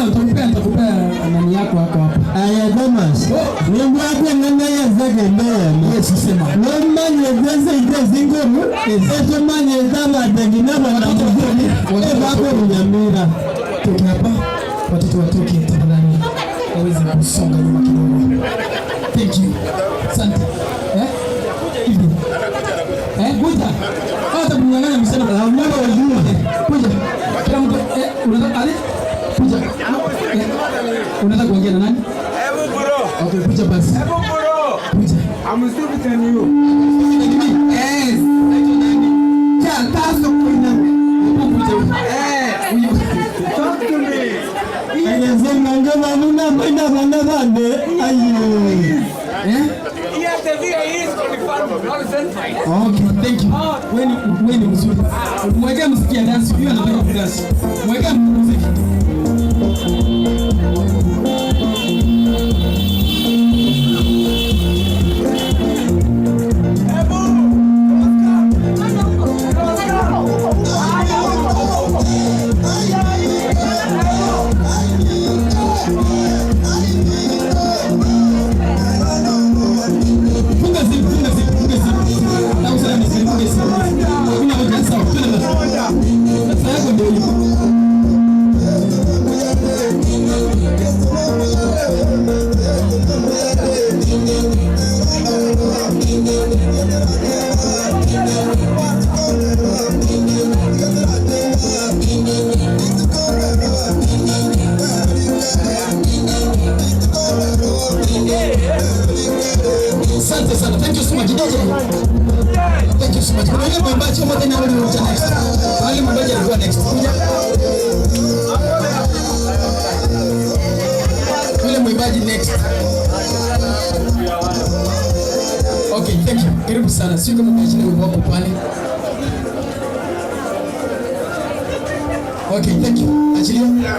okay nitakupea nani yako hapa. Aya Thomas. Mungu wako nganga ya zake mbele. Yes sema. Ngoma nyepesa itazingumu. Eto manye kama tenginaba na mzuri. Bako mnyamira. Toki hapa. Watoto watoke tafadhali. Waweze kusonga nyuma kidogo. Thank you. Asante. Hivi. Kuja. Hata mnyang'anya msema la mnyama wajua. Kuja. Kila mtu unataka ali? Kuja. Unataka kuongea na nani? Okay, kuja basi. Kuja. I'm still with you. Yes. Ya taso kuna. Talk to me. Anasema ngoma nuna kwenda bana bande. Ayo. Okay, thank you. Wewe ni mzuri. Mweke msikia dance, yeye anataka kudance. Mweke muziki. Asante sana. Thank you so much. Thank you so much. Kuna yule mwimbaji mmoja na wale mmoja next. Wale mmoja alikuwa next. Kuja. Yule mwimbaji next. Okay, thank you. Karibu sana. Sio kama mmoja wimbo wako pale. Okay, thank you. Achilia.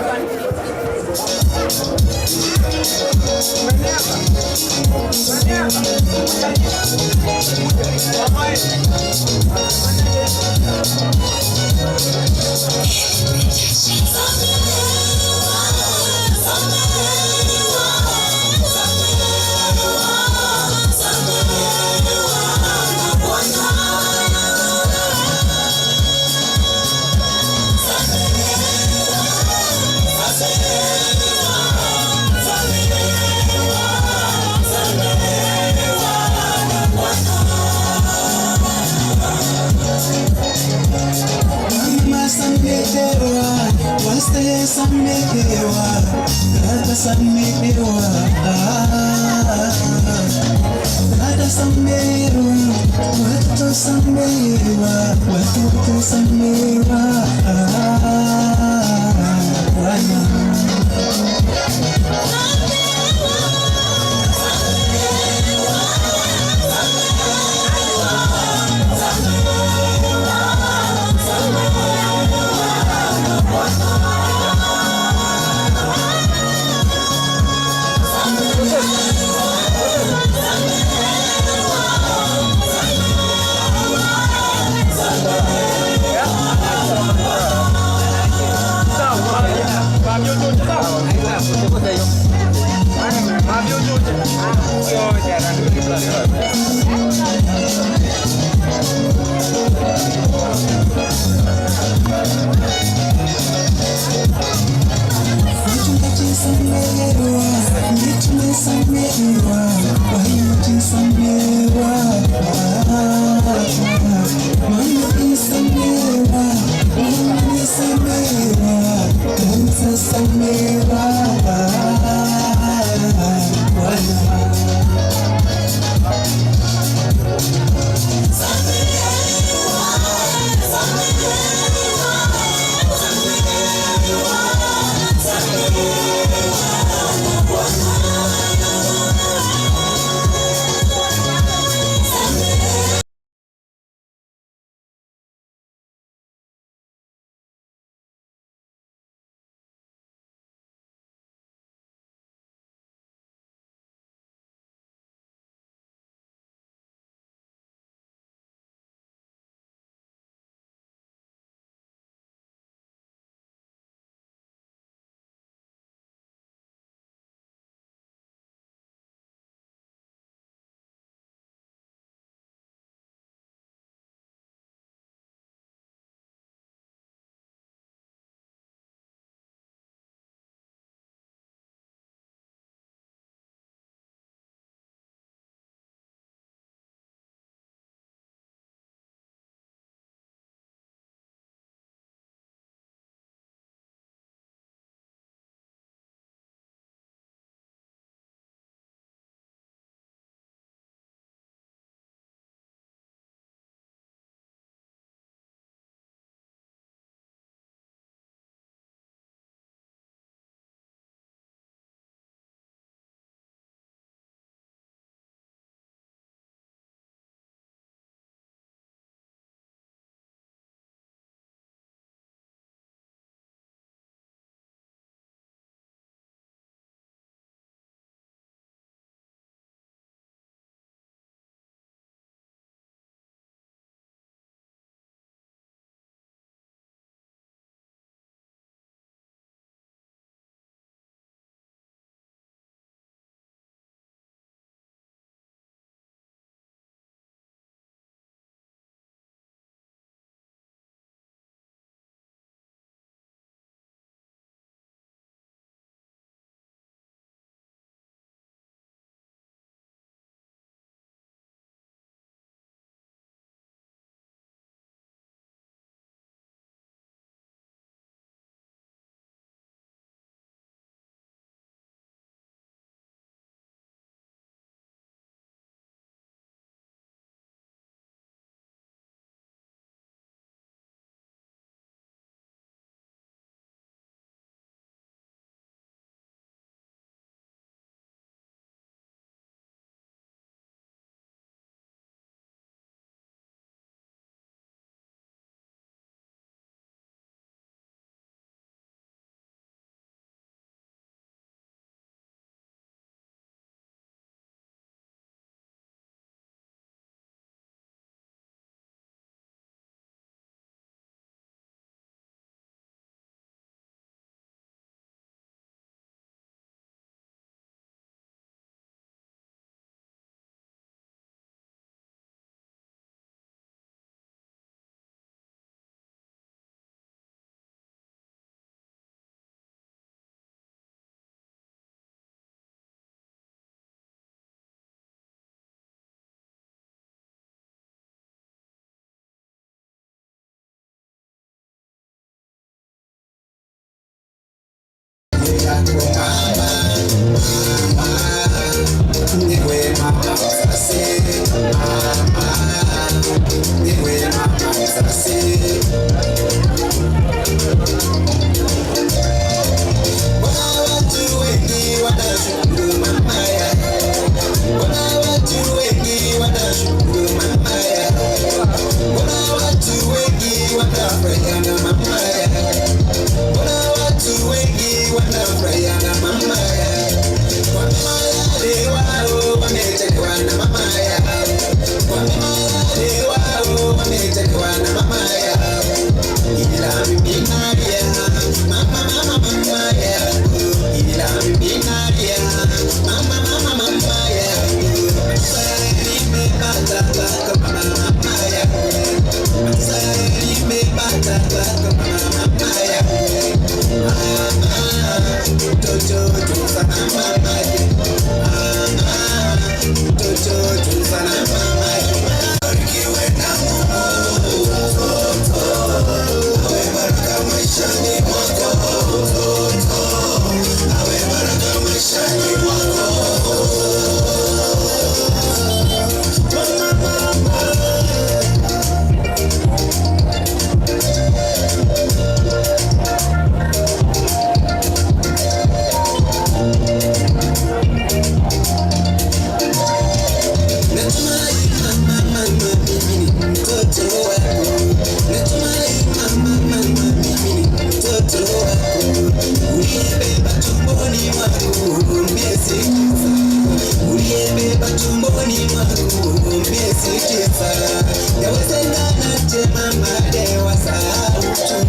Yawezekana je mama dewa sautu,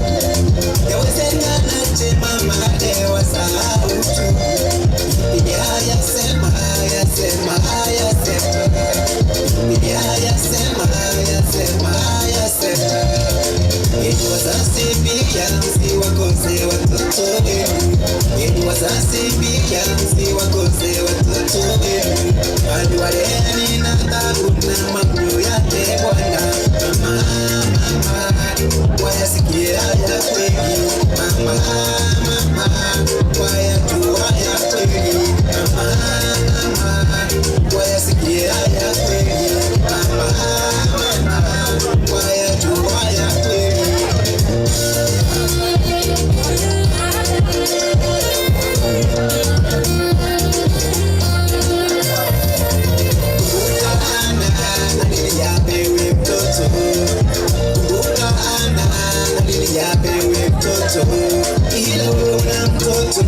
yawezekana je mama dewa sautu. Yasema, yasema, yasema, yasema, yasema, yasema. Ili wazazi pia msiwakose watoto wenu, ili wazazi pia msiwakose watoto wenu. Bali waleni na taabu na mambo yake Bwana. Mama, mama, wayasikia ya kweli. Mama, mama, wayajua ya kweli. Mama, mama, wayasikia ya kweli. Mama, mama, wayajua ya kweli. Kumbuka Ana aliyapewe mtoto, ila una mtoto